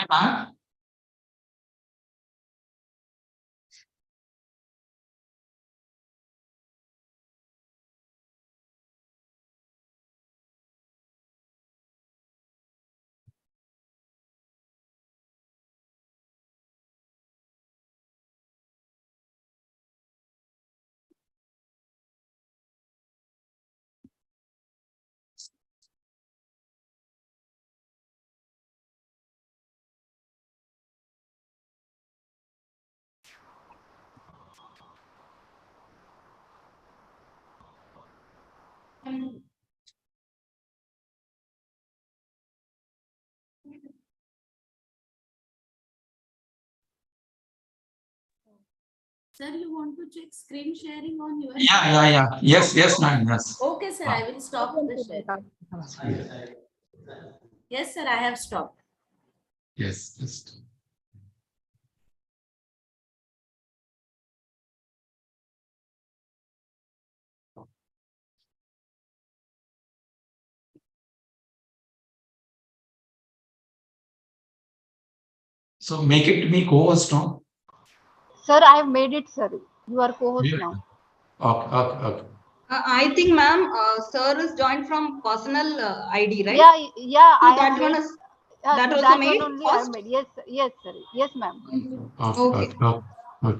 Huh? Sir, you want to check screen sharing on your? Yeah. Yes, ma'am. Yes. Okay, sir, I will stop the share. Yes, sir, I have stopped. Yes. Just. So make it me co-host, no? Sir, I have made it, sir. You are co-host Yeah. now. Okay. I think, ma'am, sir is joined from personal ID, right? Yeah, So I that have one made. is that So also that made one only I have first. made. Yes, sir. Yes, ma'am. Okay. Okay.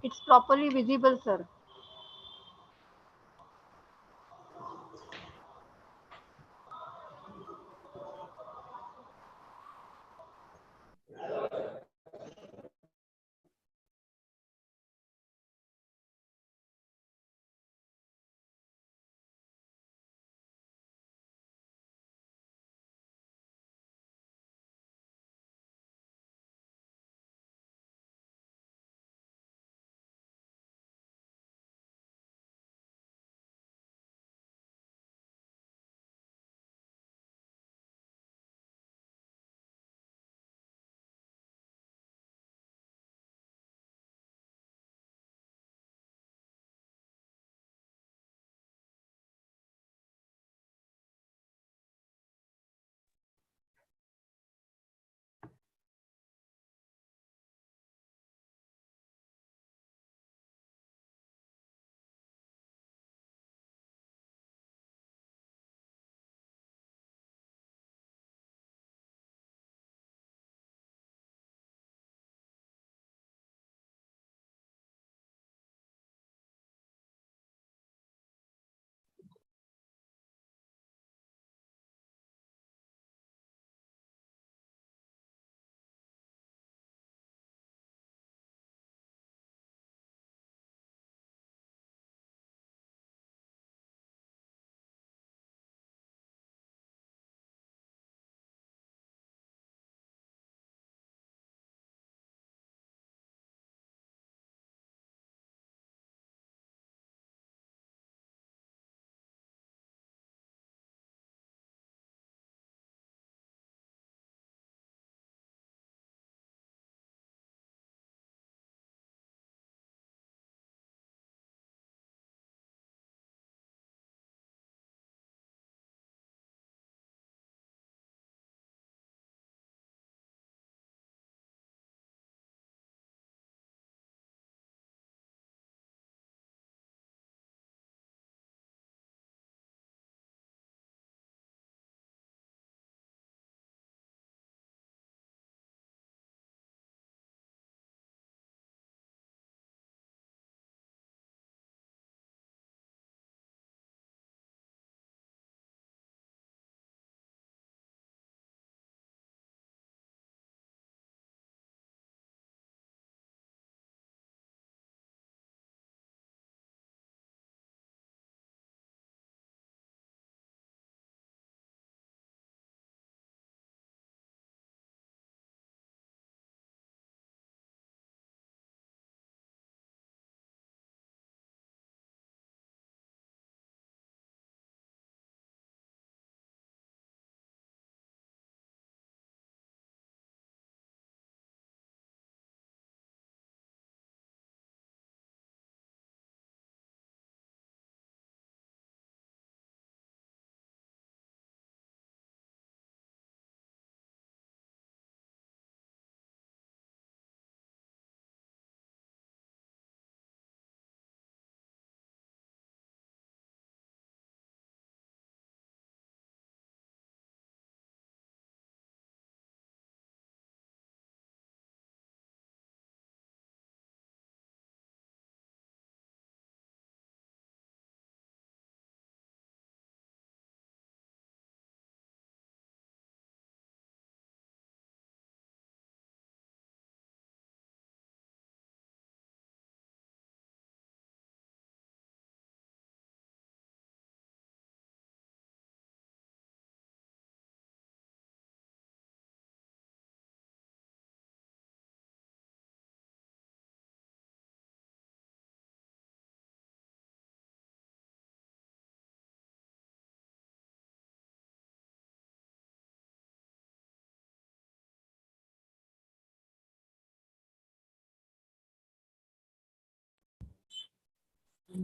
It's properly visible, sir.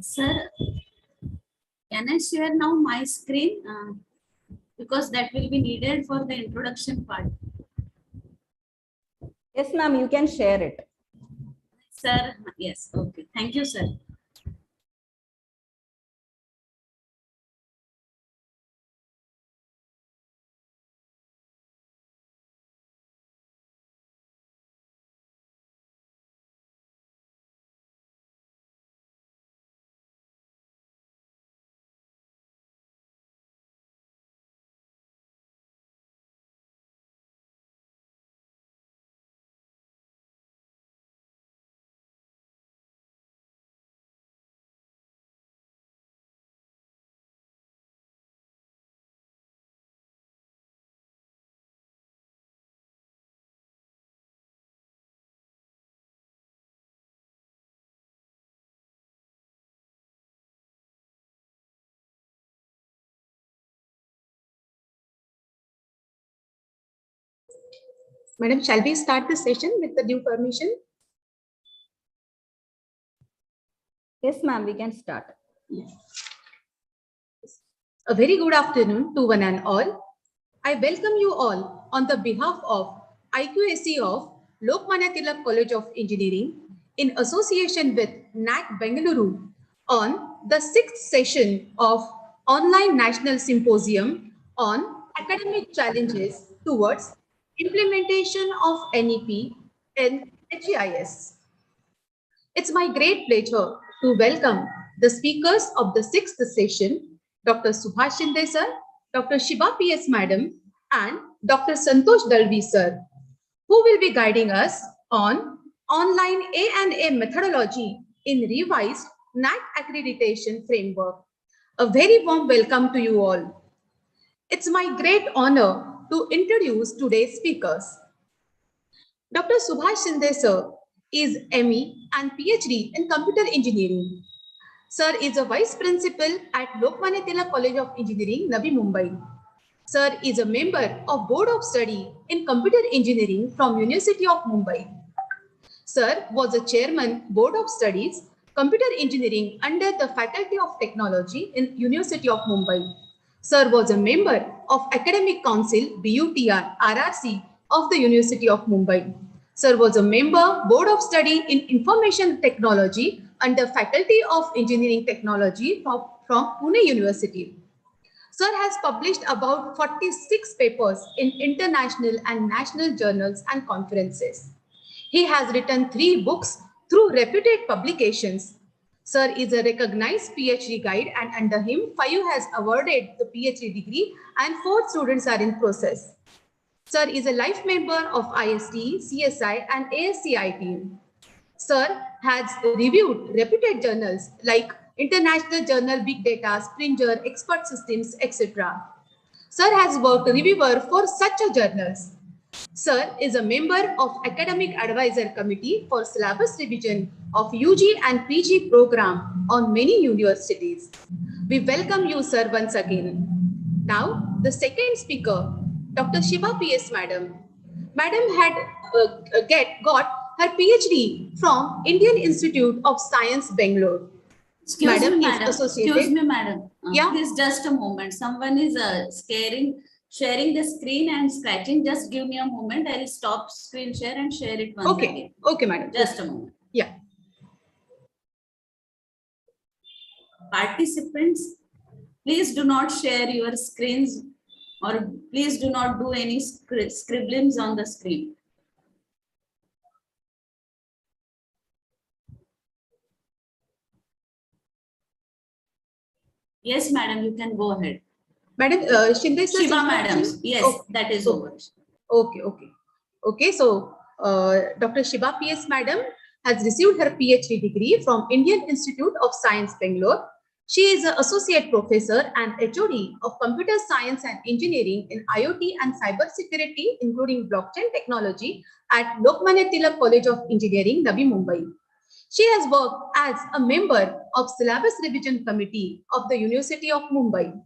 Sir, can I share now my screen? Because that will be needed for the introduction part. Yes, ma'am, you can share it. Sir, yes, okay. Thank you, sir. Madam, shall we start the session with the due permission? Yes, ma'am, we can start. A very good afternoon to one and all. I welcome you all on the behalf of IQAC of Lokmanya Tilak College of Engineering in association with NAAC Bengaluru on the 6th session of Online National Symposium on Academic Challenges towards Implementation of NEP in HEIS. It's my great pleasure to welcome the speakers of the 6th session, Dr. Subhash Shinde sir, Dr. Shiba PS madam, and Dr. Santosh Dalvi sir, who will be guiding us on online A&A methodology in revised NAAC accreditation framework. A very warm welcome to you all. It's my great honor to introduce today's speakers. Dr. Subhash Shinde sir is ME and PhD in computer engineering. Sir is a vice principal at Lokmanya Tilak College of Engineering, Navi Mumbai. Sir is a member of Board of Study in Computer Engineering from University of Mumbai. Sir was a chairman Board of Studies Computer Engineering under the Faculty of Technology in University of Mumbai. Sir was a member of Academic Council BUTR RRC of the University of Mumbai. Sir was a member Board of Study in Information Technology under Faculty of Engineering Technology from Pune University. Sir has published about 46 papers in international and national journals and conferences. He has written 3 books through reputed publications. Sir is a recognized PhD guide, and under him, 5 has awarded the PhD degree and 4 students are in process. Sir is a life member of IST, CSI and ASCI team. Sir has reviewed reputed journals like International Journal Big Data, Springer, Expert Systems, etc. Sir has worked reviewer for such journals. Sir is a member of Academic Advisor Committee for Syllabus Revision of UG and PG program on many universities. We welcome you, sir, once again. Now, the second speaker, Dr. Shiba PS Madam. Madam had got her PhD from Indian Institute of Science, Bangalore. Excuse Madam me, is madam. associated- Excuse me, madam. Yeah. Please, just a moment. Someone is sharing the screen and scratching. Just give me a moment. I will stop screen share and share it once Okay, again. okay, madam. Just a moment. Yeah. Participants, please do not share your screens, or please do not do any scribblings on the screen. Yes, madam, you can go ahead. Madam, Shinde sir. Shiva madam, yes, Okay. that is Okay. over. Okay, okay. Okay, so Dr. Shiba PS Madam has received her PhD degree from Indian Institute of Science, Bangalore. She is an associate professor and HOD of computer science and engineering in IoT and cybersecurity, including blockchain technology at Lokmanya Tilak College of Engineering, Navi Mumbai. She has worked as a member of Syllabus Revision Committee of the University of Mumbai.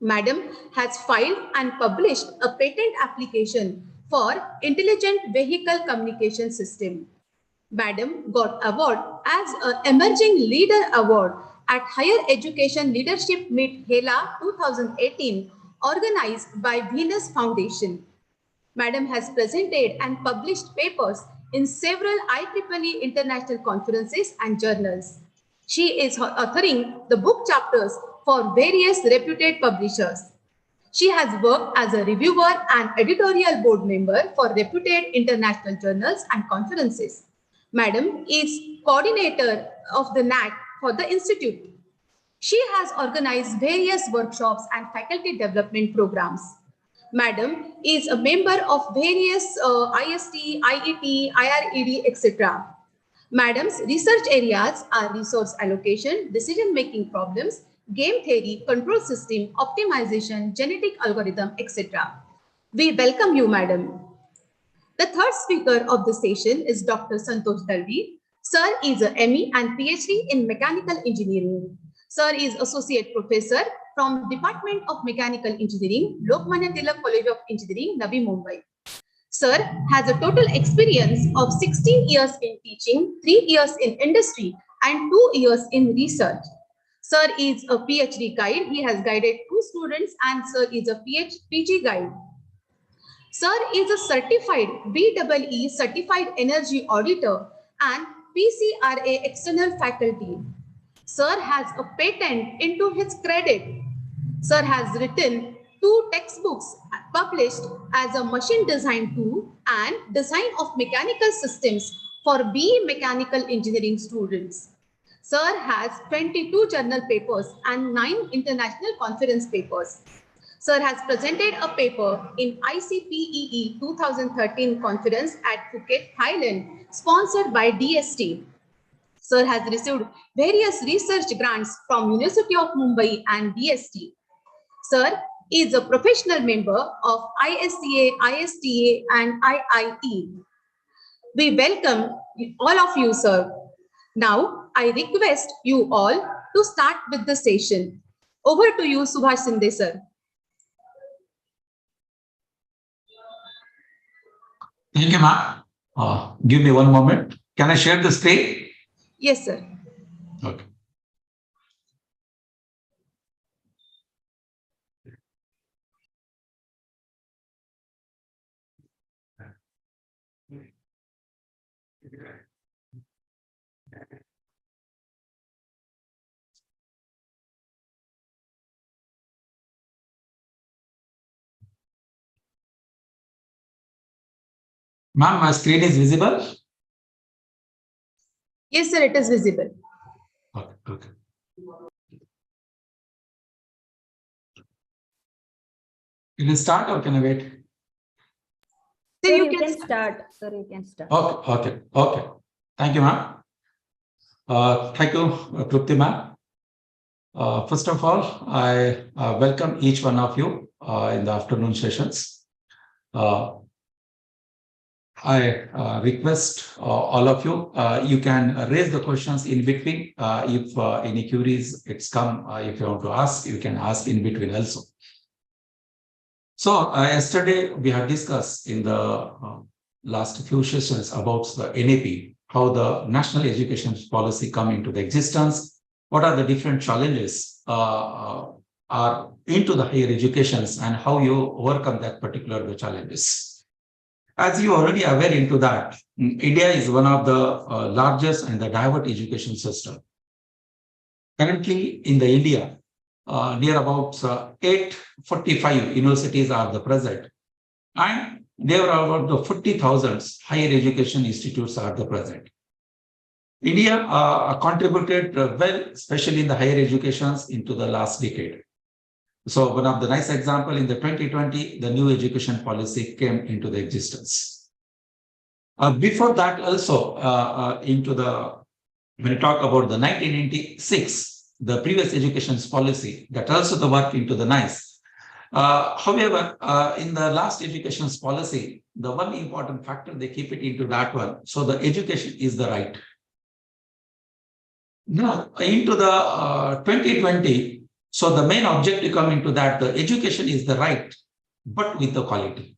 Madam has filed and published a patent application for Intelligent Vehicle Communication System. Madam got award as an Emerging Leader Award at Higher Education Leadership Meet HELA 2018 organized by Venus Foundation. Madam has presented and published papers in several IEEE international conferences and journals. She is authoring the book chapters for various reputed publishers. She has worked as a reviewer and editorial board member for reputed international journals and conferences. Madam is coordinator of the NAAC for the Institute. She has organized various workshops and faculty development programs. Madam is a member of various IST, IET, IRED, etc. Madam's research areas are resource allocation, decision-making problems, game theory, control system, optimization, genetic algorithm, etc. We welcome you, Madam. The third speaker of the session is Dr. Santosh Dalvi. Sir is a ME and PhD in Mechanical Engineering. Sir is Associate Professor from Department of Mechanical Engineering, Lokmanya Tilak College of Engineering, Navi Mumbai. Sir has a total experience of 16 years in teaching, 3 years in industry, and 2 years in research. Sir is a PhD guide. He has guided 2 students, and Sir is a PG guide. Sir is a certified BEE certified energy auditor and PCRA external faculty. Sir has a patent into his credit. Sir has written 2 textbooks published as a machine design 2 and design of mechanical systems for BE mechanical engineering students. Sir has 22 journal papers and 9 international conference papers. Sir has presented a paper in ICPEE 2013 conference at Phuket, Thailand, sponsored by DST. Sir has received various research grants from University of Mumbai and DST. Sir is a professional member of ISCA, ISTA, and IIE. We welcome all of you, sir. Now, I request you all to start with the session. Over to you, Subhash Sinde, sir. Thank you, ma'am. Give me one moment. Can I share the screen? Yes, sir. Okay. Ma'am, my screen is visible? Yes, sir, it is visible. Okay, okay. Can I start or can I wait? Sir, Sir, you you can can start. Sir, you can start. Okay, okay, okay. Thank you, ma'am. Thank you, Trupti, ma'am. First of all, I welcome each one of you in the afternoon sessions. I request all of you, you can raise the questions in between. If any queries it's come, if you want to ask, you can ask in between also. So yesterday we have discussed in the last few sessions about the NAP, how the national education policy come into the existence, what are the different challenges are into the higher educations and how you overcome that particular challenges. As you already aware into that, India is one of the largest and the diverse education system. Currently in the India, near about 845 universities are the present, and there are about the 40,000 higher education institutes are the present. India contributed well, especially in the higher educations into the last decade. So one of the nice example in the 2020, the new education policy came into the existence. Before that also when you talk about the 1996, the previous education policy, that also the work into the nice. However, in the last education policy, the one important factor, they keep it into that one. So the education is the right. Now into the 2020, so the main objective come into that, the education is the right, but with the quality.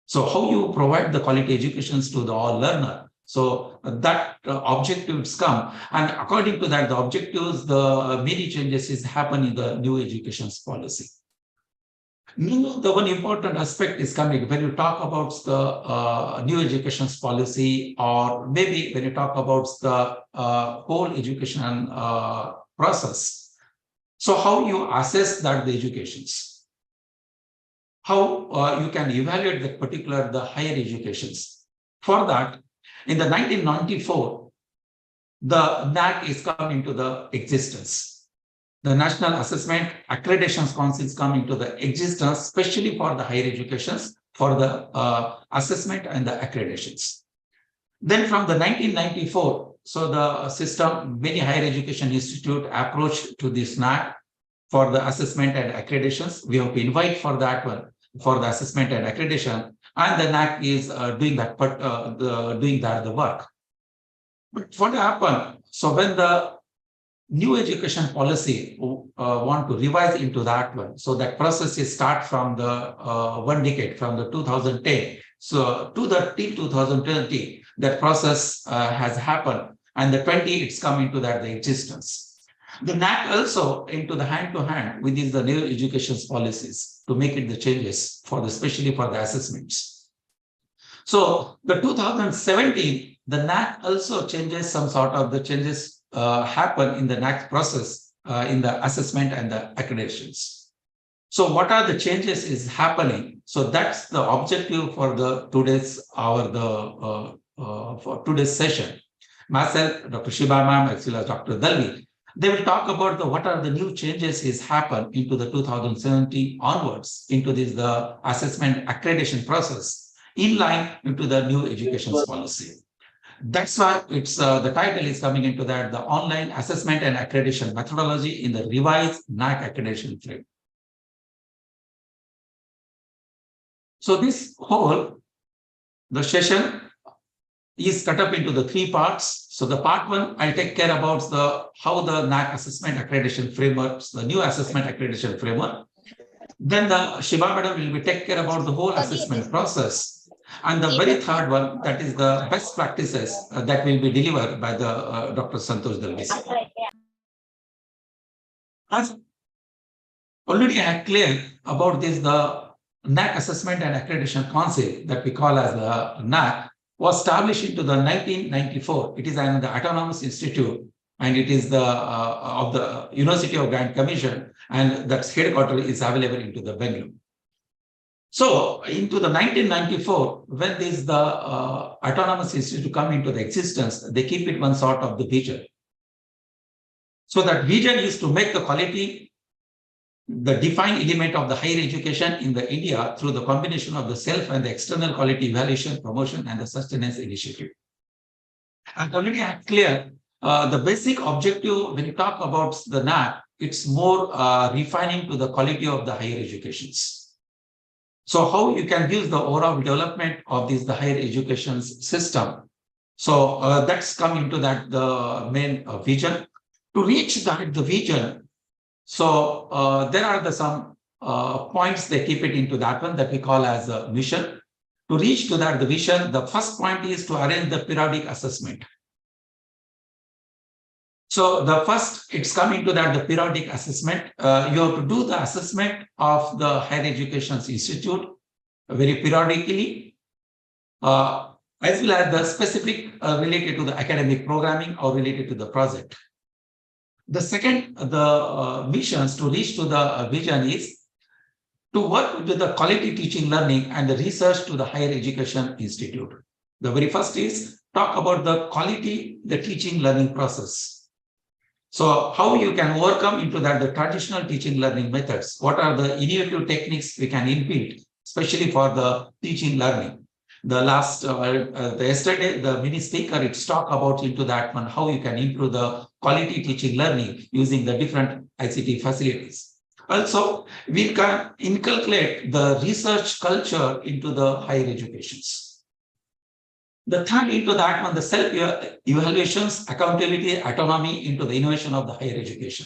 So how you provide the quality educations to the all learner. So that objectives come, and according to that, the objectives, the many changes is happen in the new education policy. The one important aspect is coming when you talk about the new education policy, or maybe when you talk about the whole education process. So how you assess that the educations, how you can evaluate the particular the higher educations. For that, in the 1994, the NAAC is coming into the existence. The National Assessment Accreditation Councils come into the existence, especially for the higher educations, for the assessment and the accreditations. Then from the 1994, so the system, many higher education institute approached to this NAAC for the assessment and accreditations. We have to invite for that one, for the assessment and accreditation, and the NAAC is doing that, the work. But what happened? So when the new education policy want to revise into that one, so that process is start from the 1 decade, from the 2010, so to the till 2020, that process has happened, and the 20 it's come into that the existence. The NAAC also into the hand-to-hand with the new education policies to make it the changes for the, especially for the assessments. So the 2017, the NAAC also changes some sort of the changes happen in the NAAC process in the assessment and the accreditations. So what are the changes is happening? So that's the objective for the today's for today's session. Myself, Dr. Shiba ma'am, as well as Dr. Dalvi, they will talk about the what are the new changes is happen into the 2017 onwards into this the assessment accreditation process in line into the new education policy. That's why it's the title is coming into that, the online assessment and accreditation methodology in the revised NAAC accreditation frame. So this whole, the session is cut up into the 3 parts. So the part 1, I'll take care about the how the NAAC assessment accreditation frameworks, the new assessment accreditation framework. Then the Shiba madam will be take care about the whole assessment process. And the very third one, that is the best practices that will be delivered by the Dr. Santosh Dalvi. As already I had clear about this, the NAAC Assessment and Accreditation Council that we call as the NAAC was established into the 1994. It is an autonomous institute, and it is the of the University of Grand Commission, and that's headquarters is available into the Bengaluru. So into the 1994, when this the autonomous institute come into the existence, they keep it one sort of the vision. So that vision is to make the quality the defined element of the higher education in the India through the combination of the self and the external quality evaluation, promotion, and the sustenance initiative. And already I clear the basic objective when you talk about the NAAC, it's more refining to the quality of the higher educations. So how you can use the overall development of this the higher education system. So that's coming to that the main vision. To reach that the vision, so there are the some points they keep it into that one that we call as a mission. To reach to that the vision, the first point is to arrange the periodic assessment. So the first, it's coming to that the periodic assessment. You have to do the assessment of the higher education institute very periodically, as well as the specific related to the academic programming or related to the project. The second, the missions to reach to the vision is to work with the quality teaching learning and the research to the higher education institute. The very first is talk about the quality, the teaching learning process. So how you can overcome into that the traditional teaching learning methods? What are the innovative techniques we can inbuild, especially for the teaching learning? The last yesterday, the mini speaker it's talk about into that one how you can improve the quality teaching learning using the different ICT facilities. Also, we can inculcate the research culture into the higher educations. The third into that one, the self-evaluations, accountability, autonomy into the innovation of the higher education.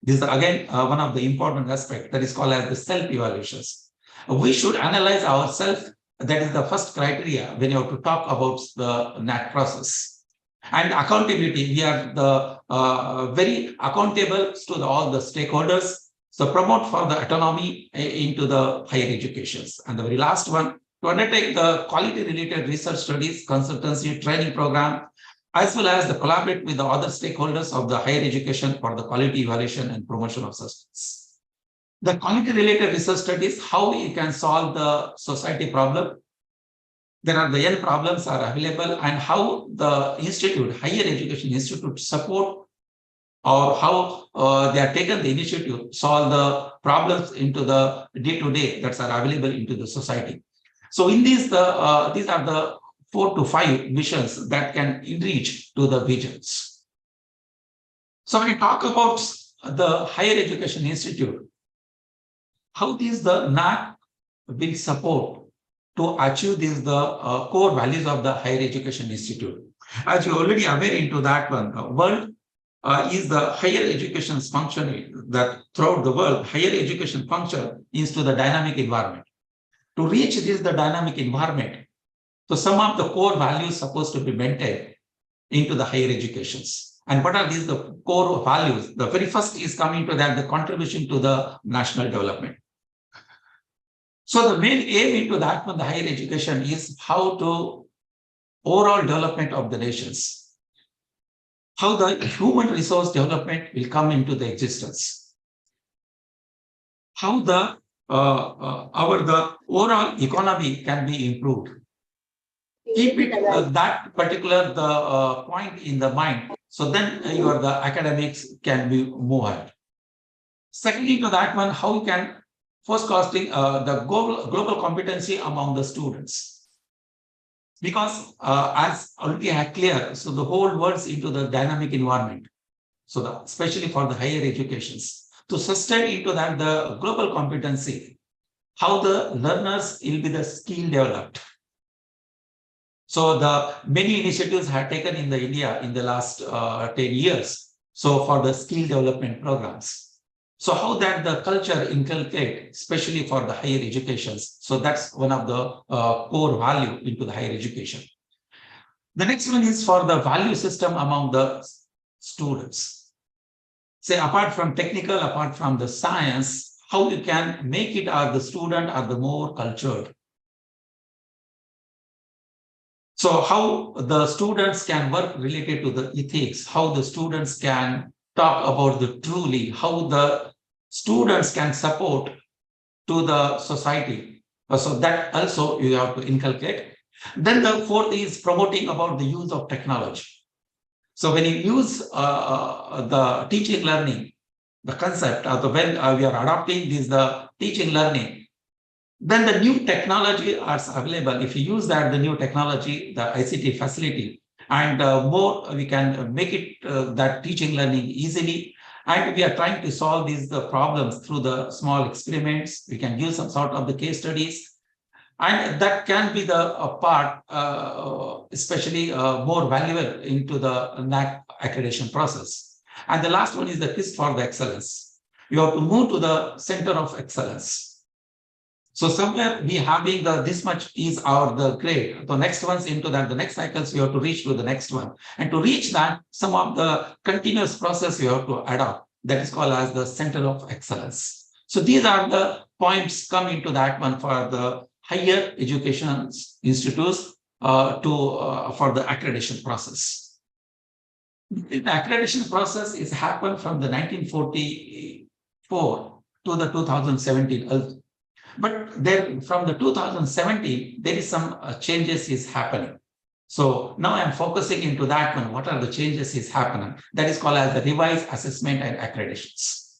This is again one of the important aspects that is called as the self-evaluations. We should analyze ourselves That is the first criteria when you have to talk about the NAAC process. And accountability, we are the very accountable to all the stakeholders. So promote for the autonomy into the higher educations. And the very last one, to undertake the quality related research studies, consultancy, training program, as well as the collaborate with the other stakeholders of the higher education for the quality evaluation and promotion of success. The quality related research studies, how you can solve the society problem. There are the N problems are available, and how the institute, higher education institute support, or how they are taken the initiative solve the problems into the day-to-day that are available into the society. So in these are the 4 to 5 missions that can reach to the visions. So when we talk about the higher education institute, how these the NAAC will support to achieve these the core values of the higher education institute. As you already aware into that one, the world is the higher education functioning that throughout the world, higher education function is to the dynamic environment. To reach this the dynamic environment, so some of the core values supposed to be maintained into the higher educations. And what are these the core values? The very first is coming to that the contribution to the national development. So the main aim into that one, the higher education, is how to overall development of the nations, how the human resource development will come into the existence, how the the overall economy can be improved. Keep it that particular point in the mind, so then your the academics can be moved. Secondly, to that one, how you can forecasting the global competency among the students, because as already had clear, so the whole world's into the dynamic environment. So especially for the higher educations, to sustain into that the global competency, how the learners will be the skill developed. So the many initiatives have taken in the India in the last 10 years. So for the skill development programs. So how that the culture inculcate, especially for the higher educations. So that's one of the core value into the higher education. The next one is for the value system among the students. Say apart from technical, apart from the science, how you can make it as the student are the more cultured. So how the students can work related to the ethics, how the students can talk about the truly, how the students can support to the society. So that also you have to inculcate. Then the fourth is promoting about the use of technology. So when you use the teaching learning, the concept of the when we are adopting this the teaching learning, then the new technology are available. If you use that the new technology, the ICT facility, and more we can make it that teaching learning easily. And we are trying to solve these the problems through the small experiments. We can use some sort of the case studies, and that can be the part, especially more valuable into the NAAC accreditation process. And the last one is the quest for the excellence. You have to move to the center of excellence. So somewhere we having the this much is our the grade. The next ones into that, the next cycles you have to reach to the next one. And to reach that, some of the continuous process you have to adopt. That is called as the center of excellence. So these are the points come into that one for the higher education institutes for the accreditation process. The accreditation process is happened from the 1944 to the 2017. But then from the 2017, there is some changes is happening. So now I'm focusing into that one. What are the changes is happening? That is called as the revised assessment and accreditations.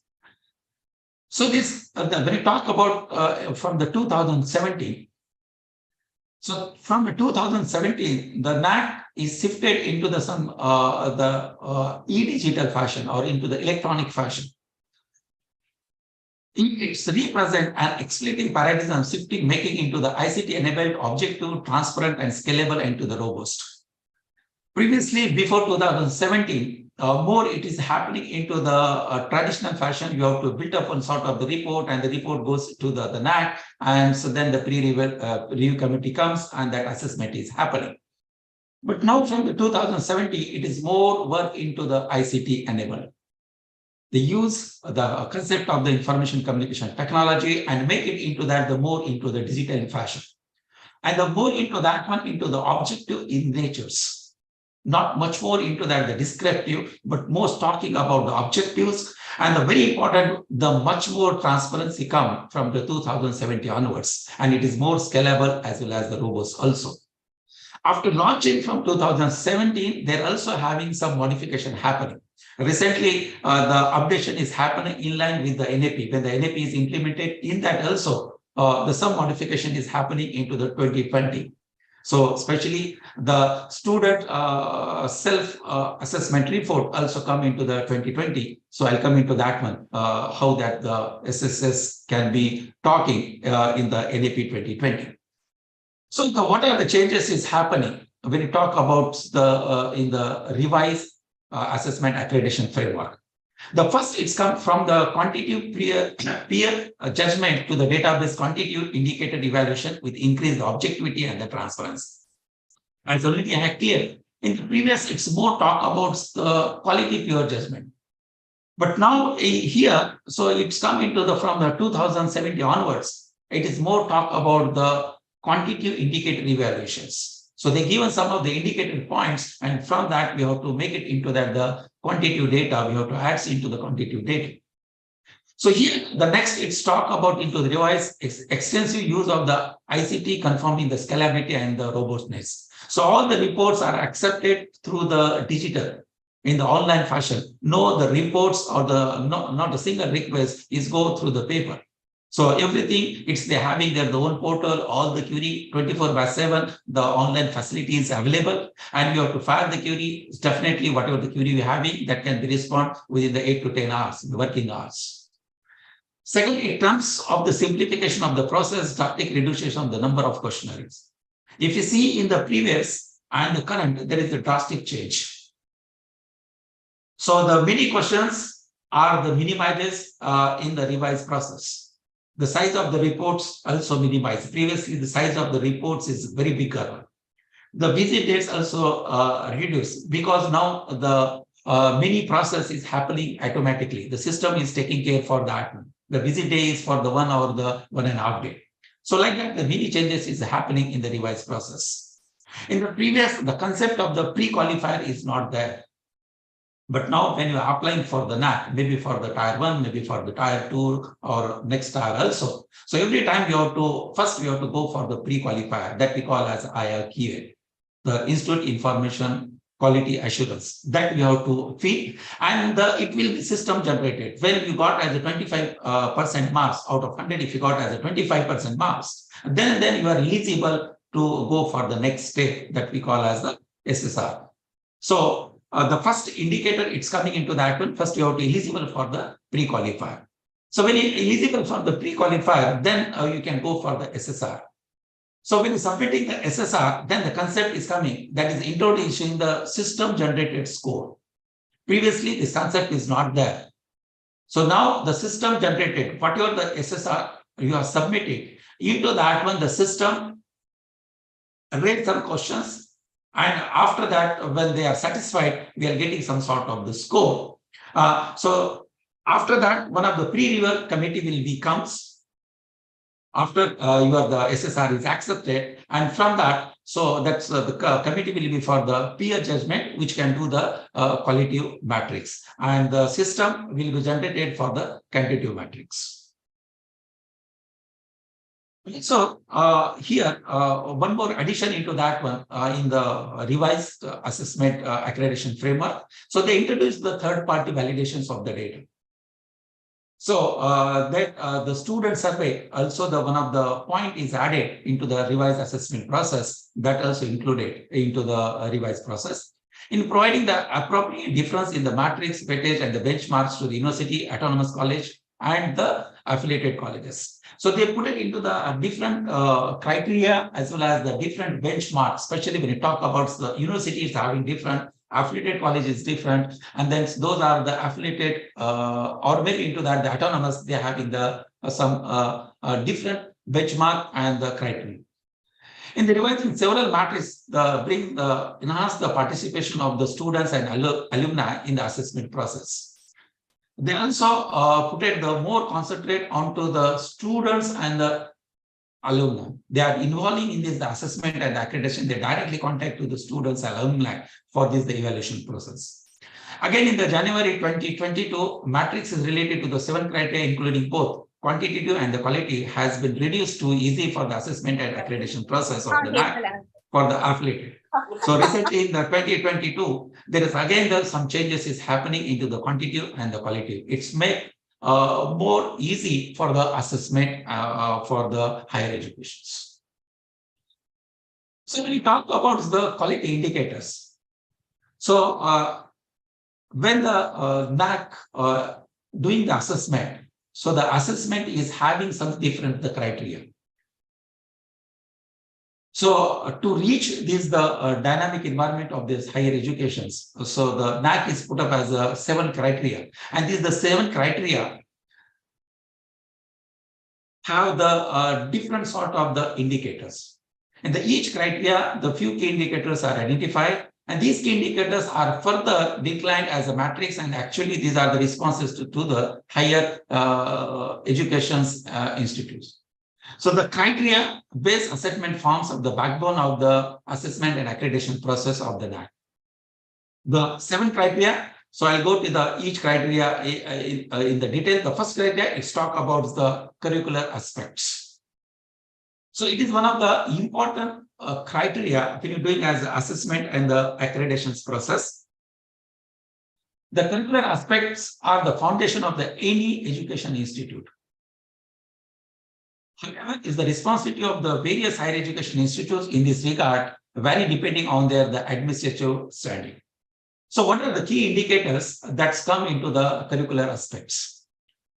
So this, when we talk about from the 2017, so from the 2017, the NAAC is shifted into the some e-digital fashion or into the electronic fashion. It's represent an explicit paradigm shifting, making into the ICT-enabled, objective, transparent, and scalable, and to the robust. Previously, before 2017, more it is happening into the traditional fashion. You have to build up one sort of the report, and the report goes to the NAAC, and so then the review committee comes, and that assessment is happening. But now from the 2017, it is more work into the ICT enabled. They use the concept of the information communication technology and make it into that, the more into the digital fashion. And the more into that one, into the objective in natures. Not much more into that, the descriptive, but most talking about the objectives. And the very important, the much more transparency come from the 2017 onwards. And it is more scalable as well as the robust also. After launching from 2017, they're also having some modification happening. Recently, the updation is happening in line with the NAP. When the NAP is implemented, in that also, some modification is happening into the 2020. So especially the student self-assessment report also come into the 2020. So I'll come into that one, how that the SSS can be talking in the NAP 2020. So what are the changes is happening when you talk about the in the revised assessment accreditation framework? The first, it's come from the quantitative peer judgment to the database quantitative indicated evaluation with increased objectivity and the transparency. As already I have clear, in the previous, it's more talk about the quality peer judgment. But now here, so it's come into the from the 2017 onwards, it is more talk about the quantitative indicator evaluations. So they given some of the indicated points, and from that we have to make it into that the quantitative data, we have to add into the quantitative data. So here the next it's talk about into the revised extensive use of the ICT confirming the scalability and the robustness. So all the reports are accepted through the digital in the online fashion. No, the reports or the not a single request is go through the paper. So everything, it's they're having their own portal, all the query 24/7, the online facility is available, and you have to file the query. It's definitely whatever the query you're having, that can be responded within the 8 to 10 hours, the working hours. Second, in terms of the simplification of the process, drastic reduction of the number of questionnaires. If you see in the previous and the current, there is a drastic change. So the many questions are the minimized in the revised process. The size of the reports also minimized. Previously, the size of the reports is very bigger. The visit dates also reduced because now the mini process is happening automatically. The system is taking care for that. The visit day is for the 1 hour, the 1.5 day. So like that, the many changes is happening in the revised process. In the previous, the concept of the pre-qualifier is not there. But now when you are applying for the NAAC, maybe for the tier 1, maybe for the tier 2 or next tier also. So every time you have to, first you have to go for the pre-qualifier that we call as IRQA, the Institute Information Quality Assurance, that we have to feed, and it will be system generated. When you got as a 25% marks out of 100, if you got as a 25% marks, then you are eligible to go for the next step that we call as the SSR. So the first indicator, it's coming into that one. First, you have to be eligible for the pre-qualifier. So when you're eligible for the pre-qualifier, then you can go for the SSR. So when you're submitting the SSR, then the concept is coming, that is introducing the system-generated score. Previously, this concept is not there. So now the system-generated, whatever the SSR you are submitting, into that one, the system raise some questions. And after that, when they are satisfied, we are getting some sort of the score. So after that, one of the pre-review committee will comes after the SSR is accepted. And from that, so that's the committee will be for the peer judgment, which can do the qualitative matrix. And the system will be generated for the quantitative matrix. So here, one more addition into that one in the revised assessment accreditation framework. So they introduced the third-party validations of the data. So that the student survey, also the one of the point is added into the revised assessment process, that also included into the revised process. In providing the appropriate difference in the matrix, weightage, and the benchmarks to the university, autonomous college, and the affiliated colleges. So they put it into the different criteria as well as the different benchmarks, especially when you talk about the universities having different affiliated college is different, and then those are the affiliated or maybe into that the autonomous, they are having the some different benchmark and the criteria. In the revising several matters, enhance the participation of the students and alumni in the assessment process. They also put it the more concentrate onto the students and the alumni. They are involving in this the assessment and accreditation. They directly contact to the students and alumni for this the evaluation process. Again, in the January 2022, matrix is related to the 7 criteria, including both quantitative and the quality, has been reduced to easy for the assessment and accreditation process of the NAAC for the affiliated. So recently in the 2022, there is again some changes is happening into the quantitative and the quality. It's made more easy for the assessment for the higher educations. So when we talk about the quality indicators, so when the NAAC doing the assessment, so the assessment is having some different the criteria. So to reach this the dynamic environment of this higher educations, so the NAAC is put up as 7 criteria, and these the 7 criteria have the different sort of the indicators. And each criteria, the few key indicators are identified, and these key indicators are further declined as a matrix, and actually these are the responses to the higher education's institutes. So the criteria-based assessment forms of the backbone of the assessment and accreditation process of the NAAC. The 7 criteria, so I'll go to each criteria in the detail. The first criteria is talk about the curricular aspects. So it is one of the important criteria when you're doing as assessment and the accreditations process. The curricular aspects are the foundation of any education institute. However, is the responsibility of the various higher education institutes in this regard vary depending on their administrative standing. So what are the key indicators that's come into the curricular aspects?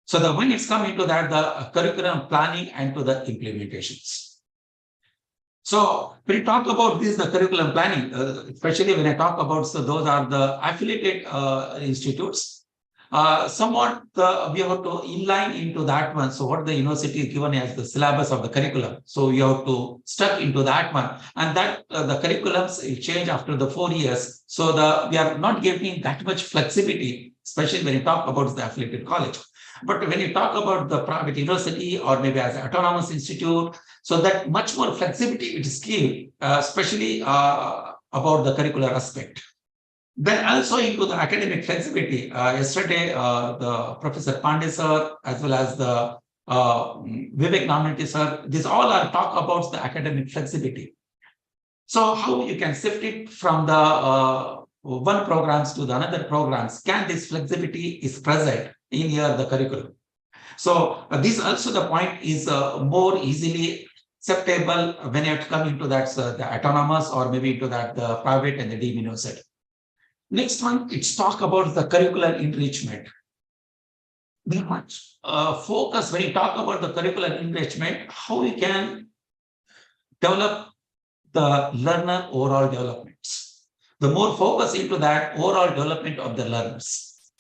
So when it's come into that, the curriculum planning and to the implementations. So when we talk about this, the curriculum planning, especially when I talk about, so those are the affiliated institutes. Somewhat we have to inline into that one. So what the university is given as the syllabus of the curriculum. So you have to stuck into that one, and that the curriculums change after the 4 years. So we are not giving that much flexibility, especially when you talk about the affiliated college. But when you talk about the private university or maybe as an autonomous institute, so that much more flexibility it is given, especially about the curricular aspect. Then also into the academic flexibility. Yesterday, the Professor Pandey sir, as well as the Vivek Namanti sir, these all are talk about the academic flexibility. So how you can shift it from the one programs to the another programs? Can this flexibility is present in the curriculum? So this also the point is more easily acceptable when you come into that the autonomous or maybe into that the private and the deemed university. Next one, it's talk about the curricular enrichment. Very much focus when you talk about the curricular enrichment, how we can develop the learner overall developments. The more focus into that overall development of the learners.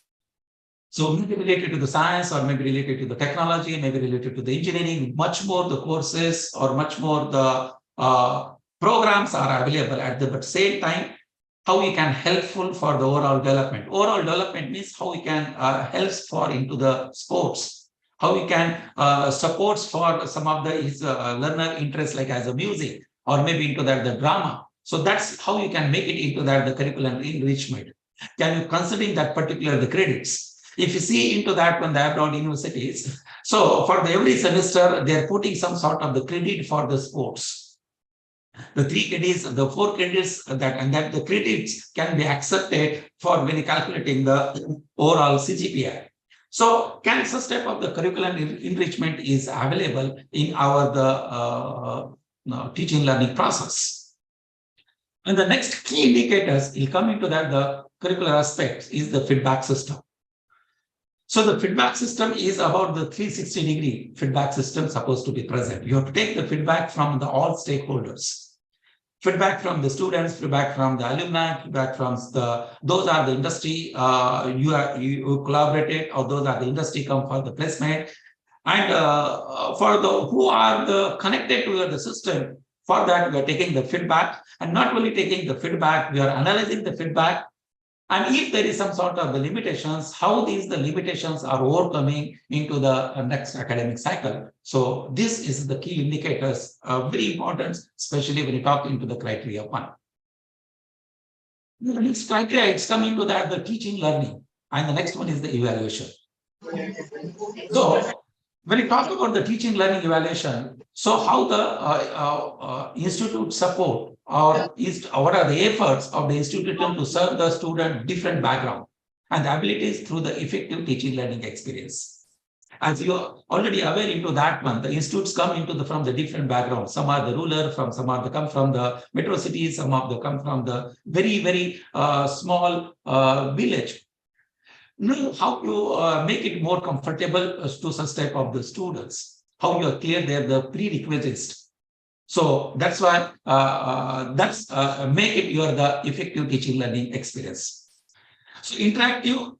So maybe related to the science or maybe related to the technology, maybe related to the engineering, much more the courses or much more the programs are available at the same time. How we can helpful for the overall development. Overall development means how we can help for into the sports, how we can supports for some of the learner interests like as a music or maybe into that the drama. So that's how you can make it into that the curriculum enrichment. Can you considering that particular the credits? If you see into that when the abroad universities, so for the every semester they're putting some sort of the credit for the sports. The 3 credits, the 4 credits that the credits can be accepted for when calculating the overall CGPI. So can such type of the curriculum enrichment is available in our teaching learning process. And the next key indicators will come into that the curricular aspects is the feedback system. So the feedback system is about the 360-degree feedback system supposed to be present. You have to take the feedback from all stakeholders. feedback from the students, feedback from the alumni, feedback from those are the industry you collaborated, or those are the industry come for the placement. And for the who are the connected to the system, for that we are taking the feedback, and not only taking the feedback, we are analyzing the feedback. And if there is some sort of the limitations, how the limitations are overcoming into the next academic cycle. So this is the key indicators, very important, especially when you talk into the criteria 1. The next criteria, it's coming to that, the teaching learning, and the next one is the evaluation. So when you talk about the teaching learning evaluation, so how the institute support, or what are the efforts of the institution to serve the student different background and the abilities through the effective teaching learning experience. As you are already aware into that one, the institutes come into from the different backgrounds. Some are the rural, some are the come from the metro cities, some of them come from the very small village. Know how you make it more comfortable to such type of the students, how you are clear there the prerequisites. So that's why make it your the effective teaching learning experience. So interactive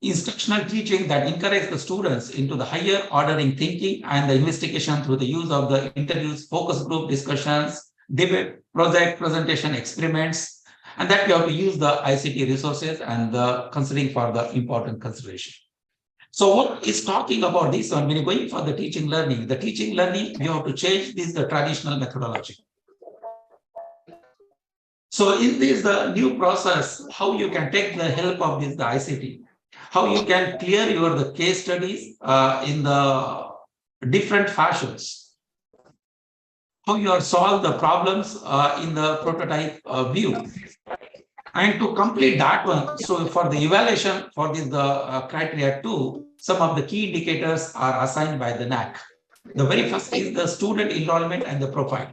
instructional teaching that encourage the students into the higher ordering thinking and the investigation through the use of the interviews, focus group discussions, debate, project, presentation, experiments, and that we have to use the ICT resources and the considering for the important consideration. So what is talking about this one, when you're going for the teaching learning, we have to change this the traditional methodology. So in this the new process, how you can take the help of this the ICT, how you can clear your the case studies in the different fashions, how you are solve the problems in the prototype view. And to complete that one, so for the evaluation for this the criteria 2, some of the key indicators are assigned by the NAAC. The very first is the student enrollment and the profile.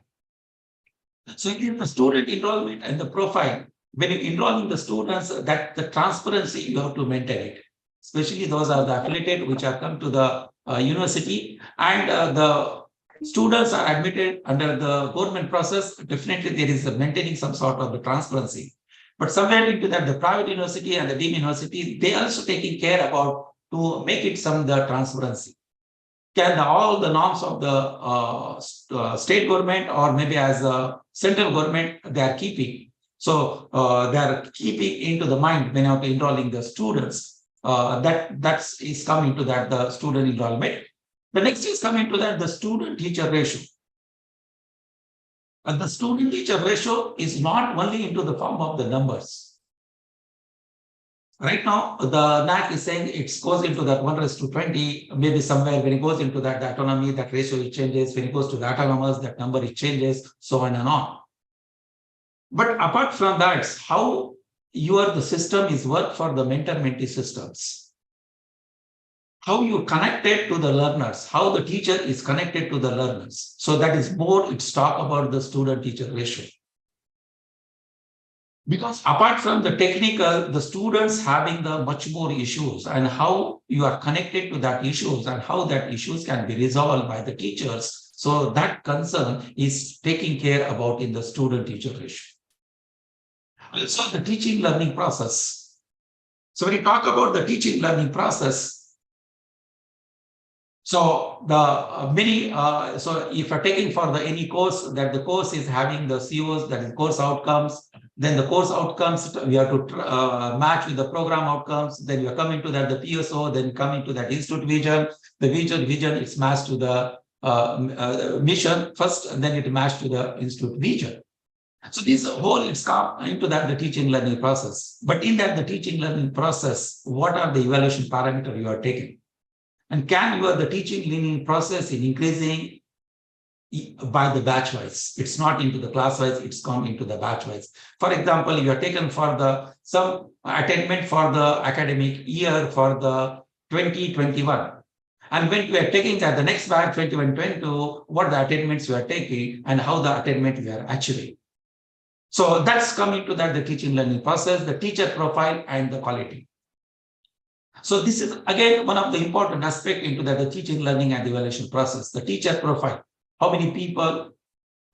So in the student enrollment and the profile, when you enroll in the students, that the transparency you have to maintain it. Especially those are the affiliated which are come to the university, and the students are admitted under the government process. Definitely there is maintaining some sort of the transparency. But somewhere into that, the private university and the deemed university, they are also taking care about to make it some the transparency. Can all the norms of the state government or maybe as a central government they are keeping. So they are keeping into the mind when you are enrolling the students. That is coming to that the student enrollment. The next is coming to that the student teacher ratio. And the student teacher ratio is not only into the form of the numbers. Right now, the NAAC is saying it goes into that 1:20, maybe somewhere when it goes into that autonomy, that ratio it changes. When it goes to the autonomous, that number it changes, so on and on. But apart from that, how the system is work for the mentor-mentee systems. How you connected to the learners, how the teacher is connected to the learners. So that is more, it's talk about the student-teacher ratio. Because apart from the technical, the students having the much more issues, and how you are connected to that issues and how that issues can be resolved by the teachers. So that concern is taking care about in the student-teacher ratio. Also the teaching learning process. So when you talk about the teaching learning process, so the so if you're taking for the any course, that the course is having the COs, that is course outcomes, then the course outcomes we have to match with the program outcomes, then we are coming to that the PSO, then coming to that institute vision, the vision it's matched to the mission first, and then it matched to the institute vision. So this whole it's come into that the teaching learning process. But in that the teaching learning process, what are the evaluation parameters you are taking? And can the teaching learning process in increasing by the batch wise? It's not into the class wise, it's come into the batch wise. For example, you are taken for the some attainment for the academic year for the 2021. And when we are taking that the next batch 21-22, what the attainments you are taking and how the attainment we are achieving. So that's coming to that the teaching learning process, the teacher profile and the quality. So this is again one of the important aspects into that the teaching learning and evaluation process, the teacher profile. How many people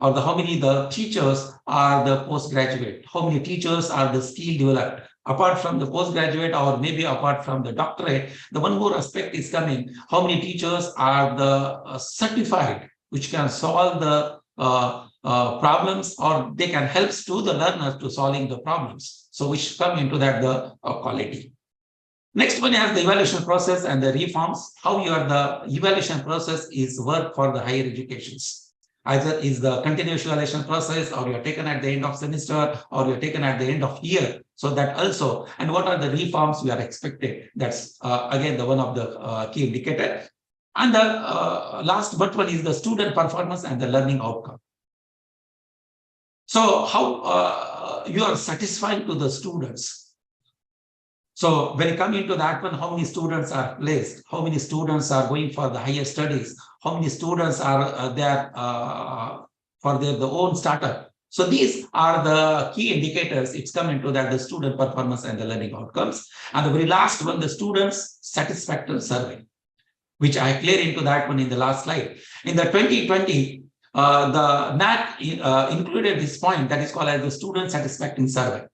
or how many the teachers are the postgraduate, how many teachers are the skill developed. Apart from the postgraduate or maybe apart from the doctorate, the one more aspect is coming, how many teachers are the certified, which can solve the problems, or they can help to the learners to solving the problems. So which come into that the quality. Next one is the evaluation process and the reforms. How the evaluation process is work for the higher educations. Either is the continuous evaluation process, or you're taken at the end of semester, or you're taken at the end of year. So that also, and what are the reforms we are expected? That's again the one of the key indicator. And the last but one is the student performance and the learning outcome. So how you are satisfying to the students. So when you come into that one, how many students are placed? How many students are going for the higher studies? How many students are there for their own startup? So these are the key indicators. It's come into that the student performance and the learning outcomes. And the very last one, the students satisfaction survey, which I clear into that one in the last slide. In the 2020, the NAAC included this point that is called as the student satisfaction survey.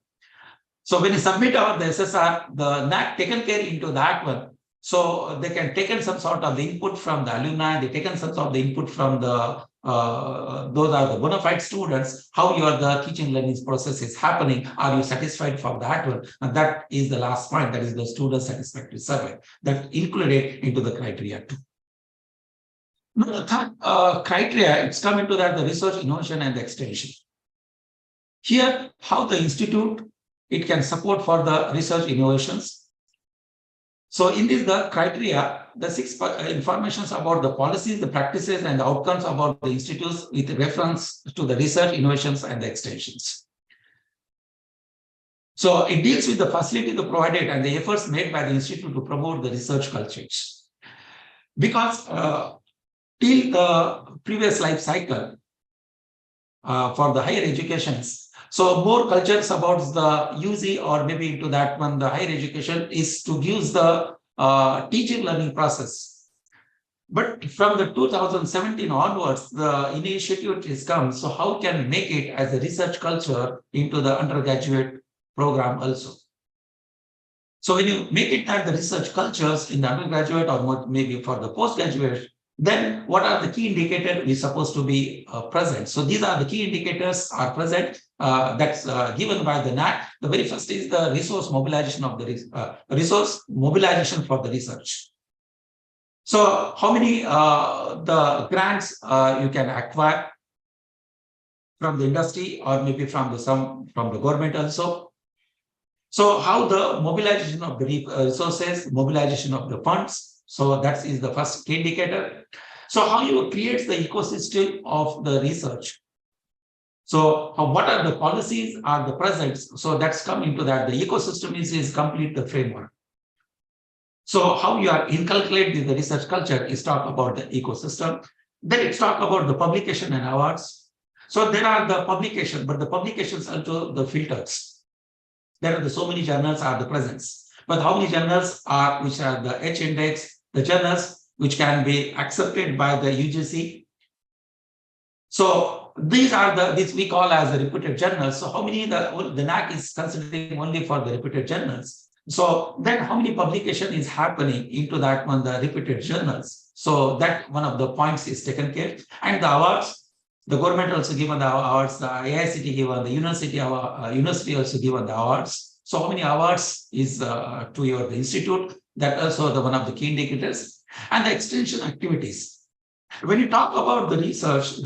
So when you submit the SSR, the NAAC taken care into that one. So they can take some sort of the input from the alumni, they taken some sort of the input from the those are the bona fide students, how the teaching learning process is happening. Are you satisfied for that one? And that is the last point, that is the student satisfactory survey that included into the criteria too. Now, the third criteria, it's come into that the research, innovation, and the extension. Here, how the institute it can support for the research innovations. So in this the criteria, the 6 informations about the policies, the practices, and the outcomes about the institutes with reference to the research, innovations, and the extensions. So it deals with the facility provided and the efforts made by the institute to promote the research cultures. Because till the previous life cycle for the higher educations, so more cultures about the UG or maybe into that one, the higher education is to use the teaching learning process. But from the 2017 onwards, the initiative is come. So how can make it as a research culture into the undergraduate program also? So when you make it as the research cultures in the undergraduate or maybe for the postgraduate, then what are the key indicators we supposed to be present? So these are the key indicators are present that's given by the NAAC. The very first is the resource mobilization of the resource mobilization for the research. So how many the grants you can acquire from the industry or maybe from the government also. So how the mobilization of the resources, mobilization of the funds. So that is the first key indicator. So how you create the ecosystem of the research. So what are the policies are the present? So that's come into that. The ecosystem is complete the framework. So how you are inculcated the research culture is talk about the ecosystem. Then it's talk about the publication and awards. So there are the publication, but the publications also the filters. There are so many journals are the presence. But how many journals are which are the H index, the journals which can be accepted by the UGC? So these are this we call as the reputed journals. So how many the NAAC is considering only for the reputed journals? So then how many publication is happening into that one, the reputed journals? So that one of the points is taken care. And the awards, the government also given the awards, the AICT given, the university also given the awards. So how many awards is to the institute? That also the one of the key indicators. And the extension activities. When you talk about the research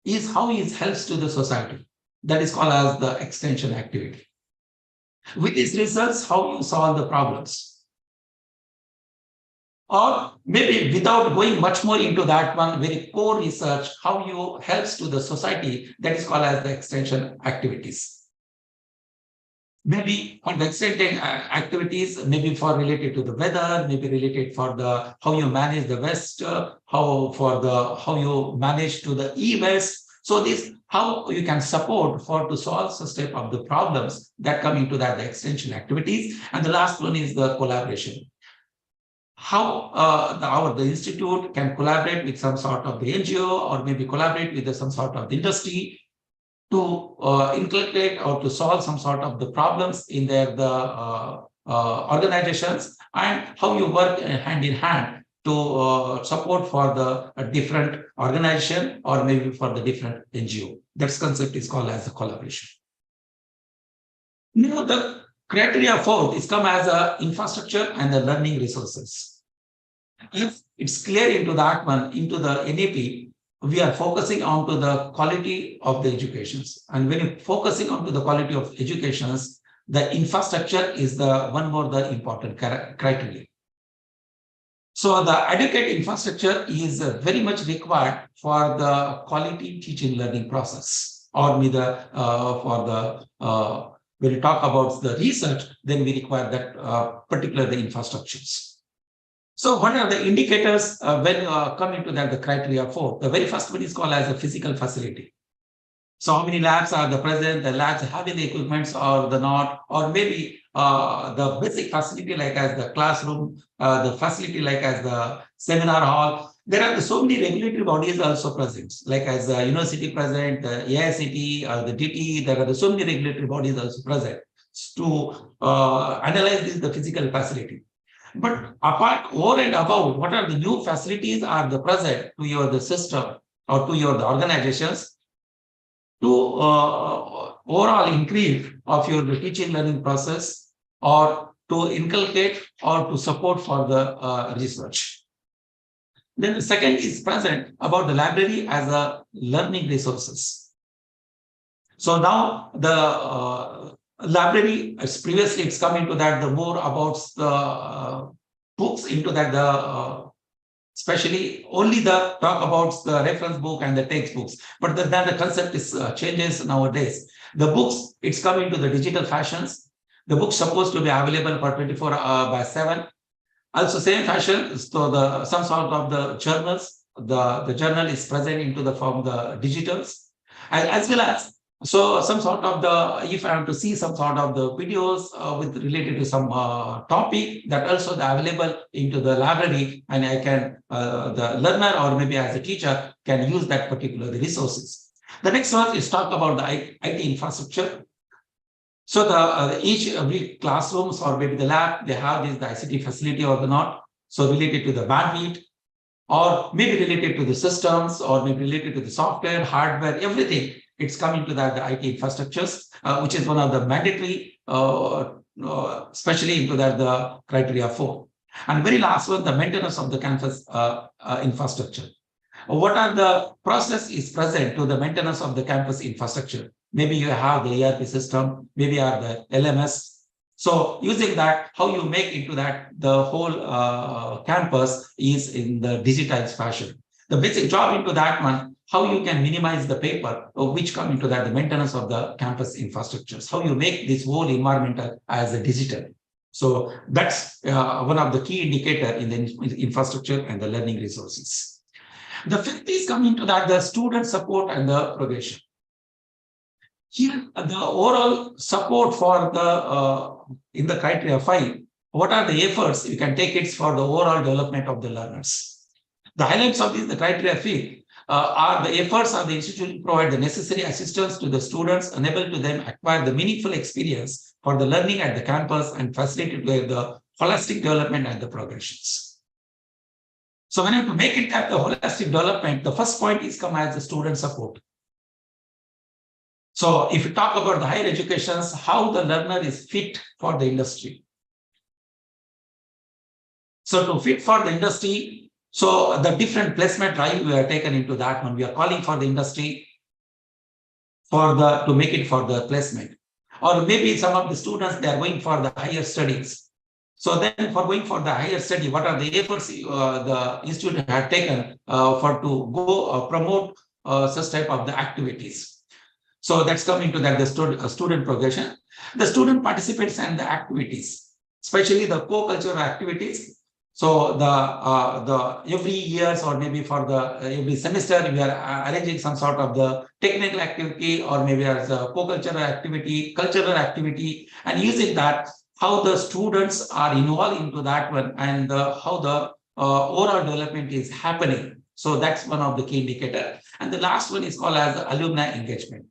is how it helps to the society. That is called as the extension activity. With this research, how you solve the problems. Or maybe without going much more into that one, very core research, how you helps to the society, that is called as the extension activities. Maybe on the extension activities, maybe for related to the weather, maybe related for the how you manage the waste, how you manage to the e-waste. So this how you can support to solve some step of the problems that come into that the extension activities. And the last one is the collaboration. how the institute can collaborate with some sort of the NGO or maybe collaborate with some sort of the industry to inculcate or to solve some sort of the problems in their organizations, and how you work hand in hand to support for the different organization or maybe for the different NGO. That concept is called as a collaboration. Now the criteria fourth is come as a infrastructure and the learning resources. If it's clear into that one, into the NAP, we are focusing on to the quality of the educations. And when you're focusing on to the quality of educations, the infrastructure is the one more the important criteria. So the adequate infrastructure is very much required for the quality teaching learning process, or with the for the when we talk about the research, then we require that particular the infrastructures. So what are the indicators when come into that the criteria for? The very first one is called as a physical facility. So how many labs are the present, the labs having the equipments or the not, or maybe the basic facility like as the classroom, the facility like as the seminar hall. There are so many regulatory bodies also present, like as the university present, the AICT or the DTE, there are so many regulatory bodies also present to analyze the physical facility. But apart over and above, what are the new facilities are the present to your the system or to your the organizations to overall increase of your the teaching learning process, or to inculcate or to support for the research. Then the second is present about the library as a learning resources. So now the library, as previously it's come into that the more about the books into that the especially only the talk about the reference book and the textbooks, but then the concept is changes nowadays. The books, it's come into the digital fashions. The books supposed to be available for 24/7. Also same fashion, so the some sort of the journals, the journal is present into the form the digitals, and as well as so some sort of the, if I have to see some sort of the videos with related to some topic, that also the available into the library, and I can the learner or maybe as a teacher can use that particular resources. The next one is talk about the IT infrastructure. So the every classrooms or maybe the lab, they have this the ICT facility or the not. So related to the bandwidth, or maybe related to the systems, or maybe related to the software, hardware, everything. It's coming to that the IT infrastructures, which is one of the mandatory, especially into that the criteria 4. And very last one, the maintenance of the campus infrastructure. What are the process is present to the maintenance of the campus infrastructure? Maybe you have the ERP system, maybe you have the LMS. So using that, how you make into that the whole campus is in the digitized fashion. The basic job into that one, how you can minimize the paper, which come into that the maintenance of the campus infrastructures, how you make this whole environmental as a digital. So that's one of the key indicator in the infrastructure and the learning resources. The fifth is coming to that the student support and the progression. Here, the overall support for the in the criteria 5, what are the efforts you can take it for the overall development of the learners? The highlights of this, the criteria 5, are the efforts of the institution to provide the necessary assistance to the students, enable to them acquire the meaningful experience for the learning at the campus, and facilitate the holistic development and the progressions. So when you have to make it at the holistic development, the first point is come as the student support. So if you talk about the higher educations, how the learner is fit for the industry. So to fit for the industry, so the different placement drive we are taken into that one. We are calling for the industry for the to make it for the placement. Or maybe some of the students, they are going for the higher studies. So then for going for the higher study, what are the efforts the institute had taken for to go promote such type of the activities. So that's coming to that the student progression. The student participates and the activities, especially the co-cultural activities. So the every years or maybe for the every semester we are arranging some sort of the technical activity or maybe as a co-cultural activity, cultural activity, and using that how the students are involved into that one, and how the overall development is happening. So that's one of the key indicator. And the last one is called as the alumni engagement.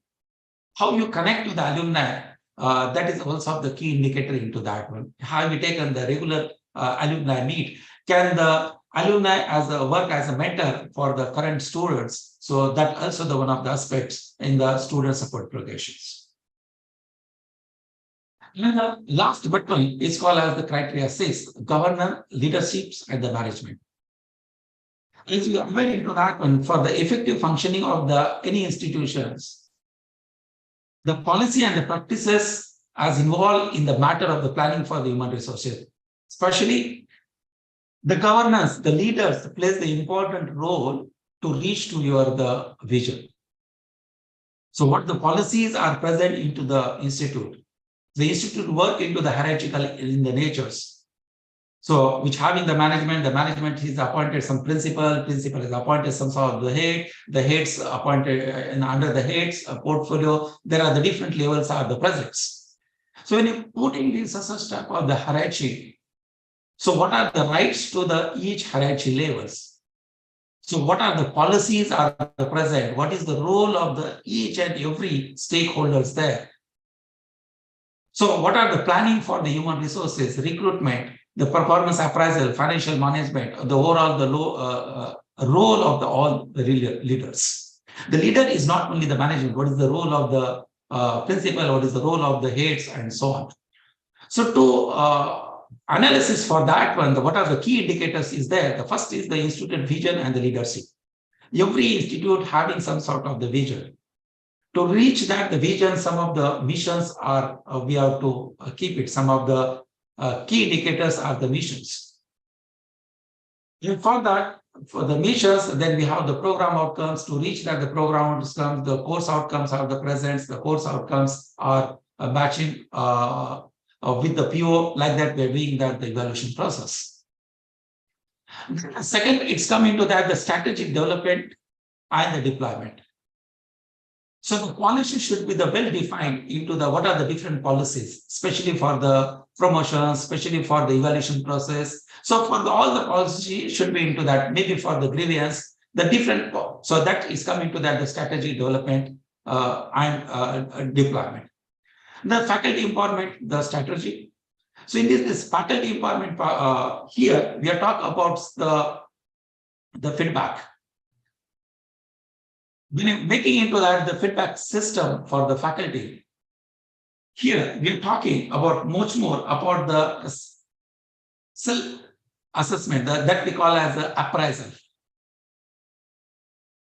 How you connect to the alumni, that is also the key indicator into that one. Have you taken the regular alumni meet? Can the alumni work as a mentor for the current students? So that also the one of the aspects in the student support progressions. And the last but one is called as the criteria 6, governance, leaderships, and the management. As we are aware into that one, for the effective functioning of any institutions, the policy and the practices as involved in the matter of the planning for the human resources, especially the governance, the leaders plays the important role to reach to the vision. So what the policies are present into the institute work into the hierarchical in the natures. So which having the management is appointed some principal is appointed some sort of the heads appointed and under the heads portfolio, there are the different levels are the presence. So when you put in this as a step of the hierarchy, so what are the rights to each hierarchy levels? So what are the policies are present? What is the role of each and every stakeholders there? So what are the planning for the human resources, recruitment, the performance appraisal, financial management, the overall role of all the leaders. The leader is not only the management, what is the role of the principal, what is the role of the heads, and so on. So to analysis for that one, what are the key indicators is there. The first is the institute vision and the leadership. Every institute having some sort of the vision. To reach that, the vision, some of the missions are, we have to keep it. Some of the key indicators are the missions. And for that, for the missions, then we have the program outcomes. To reach that, the program outcomes, the course outcomes are the presents, the course outcomes are matching with the PO. Like that, we're doing that, the evaluation process. Second, it's coming to that, the strategic development and the deployment. So the policy should be the well-defined into what are the different policies, especially for the promotion, especially for the evaluation process. So for all the policy should be into that, maybe for the grievance, the different, so that is coming to that, the strategy development and deployment. The faculty empowerment, the strategy. So in this faculty empowerment here, we are talking about the feedback. When making into that the feedback system for the faculty, here we are talking about much more about the self-assessment that we call as the appraisal.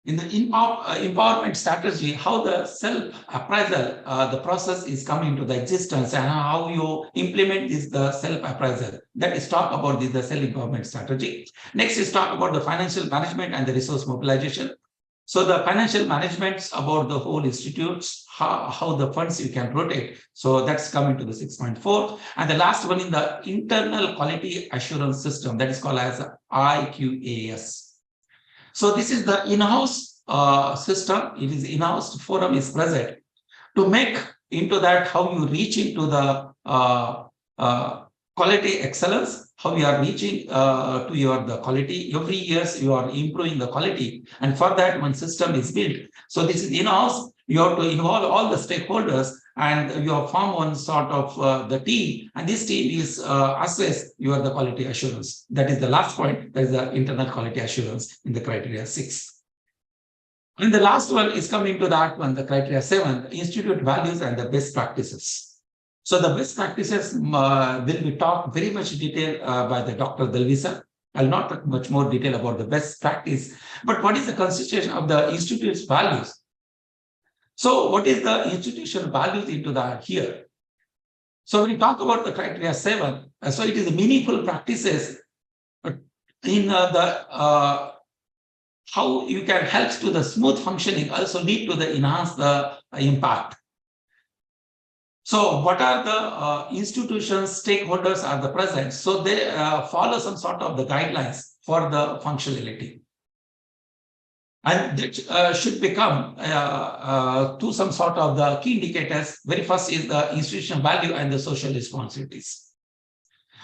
In the empowerment strategy, how the self-appraisal, the process is coming to the existence and how you implement this the self-appraisal. That is talk about the self-empowerment strategy. Next is talk about the financial management and the resource mobilization. So the financial management about the whole institutes, how the funds you can rotate. So that's coming to the 6.4. And the last one in the internal quality assurance system, that is called as IQAS. So this is the in-house system. It is in-house forum is present to make into that how you reach into the quality excellence. How we are reaching to the quality. Every year you are improving the quality, and for that one system is built. So this is in-house. You have to involve all the stakeholders, and you have formed one sort of the team, and this team is assess the quality assurance. That is the last point. That is the internal quality assurance in the criteria 6. And the last one is coming to that one, the criteria 7, the institute values and the best practices. So the best practices will be talked very much detail by the Dr. Dalvisa. I'll not talk much more detail about the best practice, but what is the constitution of the institute's values? So what is the institutional values into that here? So when we talk about the criteria 7, so it is meaningful practices in how you can help to the smooth functioning, also lead to the enhance the impact. So what are the institutions, stakeholders are the present? So they follow some sort of the guidelines for the functionality. And that should become to some sort of the key indicators. Very first is the institutional value and the social responsibilities.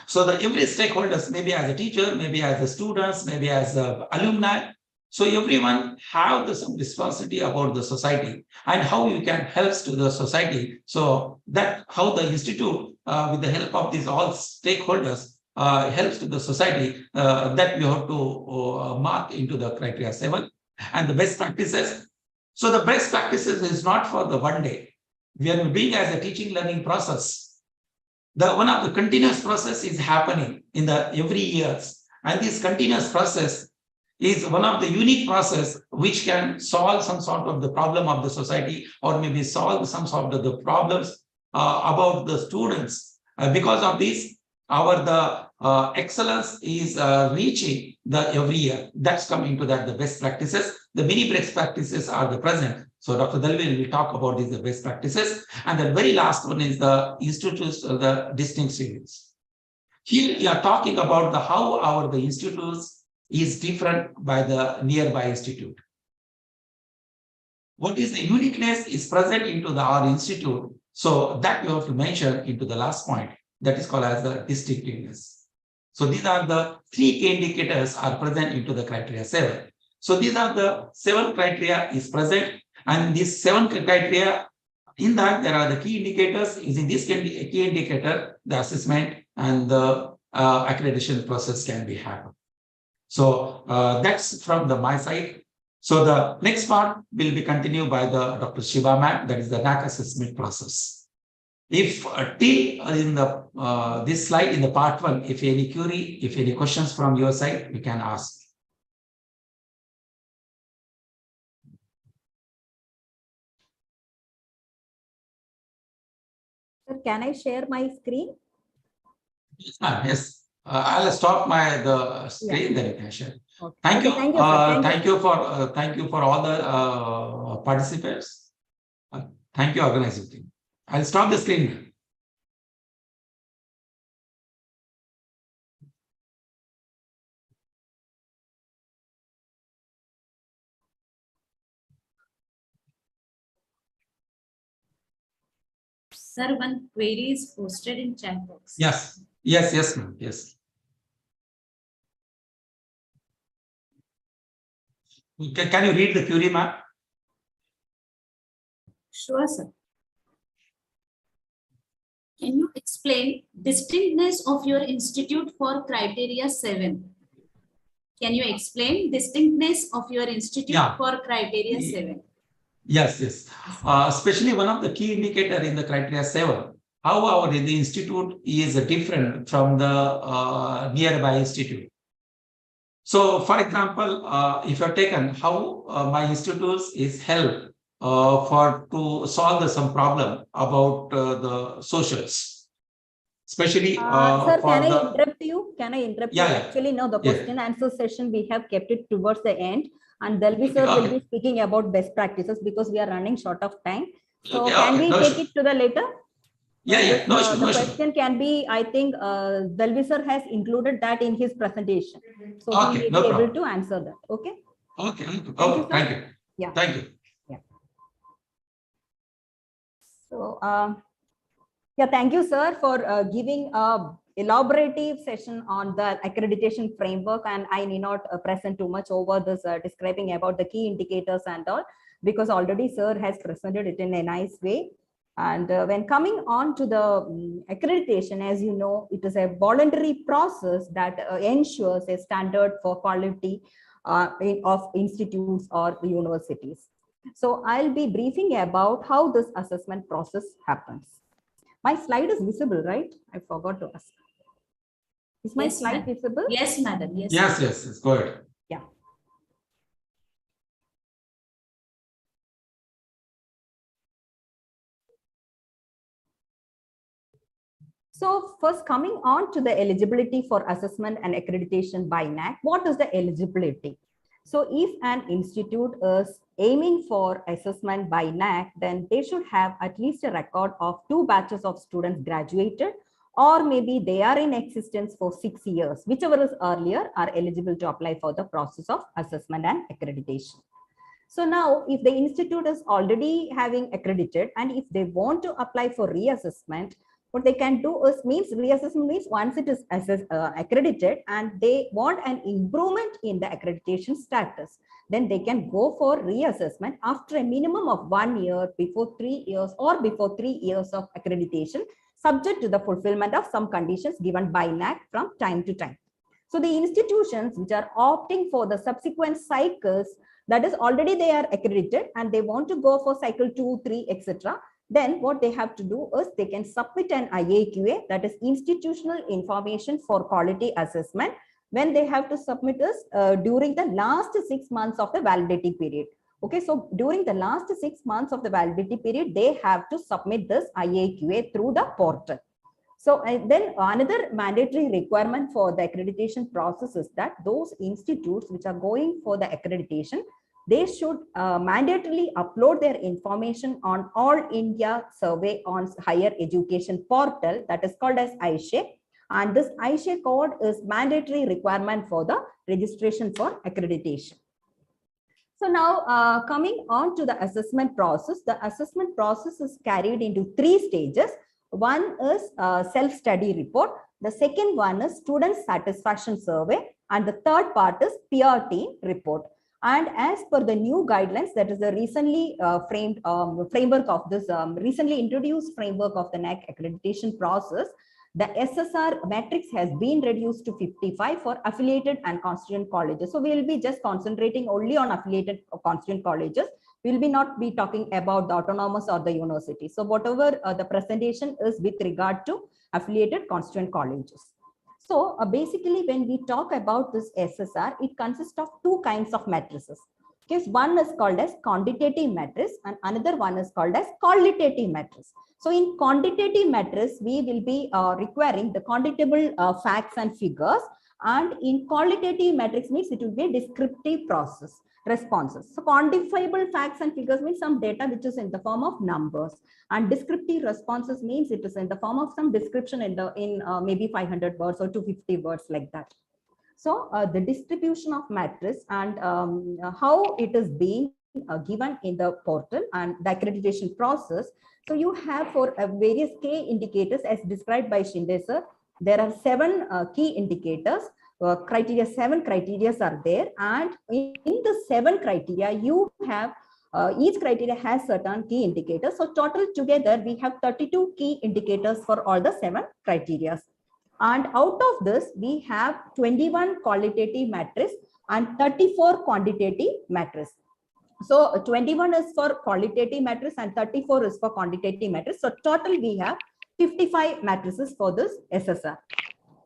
So that every stakeholders, maybe as a teacher, maybe as a students, maybe as a alumni, so everyone have some responsibility about the society and how you can help to the society. So that how the institute, with the help of these all stakeholders, helps to the society, that we have to mark into the criteria 7 and the best practices. So the best practices is not for the one day. We are doing as a teaching learning process. The one of the continuous process is happening in the every years, and this continuous process is one of the unique process which can solve some sort of the problem of the society, or maybe solve some sort of the problems about the students. Because of this, our excellence is reaching the every year. That's coming to that the best practices. The many best practices are the present. So Dr. Dalvi will talk about these the best practices. And the very last one is the institutes, the distinct series. Here we are talking about the how the institutes is different by the nearby institute. What is the uniqueness is present into our institute. So that we have to mention into the last point, that is called as the distinctiveness. So these are the 3 key indicators are present into the criteria 7. So these are the 7 criteria is present, and these 7 criteria, in that there are the key indicators. Is in this key indicator, the assessment and the accreditation process can be happened. So that's from my side. So the next part will be continued by the Dr. Shiva ma'am, that is the NAAC assessment process. If till in the this slide in the part 1, if any query, if any questions from your side, you can ask. Sir, can I share my screen? Yes, I'll stop the screen, then you can share. Okay. Thank you. Thank you, sir. Thank you for all the participants. Thank you, organizing team. I'll stop the screen. Sir, one query is posted in chat box. Yes, ma'am. Yes. Can you read the query, ma'am? Sure, sir. Can you explain distinctness of your institute for criteria 7? Can you explain distinctness of your institute for criteria 7? Yes. Especially one of the key indicator in the criteria 7, how the institute is different from the nearby institute. So, for example, if you're taken how my institute is held to solve some problem about the socials, especially Sir, for can I interrupt you? Can I interrupt you? Actually, no, the question answer session, we have kept it towards the end, and Dalvi sir will be speaking about best practices because we are running short of time. So can we take it to the later? The question can be, I think Dalvi sir has included that in his presentation. So he may be able to answer that. Okay. Okay. Thank you. Yeah. Thank you. Yeah. So, yeah, thank you, sir, for giving a elaborative session on the accreditation framework, and I need not present too much over this describing about the key indicators and all, because already sir has presented it in a nice way. And when coming on to the accreditation, as you know, it is a voluntary process that ensures a standard for quality of institutes or universities. So I'll be briefing about how this assessment process happens. My slide is visible, right? I forgot to ask. Is my slide visible? Yes, madam. Yes. Go ahead. Yeah. So first, coming on to the eligibility for assessment and accreditation by NAAC, what is the eligibility? So if an institute is aiming for assessment by NAAC, then they should have at least a record of 2 batches of students graduated, or maybe they are in existence for 6 years, whichever is earlier, are eligible to apply for the process of assessment and accreditation. So now if the institute is already having accredited and if they want to apply for reassessment, what they can do is reassessment means once it is accredited and they want an improvement in the accreditation status, then they can go for reassessment after a minimum of 1 year, before 3 years or before 3 years of accreditation, subject to the fulfillment of some conditions given by NAAC from time to time. So the institutions which are opting for the subsequent cycles, that is already they are accredited and they want to go for cycle 2, 3, etc. Then what they have to do is they can submit an IAQA, that is Institutional Information for Quality Assessment, when they have to submit this during the last 6 months of the validity period. Okay, so during the last 6 months of the validity period, they have to submit this IAQA through the portal. So then another mandatory requirement for the accreditation process is that those institutes which are going for the accreditation, they should mandatorily upload their information on All India Survey on Higher Education portal, that is called as ISHE. And this ISHE code is mandatory requirement for the registration for accreditation. So now coming on to the assessment process, the assessment process is carried into 3 stages. One is self-study report. The second one is student satisfaction survey. And the third part is peer team report. And as per the new guidelines, that is the recently framework of this, recently introduced framework of the NAAC accreditation process, the SSR matrix has been reduced to 55 for affiliated and constituent colleges. So we will be just concentrating only on affiliated or constituent colleges. We will be not be talking about the autonomous or the university. So whatever the presentation is with regard to affiliated constituent colleges. So basically when we talk about this SSR, it consists of 2 kinds of matrices. Okay, one is called as quantitative matrix and another one is called as qualitative matrix. So in quantitative matrix, we will be requiring the quantifiable facts and figures, and in qualitative matrix means it will be a descriptive process responses. So quantifiable facts and figures means some data which is in the form of numbers, and descriptive responses means it is in the form of some description in maybe 500 words or 250 words like that. So the distribution of matrix and how it is being given in the portal and the accreditation process. So you have for various key indicators as described by Shinde sir, there are 7 key indicators. Criteria 7 criteria are there, and in the 7 criteria you have each criteria has certain key indicators. So total together we have 32 key indicators for all the 7 criteria. And out of this, we have 21 qualitative matrices and 34 quantitative matrices. So 21 is for qualitative matrices and 34 is for quantitative matrices. So total we have 55 matrices for this SSR.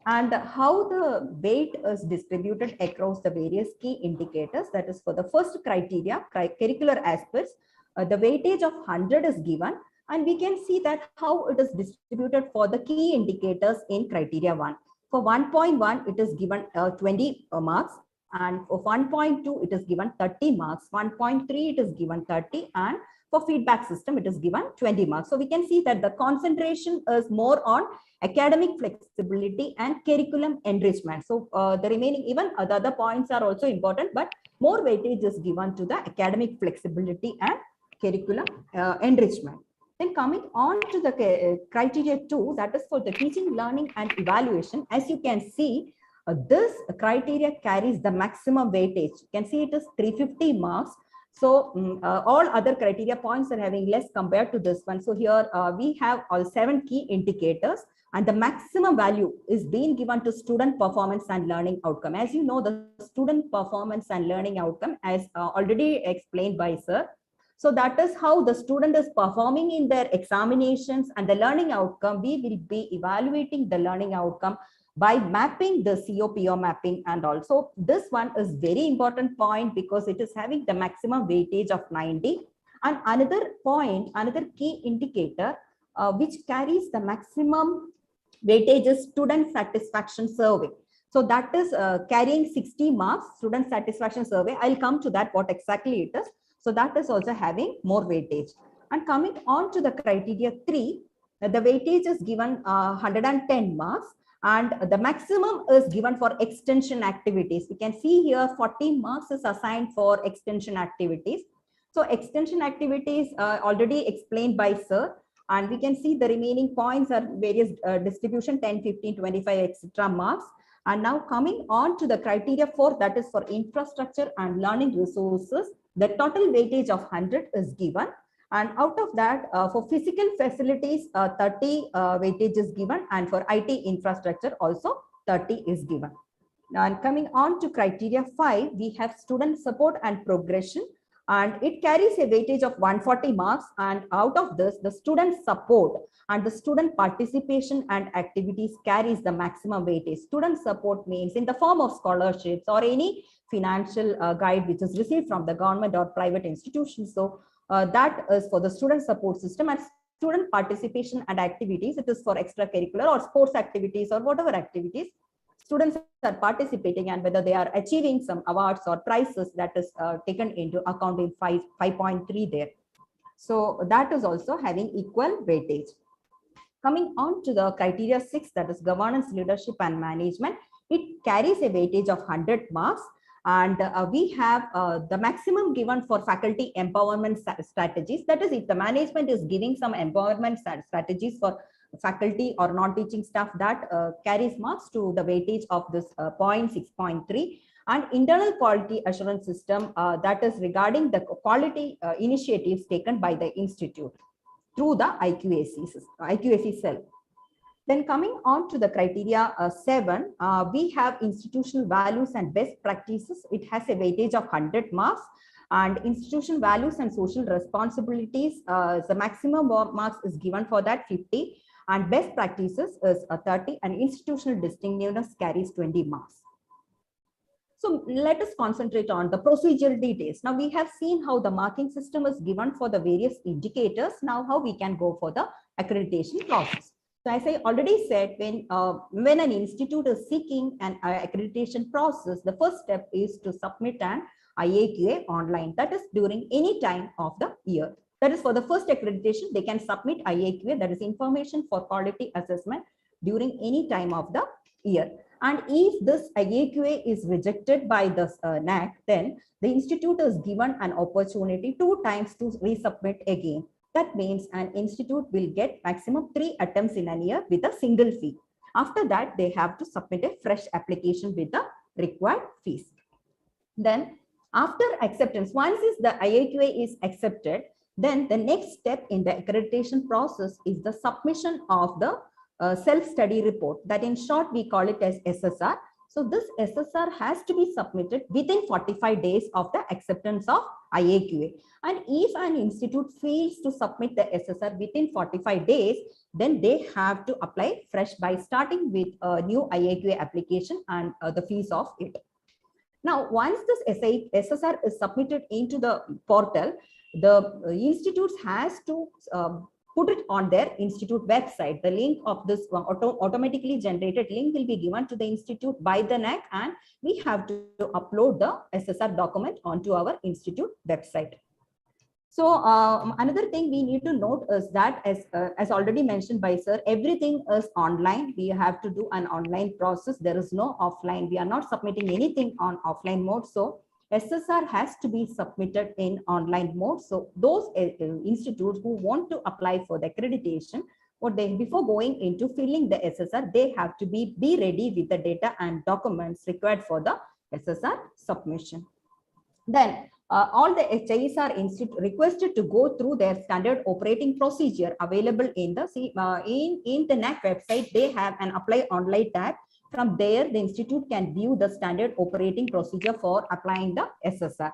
And how the weight is distributed across the various key indicators, that is for the first criteria, curricular aspects, the weightage of 100 is given. And we can see that how it is distributed for the key indicators in criteria 1. For 1.1, it is given 20 marks, and for 1.2, it is given 30 marks, 1.3, it is given 30, and for feedback system, it is given 20 marks. So we can see that the concentration is more on academic flexibility and curriculum enrichment. So the remaining, even the other points are also important, but more weightage is given to the academic flexibility and curriculum enrichment. Then coming on to the criteria 2, that is for the teaching, learning and evaluation. As you can see, this criteria carries the maximum weightage. You can see it is 350 marks. So all other criteria points are having less compared to this one. So here we have all 7 key indicators, and the maximum value is being given to student performance and learning outcome. As you know, the student performance and learning outcome, as already explained by sir. So that is how the student is performing in their examinations, and the learning outcome, we will be evaluating the learning outcome by mapping the COPO mapping. And also this one is very important point because it is having the maximum weightage of 90. And another point, another key indicator which carries the maximum weightage is student satisfaction survey. So that is carrying 60 marks, student satisfaction survey. I'll come to that, what exactly it is. So that is also having more weightage. And coming on to the criteria 3, the weightage is given 110 marks, and the maximum is given for extension activities. We can see here 40 marks is assigned for extension activities. So extension activities already explained by sir, and we can see the remaining points are various distribution 10, 15, 25, etc. marks. And now coming on to the criteria 4, that is for infrastructure and learning resources, the total weightage of 100 is given. And out of that, for physical facilities, 30 weightage is given, and for IT infrastructure also 30 is given. And coming on to criteria 5, we have student support and progression, and it carries a weightage of 140 marks. And out of this, the student support and the student participation and activities carries the maximum weightage. Student support means in the form of scholarships or any financial guide which is received from the government or private institutions. So that is for the student support system. And student participation and activities, it is for extracurricular or sports activities or whatever activities students are participating, and whether they are achieving some awards or prizes, that is taken into account in 5.3 there. So that is also having equal weightage. Coming on to the criteria 6, that is governance, leadership and management, it carries a weightage of 100 marks. And we have the maximum given for faculty empowerment strategies. That is, if the management is giving some empowerment strategies for faculty or non-teaching staff, that carries marks to the weightage of this point 6.3. And internal quality assurance system, that is regarding the quality initiatives taken by the institute through the IQAC cell. Then coming on to the criteria 7, we have institutional values and best practices. It has a weightage of 100 marks. And institutional values and social responsibilities, the maximum marks is given for that 50. And best practices is 30, and institutional distinctiveness carries 20 marks. So let us concentrate on the procedural details. Now we have seen how the marking system is given for the various indicators. Now how we can go for the accreditation process. So as I already said, when an institute is seeking an accreditation process, the first step is to submit an IAQA online. That is during any time of the year. That is for the first accreditation, they can submit IAQA, that is information for quality assessment, during any time of the year. And if this IAQA is rejected by the NAAC, then the institute is given an opportunity 2 times to resubmit again. That means an institute will get maximum 3 attempts in a year with a single fee. After that, they have to submit a fresh application with the required fees. Then after acceptance, once the IAQA is accepted, then the next step in the accreditation process is the submission of the self-study report. That in short, we call it as SSR. So this SSR has to be submitted within 45 days of the acceptance of IAQA. And if an institute fails to submit the SSR within 45 days, then they have to apply fresh by starting with a new IAQA application and the fees of it. Now, once this SSR is submitted into the portal, the institutes has to put it on their institute website. The link of this automatically generated link will be given to the institute by the NAAC, and we have to upload the SSR document onto our institute website. So another thing we need to note is that as already mentioned by sir, everything is online. We have to do an online process. There is no offline. We are not submitting anything on offline mode. So SSR has to be submitted in online mode. So those institutes who want to apply for the accreditation, before going into filling the SSR, they have to be ready with the data and documents required for the SSR submission. Then all the HIs are requested to go through their standard operating procedure available in the NAAC website. They have an apply online tab. From there, the institute can view the standard operating procedure for applying the SSR.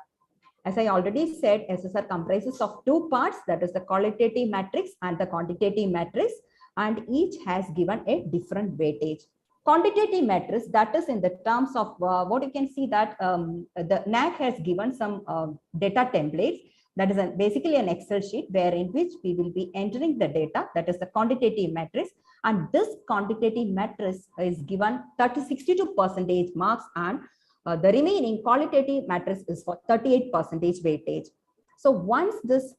As I already said, SSR comprises of 2 parts, that is the qualitative matrix and the quantitative matrix, and each has given a different weightage. Quantitative matrix, that is in the terms of what you can see that the NAAC has given some data templates. That is basically an Excel sheet wherein which we will be entering the data, that is the quantitative matrix. And this quantitative matrix is given 62% marks, and the remaining qualitative matrix is for 38% weightage. So once this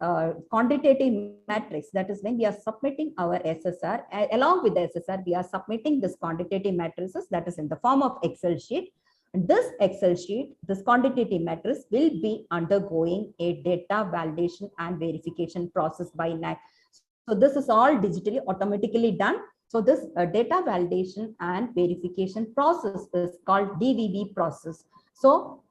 quantitative matrix, that is when we are submitting our SSR, along with the SSR, we are submitting this quantitative matrices, that is in the form of Excel sheet. This Excel sheet, this quantitative matrix will be undergoing a data validation and verification process by NAAC. So this is all digitally automatically done. So this data validation and verification process is called DVV process. So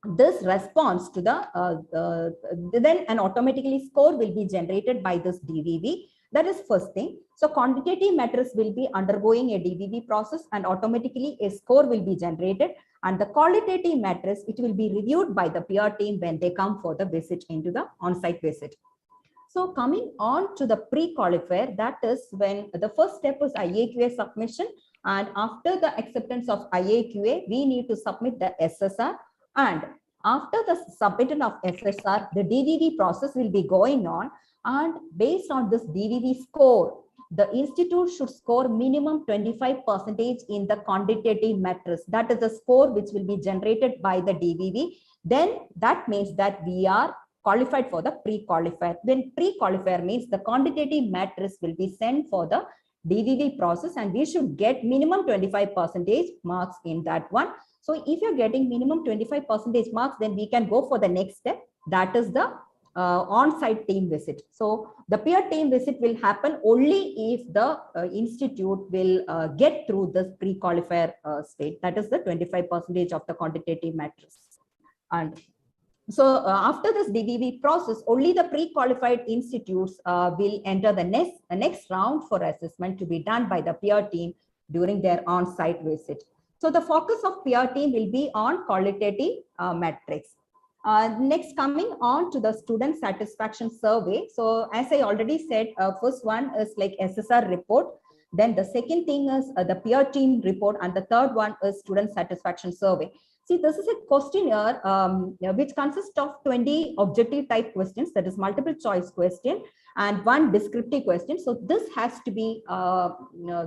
this response to then an automatically score will be generated by this DVV. That is first thing. So quantitative matrix will be undergoing a DVV process and automatically a score will be generated. And the qualitative matrix, it will be reviewed by the peer team when they come for the visit into the on-site visit. So coming on to the pre-qualifier, that is when the first step is IAQA submission. And after the acceptance of IAQA, we need to submit the SSR. And after the submission of SSR, the DVV process will be going on. And based on this DVV score, the institute should score minimum 25% in the quantitative matrix. That is the score which will be generated by the DVV. Then that means that we are qualified for the pre-qualifier. When pre-qualifier means the quantitative matrix will be sent for the DVV process and we should get minimum 25% marks in that one. So if you're getting minimum 25% marks, then we can go for the next step. That is the on-site team visit. So the peer team visit will happen only if the institute will get through this pre-qualifier state. That is the 25% of the quantitative matrix. And so after this DVV process, only the pre-qualified institutes will enter the next round for assessment to be done by the peer team during their on-site visit. So the focus of peer team will be on qualitative metrics. Next, coming on to the student satisfaction survey. So as I already said, first one is like SSR report. Then the second thing is the peer team report. And the third one is student satisfaction survey. See, this is a questionnaire which consists of 20 objective type questions, that is multiple choice question, and one descriptive question. So this has to be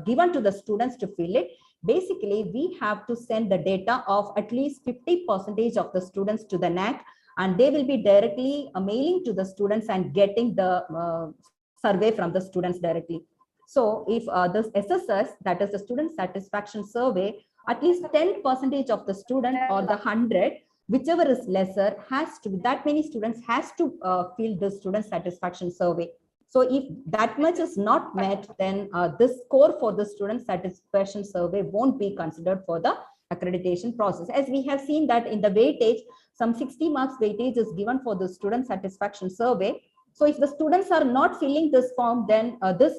given to the students to fill it. Basically, we have to send the data of at least 50% of the students to the NAAC, and they will be directly mailing to the students and getting the survey from the students directly. So if this SSS, that is the student satisfaction survey, at least 10% of the student or the 100, whichever is lesser, has to be, that many students has to fill the student satisfaction survey. So if that much is not met, then this score for the student satisfaction survey won't be considered for the accreditation process. As we have seen that in the weightage, some 60 marks weightage is given for the student satisfaction survey. So if the students are not filling this form, then this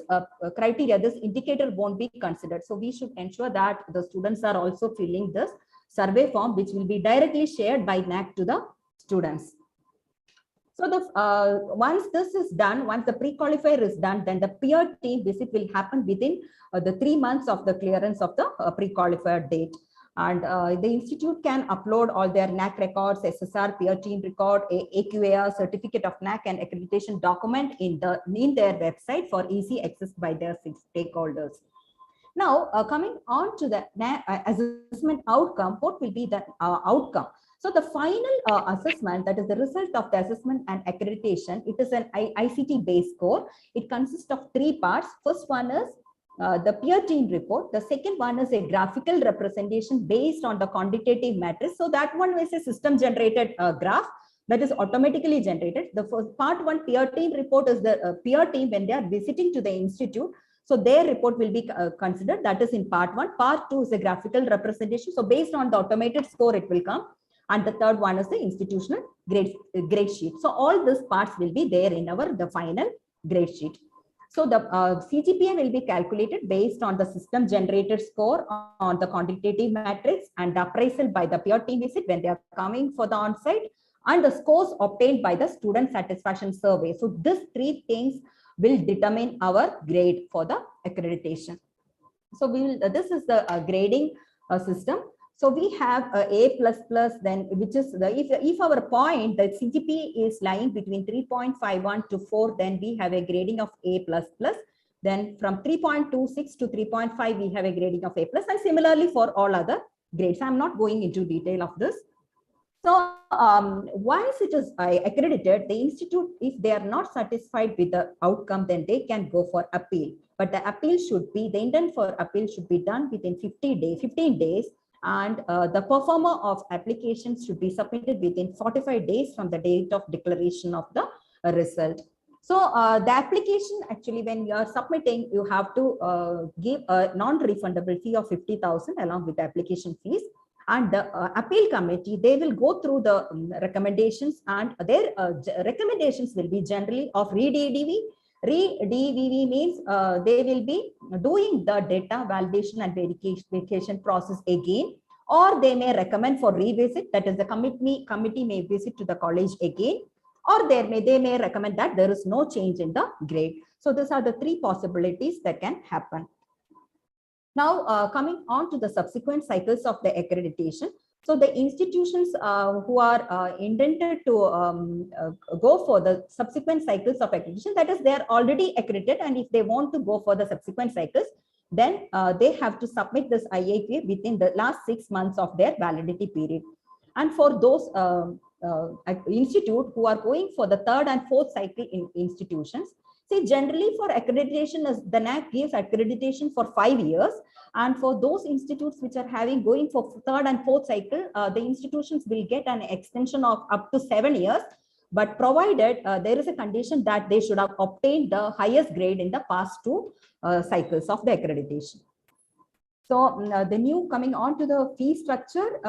criteria, this indicator won't be considered. So we should ensure that the students are also filling this survey form, which will be directly shared by NAAC to the students. So the once this is done, once the pre-qualifier is done, then the peer team visit will happen within the 3 months of the clearance of the pre-qualifier date. And the institute can upload all their NAAC records, SSR, peer team record, AQAR, certificate of NAAC and accreditation document in their website for easy access by their stakeholders. Now, coming on to the assessment outcome, what will be the outcome? So the final assessment, that is the result of the assessment and accreditation, it is an ICT based score. It consists of 3 parts. First one is the peer team report. The second one is a graphical representation based on the quantitative matrix. So that one is a system generated graph that is automatically generated. The first part one peer team report is the peer team when they are visiting to the institute. So their report will be considered. That is in part 1. Part 2 is a graphical representation. So based on the automated score, it will come. And the third one is the institutional grade sheet. So all these parts will be there in the final grade sheet. So the CGPA will be calculated based on the system generated score on the quantitative matrix and the appraisal by the peer team visit when they are coming for the on-site, and the scores obtained by the student satisfaction survey. So these 3 things will determine our grade for the accreditation. So we will, this is the grading system. So we have A++, then which is the if our point, the CGPA is lying between 3.51 to 4, then we have a grading of A++. Then from 3.26 to 3.5, we have a grading of A+, and similarly for all other grades. I'm not going into detail of this. So once it is accredited, the institute, if they are not satisfied with the outcome, then they can go for appeal. But the appeal should be, the intent for appeal should be done within 15 days. And the performer of applications should be submitted within 45 days from the date of declaration of the result. So the application, actually, when you are submitting, you have to give a non-refundable fee of 50,000 along with the application fees. And the appeal committee, they will go through the recommendations, and their recommendations will be generally of re-DVV. Re-DVV means they will be doing the data validation and verification process again, or they may recommend for revisit, that is the committee may visit to the college again, or they may recommend that there is no change in the grade. So these are the three possibilities that can happen. Now, coming on to the subsequent cycles of the accreditation. So the institutions who are intended to go for the subsequent cycles of accreditation, that is, they are already accredited, and if they want to go for the subsequent cycles, then they have to submit this IAQA within the last 6 months of their validity period. And for those institute who are going for the third and fourth cycle in institutions, see, generally for accreditation, the NAAC gives accreditation for 5 years. And for those institutes which are going for third and fourth cycle, the institutions will get an extension of up to 7 years, but provided there is a condition that they should have obtained the highest grade in the past 2 cycles of the accreditation. So the new, coming on to the fee structure,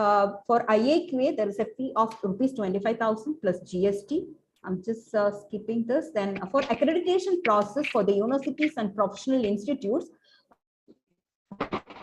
for IAQA, there is a fee of rupees 25,000 plus GST. I'm just skipping this. Then for accreditation process for the universities and professional institutes,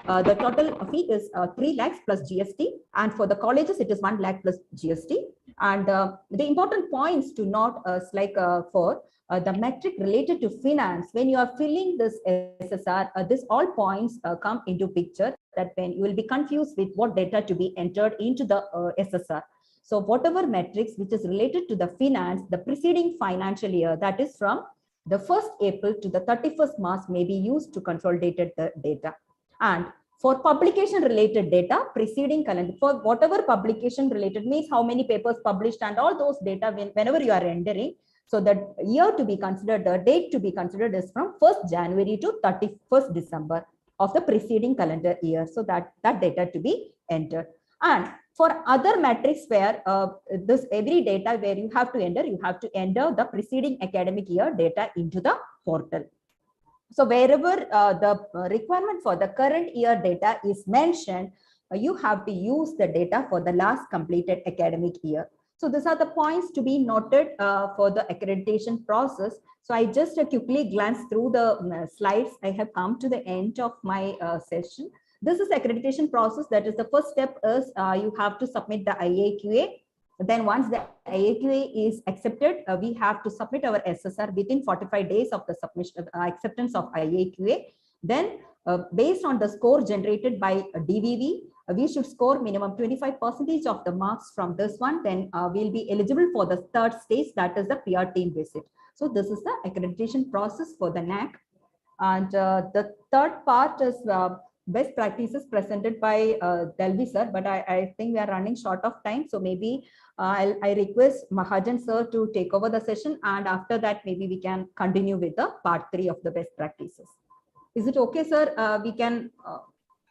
the total fee is 3 lakhs plus GST, and for the colleges it is 1 lakh plus GST. And the important points to note is like for the metric related to finance, when you are filling this SSR, this all points come into picture, that when you will be confused with what data to be entered into the SSR. So whatever metrics which is related to the finance, the preceding financial year, that is from the 1st April to the 31st March, may be used to consolidate the data. And for publication related data, preceding calendar, for whatever publication related means how many papers published and all those data whenever you are rendering. So the year to be considered, the date to be considered is from 1st January to 31st December of the preceding calendar year. So that data to be entered. And for other metrics where this every data where you have to enter the preceding academic year data into the portal. So wherever the requirement for the current year data is mentioned, you have to use the data for the last completed academic year. So these are the points to be noted for the accreditation process. So I just quickly glanced through the slides. I have come to the end of my session. This is accreditation process. That is, the first step is you have to submit the IAQA. Then once the IAQA is accepted, we have to submit our SSR within 45 days of the submission acceptance of IAQA. Then based on the score generated by DVV, we should score minimum 25% of the marks from this one. Then we'll be eligible for the third stage, that is the PR team visit. So this is the accreditation process for the NAAC. And the third part is best practices presented by Delvi sir, but I think we are running short of time. So maybe I request Mahajan sir to take over the session, and after that maybe we can continue with the part 3 of the best practices. Is it okay, sir? We can.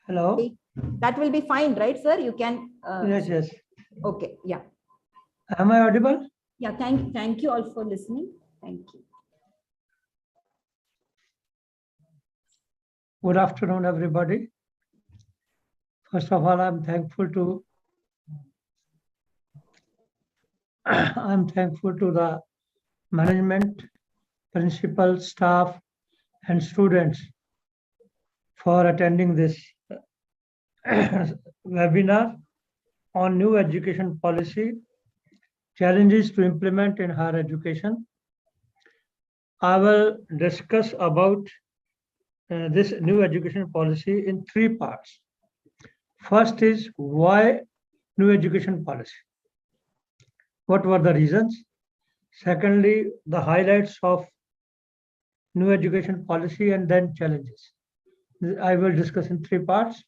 Hello. That will be fine, right, sir? You can. Yes. Okay. Yeah. Am I audible? Yeah. Thank you all for listening. Thank you. Good afternoon, everybody. First of all, I'm thankful to the management, principal, staff, and students for attending this webinar on new education policy, challenges to implement in higher education. I will discuss about this new education policy in 3 parts. First is why new education policy? What were the reasons? Secondly, the highlights of new education policy, and then challenges. I will discuss in 3 parts.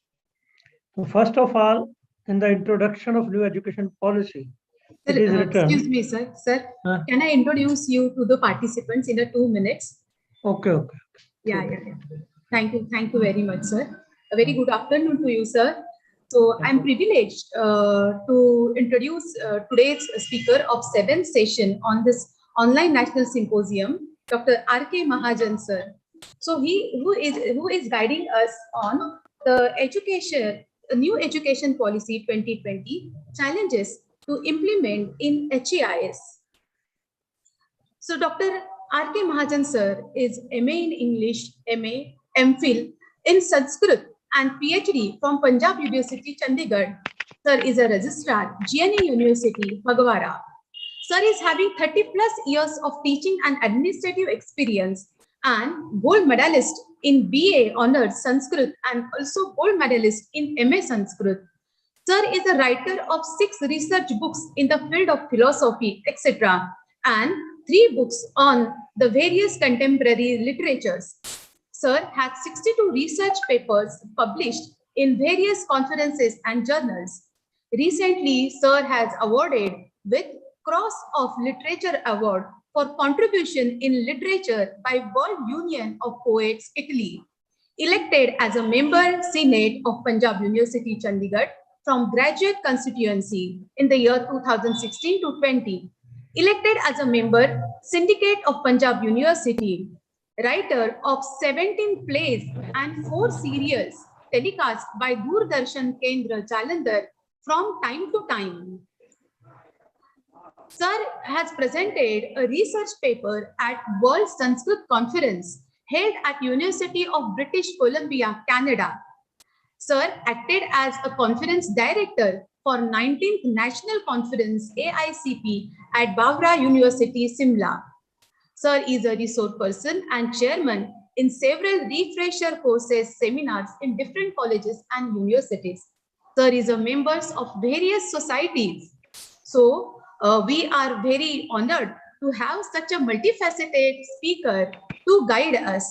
So first of all, in the introduction of new education policy, it is written. Excuse me, sir. Sir, can I introduce you to the participants in 2 minutes? Okay. Yeah. Thank you very much, sir. A very good afternoon to you, sir. So I'm privileged to introduce today's speaker of 7th session on this online national symposium, Dr. R.K. Mahajan sir. So who is guiding us on the new education policy 2020 challenges to implement in HEIS. So Dr. R.K. Mahajan sir is MA in English, MA, MPhil in Sanskrit and PhD from Punjab University, Chandigarh. Sir is a registrar, GNA University, Phagwara. Sir is having 30 plus years of teaching and administrative experience and gold medalist in BA Honours Sanskrit and also gold medalist in MA Sanskrit. Sir is a writer of 6 research books in the field of philosophy, etc. and 3 books on the various contemporary literatures. Sir has 62 research papers published in various conferences and journals. Recently, Sir has awarded with Cross of Literature Award for contribution in literature by World Union of Poets, Italy. Elected as a member Senate of Punjab University, Chandigarh from graduate constituency in the year 2016 to 20. Elected as a member Syndicate of Punjab University. Writer of 17 plays and 4 serials telecast by Doordarshan Kendra Jalandhar from time to time. Sir has presented a research paper at World Sanskrit Conference held at University of British Columbia, Canada. Sir acted as a conference director for 19th National Conference AICP at Bavra University, Simla. Sir is a resource person and chairman in several refresher courses, seminars in different colleges and universities. Sir is a member of various societies. So we are very honored to have such a multifaceted speaker to guide us.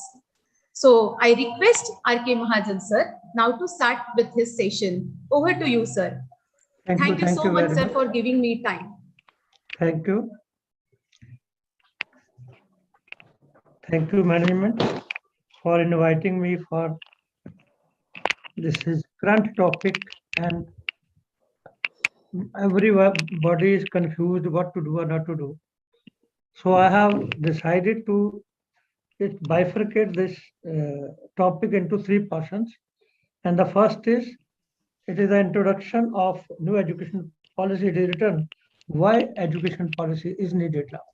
So I request R.K. Mahajan sir now to start with his session. Over to you, sir. Thank you so much, sir, for giving me time. Thank you. Thank you, management, for inviting me for this is current topic and everybody is confused what to do or not to do. So I have decided to bifurcate this topic into 3 portions. And the first is, it is the introduction of new education policy. It is written why education policy is needed now.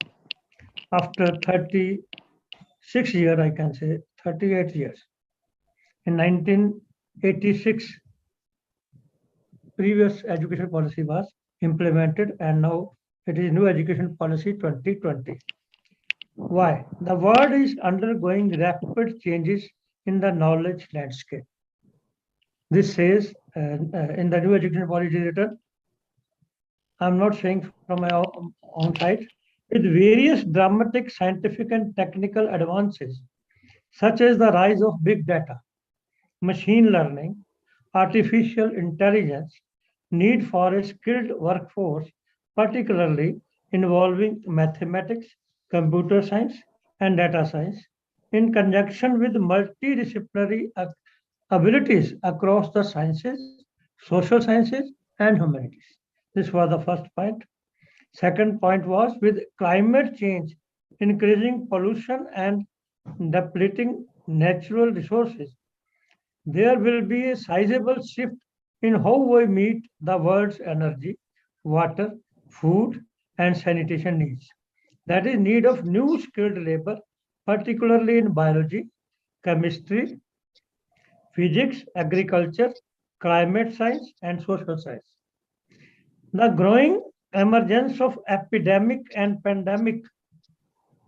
After 36 years, I can say 38 years. In 1986, previous education policy was implemented and now it is new education policy 2020. Why? The world is undergoing rapid changes in the knowledge landscape. This says in the new education policy written, I'm not saying from my own side, with various dramatic scientific and technical advances, such as the rise of big data, machine learning, artificial intelligence, need for a skilled workforce, particularly involving mathematics, computer science, and data science, in conjunction with multidisciplinary abilities across the sciences, social sciences, and humanities. This was the first point. Second point was with climate change, increasing pollution and depleting natural resources, there will be a sizable shift in how we meet the world's energy, water, food, and sanitation needs. That is need of new skilled labor, particularly in biology, chemistry, physics, agriculture, climate science, and social science. The growing emergence of epidemic and pandemic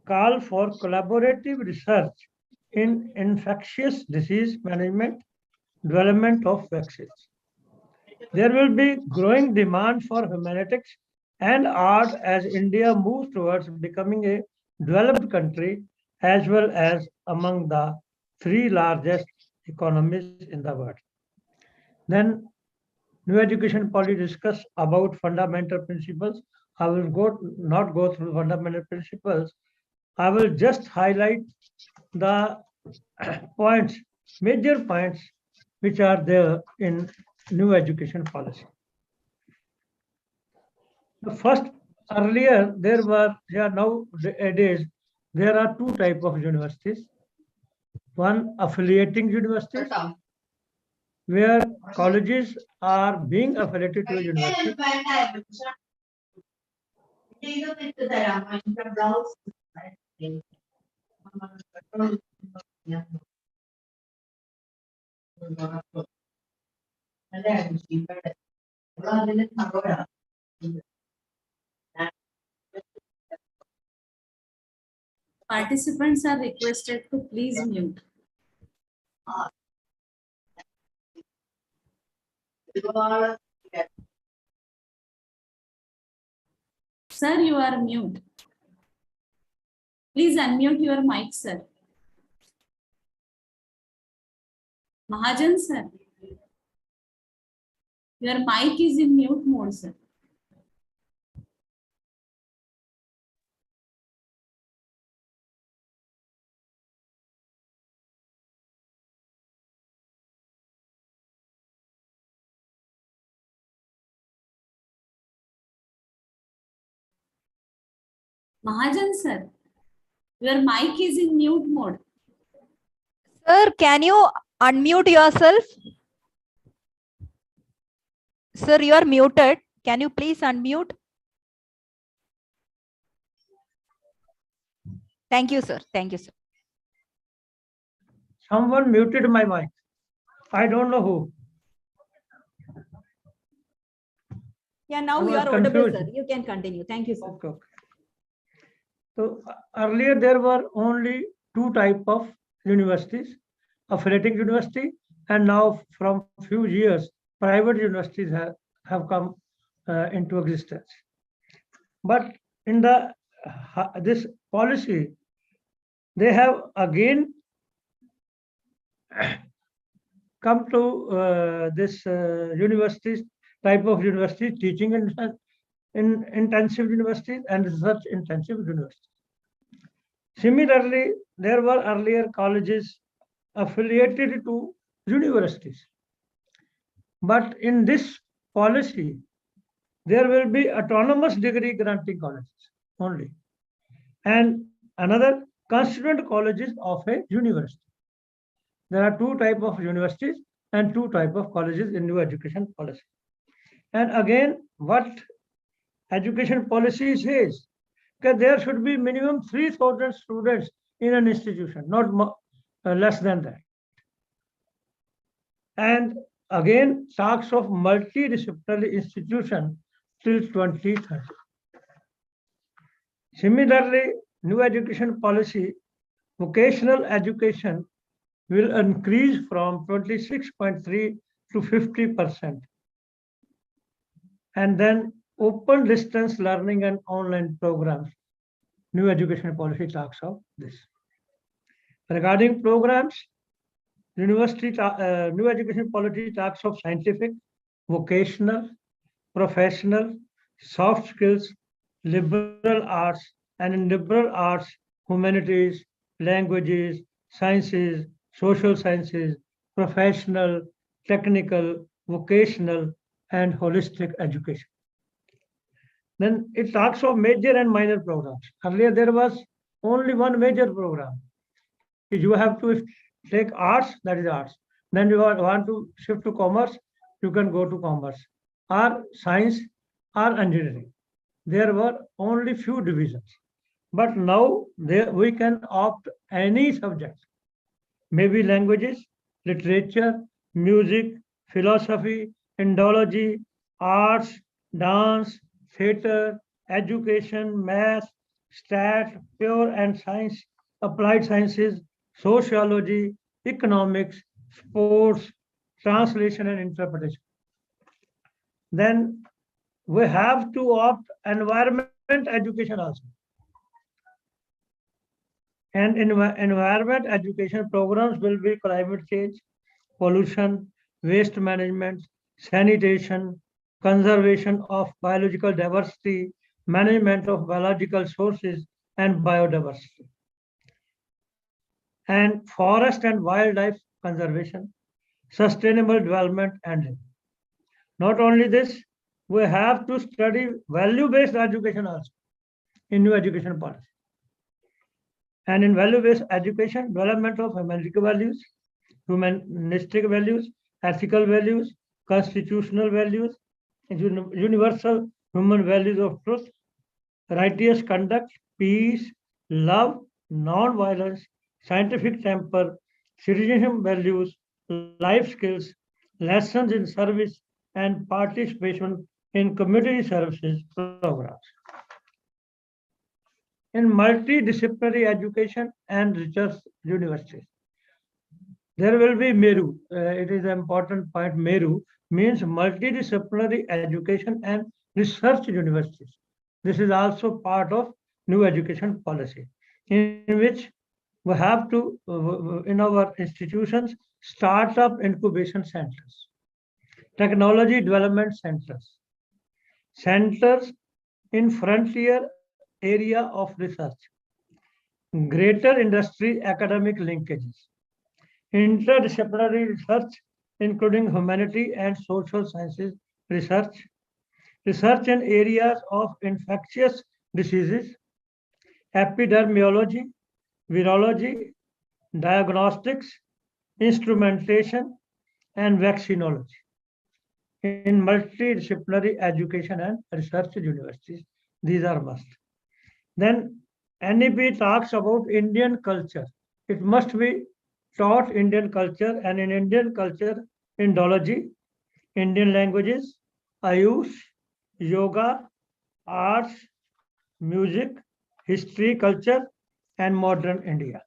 call for collaborative research in infectious disease management, development of vaccines. There will be growing demand for humanities and art as India moves towards becoming a developed country as well as among the 3 largest economies in the world. Then new education policy discuss about fundamental principles. I will not go through fundamental principles. I will just highlight the points, major points which are there in new education policy. The first, earlier nowadays there are two types of universities. One, affiliating universities, where colleges are being affiliated to a university. Participants are requested to please mute. Sir, you are mute. Please unmute your mic, sir. Mahajan, sir. Your mic is in mute mode, sir. Mahajan, sir. Your mic is in mute mode. Sir, can you unmute yourself? Sir, you are muted. Can you please unmute? Thank you, sir. Thank you, sir. Someone muted my mic. I don't know who. Yeah, now I you was are audible, confused. sir. You can continue. Thank you, sir. Okay. So earlier there were only two types of universities, affiliating university, and now from few years, private universities have come into existence. But in this policy, they have again come to this universities, type of university, teaching in intensive universities and research intensive universities. Similarly, there were earlier colleges affiliated to universities. But in this policy, there will be autonomous degree granting colleges only, and another constituent colleges of a university. There are two types of universities and two types of colleges in new education policy. And again, what education policy says, that there should be minimum 3,000 students in an institution, not less than that. And again, talks of multidisciplinary institution till 2030. Similarly, new education policy, vocational education will increase from 26.3 to 50%. And then open distance learning and online programs. New education policy talks of this. Regarding programs, new education policy talks of scientific, vocational, professional, soft skills, liberal arts, and in liberal arts, humanities, languages, sciences, social sciences, professional, technical, vocational, and holistic education. Then it talks of major and minor programs. Earlier there was only one major program. You have to take arts, that is arts. Then you want to shift to commerce, you can go to commerce, or science, or engineering. There were only few divisions. But now we can opt any subject, maybe languages, literature, music, philosophy, Indology, arts, dance, theater, education, math, stat, pure and science, applied sciences, sociology, economics, sports, translation and interpretation. Then we have to opt environment education also. And environment education programs will be climate change, pollution, waste management, sanitation, conservation of biological diversity, management of biological sources and biodiversity, and forest and wildlife conservation, sustainable development and Not only this, we have to study value-based education also in new education policy. And in value-based education, development of humanitic values, humanistic values, ethical values, constitutional values, universal human values of truth, righteous conduct, peace, love, non-violence, scientific temper, citizenship values, life skills, lessons in service, and participation in community services programs. In multidisciplinary education and research universities, there will be MERU. It is an important point. MERU means multidisciplinary education and research universities. This is also part of new education policy, in which we have to, in our institutions, startup incubation centers, technology development centers, centers in frontier area of research, greater industry academic linkages, interdisciplinary research, including humanity and social sciences research, research in areas of infectious diseases, epidemiology, virology, diagnostics, instrumentation, and vaccinology in multidisciplinary education and research universities. These are must. Then NEP talks about Indian culture. It must be taught Indian culture, and in Indian culture, Indology, Indian languages, Ayush, yoga, arts, music, history, culture, and modern India.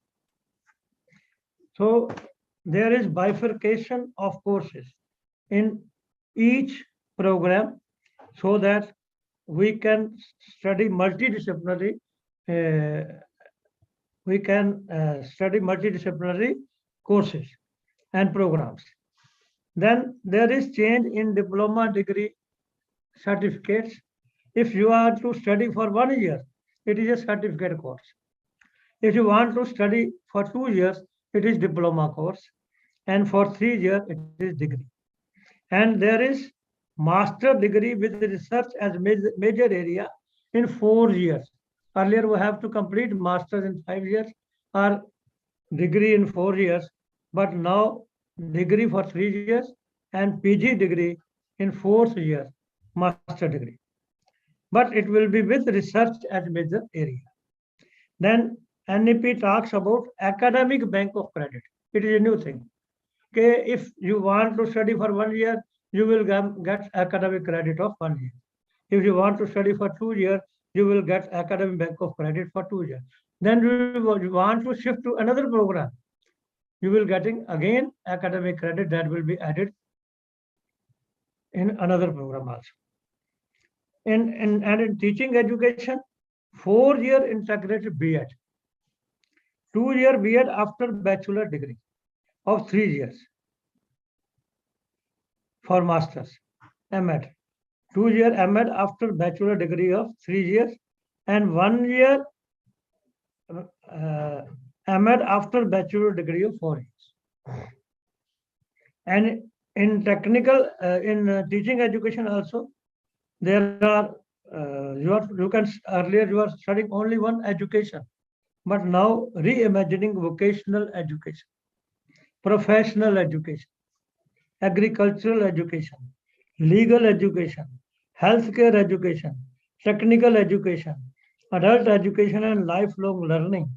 So there is bifurcation of courses in each program so that we can study multidisciplinary courses and programs. Then there is change in diploma degree certificates. If you are to study for 1 year, it is a certificate course. If you want to study for 2 years, it is diploma course. And for 3 years, it is degree. And there is master degree with research as major area in 4 years. Earlier, we have to complete master's in 5 years or degree in 4 years, but now degree for 3 years and PG degree in 4th year, master degree. But it will be with research as major area. Then NEP talks about academic bank of credit. It is a new thing. Okay, if you want to study for 1 year, you will get academic credit of 1 year. If you want to study for 2 years, you will get academic bank of credit for 2 years. Then you want to shift to another program, you will getting again academic credit that will be added in another program also. And in teaching education, 4-year integrated B.Ed, 2-year B.Ed after bachelor degree of 3 years for masters, M.Ed, 2-year M.Ed after bachelor degree of 3 years, and 1 year M.Ed after bachelor degree of 4 years. And in technical, in teaching education also, there are, earlier you are studying only one education, but now reimagining vocational education, professional education, agricultural education, legal education, healthcare education, technical education, adult education, and lifelong learning,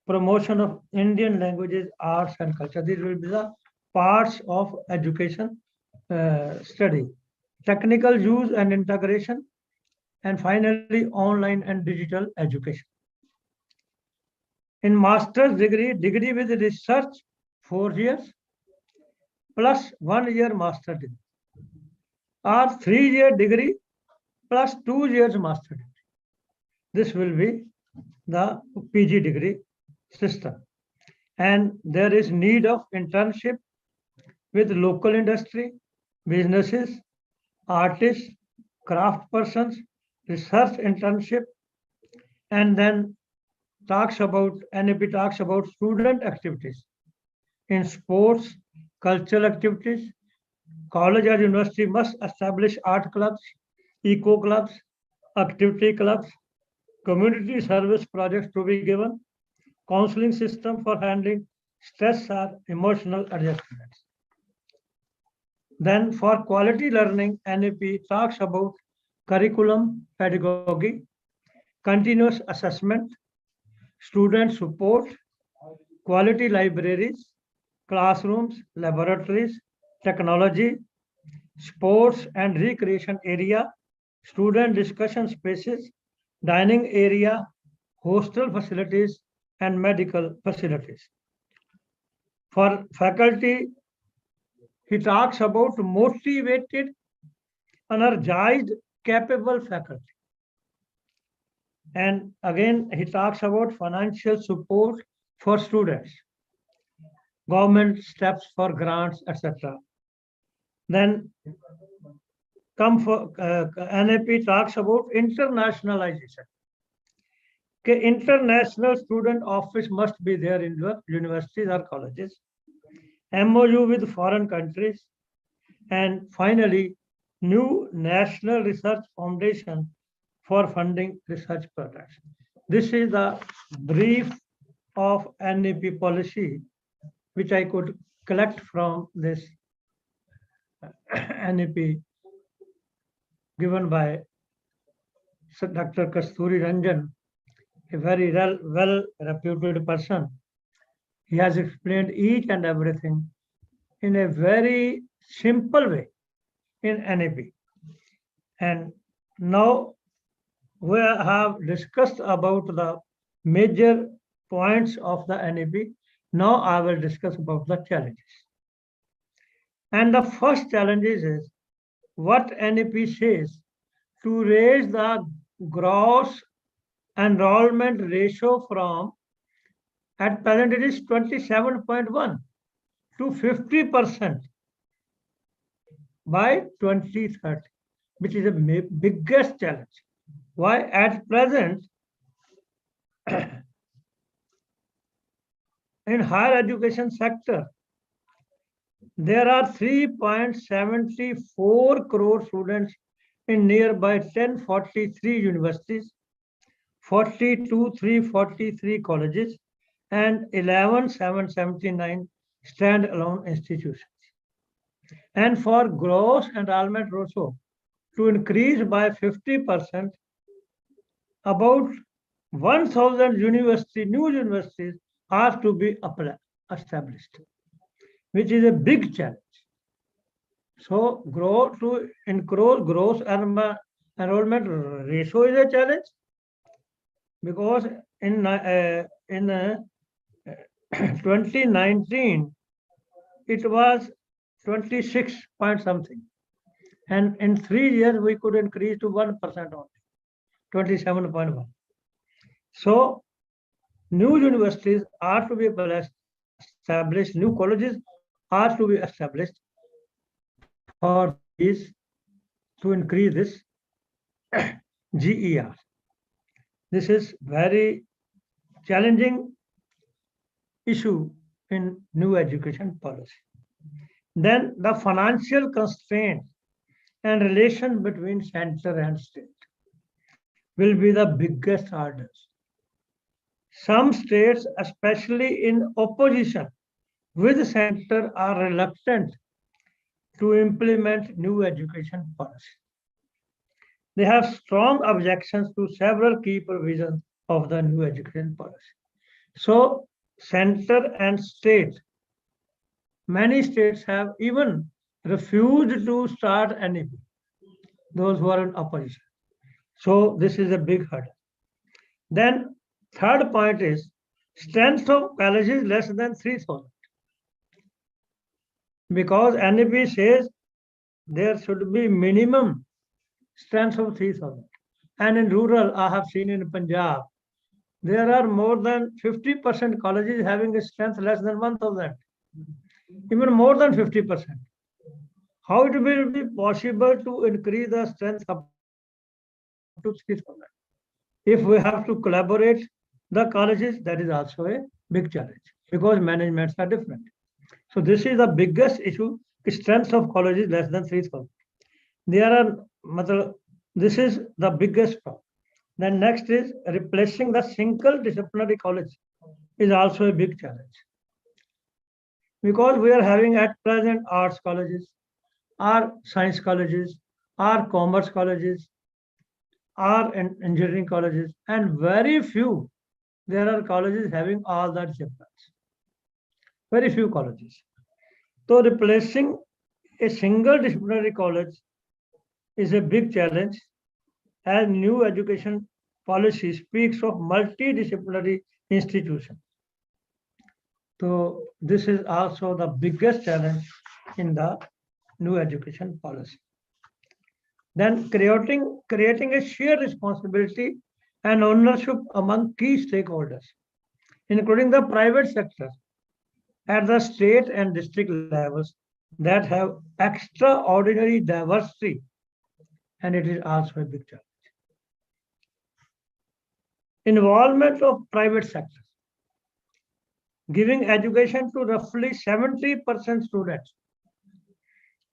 promotion of Indian languages, arts, and culture. These will be the parts of education study. Technical use and integration, and finally, online and digital education. In master's degree, degree with research, 4 years, plus 1 year master degree, or 3-year degree plus 2 years master degree. This will be the PG degree system. And there is need of internship with local industry, businesses, artists, craft persons, research internship, and then NAP talks about student activities in sports, cultural activities, college or university must establish art clubs, eco clubs, activity clubs, community service projects to be given, counseling system for handling stress or emotional adjustments. Then for quality learning, NAP talks about curriculum, pedagogy, continuous assessment, student support, quality libraries, classrooms, laboratories, technology, sports and recreation area, student discussion spaces, dining area, hostel facilities, and medical facilities. For faculty, he talks about motivated, energized, capable faculty. And again, he talks about financial support for students, government steps for grants, etc. Then come for NAP talks about internationalization. Okay, international student office must be there in your universities or colleges. MOU with foreign countries. And finally, new National Research Foundation for funding research projects. This is the brief of NAP policy, which I could collect from this NAP given by Dr. Kasturi Ranjan, a very well reputed person. He has explained each and everything in a very simple way in NAP. And now we have discussed about the major points of the NAP. Now I will discuss about the challenges. And the first challenge is what NAP says to raise the gross enrollment ratio from, at present it is 27.1 to 50% by 2030, which is the biggest challenge. Why? At present, in higher education sector, there are 3.74 crore students in nearby 1043 universities, 42,343 colleges, and 11,779 standalone institutions. And for gross enrollment ratio to increase by 50%, about 1,000 new universities are to be established, which is a big challenge. So, gross enrollment ratio is a challenge, because in 2019 it was 26 point something, and in 3 years we could increase to 1% only, 27.1. So new universities are to be established, new colleges are to be established for this, to increase this GER. This is very challenging issue in new education policy. Then the financial constraint and relation between center and state will be the biggest hurdles. Some states, especially in opposition with center, are reluctant to implement new education policy. They have strong objections to several key provisions of the new education policy. So, center and state, many states have even refused to start NAP, those who are in opposition. So, this is a big hurdle. Then, third point is strength of colleges less than 3,000. Because NAP says there should be minimum strength of 3,000. And in rural, I have seen in Punjab, there are more than 50% colleges having a strength less than 1,000, even more than 50%. How it will be possible to increase the strength up to 3,000? If we have to collaborate the colleges, that is also a big challenge, because managements are different. So this is the biggest issue strength of college is less than 3,000. This is the biggest problem. Then next is replacing the single disciplinary college is also a big challenge. Because we are having at present arts colleges, or science colleges, or commerce colleges, or engineering colleges, and very few there are colleges having all that disciplines. Very few colleges. So replacing a single disciplinary college is a big challenge, as new education policy speaks of multidisciplinary institutions. So this is also the biggest challenge in the new education policy. Then creating a shared responsibility and ownership among key stakeholders, including the private sector at the state and district levels that have extraordinary diversity, and it is also a big challenge. Involvement of private sector, giving education to roughly 70% students,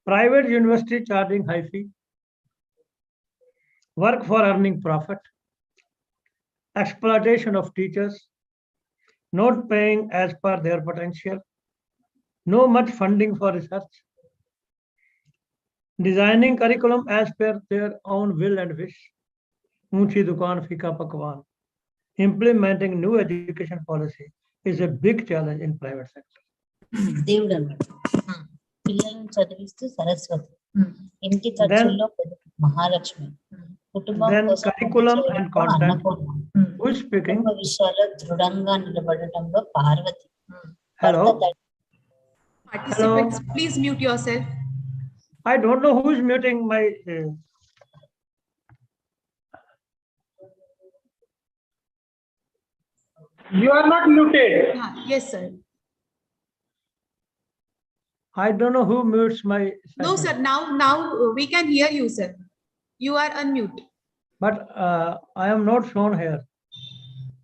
private university charging high fee, work for earning profit, exploitation of teachers, not paying as per their potential, no much funding for research, designing curriculum as per their own will and wish, unchi dukaan fika pakwan. Implementing new education policy is a big challenge in private sector. దేవుడు అన్నాడు పిల్లల్ని చదివిస్తూ సరస్వతి ఇంటి ఖర్చుల్లో మహాలక్ష్మి కుటుంబం Then కోసం curriculum and content. Who is speaking? కుటుంబ విషయాల్లో దృఢంగా నిలబడటంలో Parvati Hello. Participants, please mute yourself. I don't know who is muting my. You are not muted. Yes, sir. I don't know who mutes my. No, session. sir. Now we can hear you, sir. You are unmute. But I am not shown here.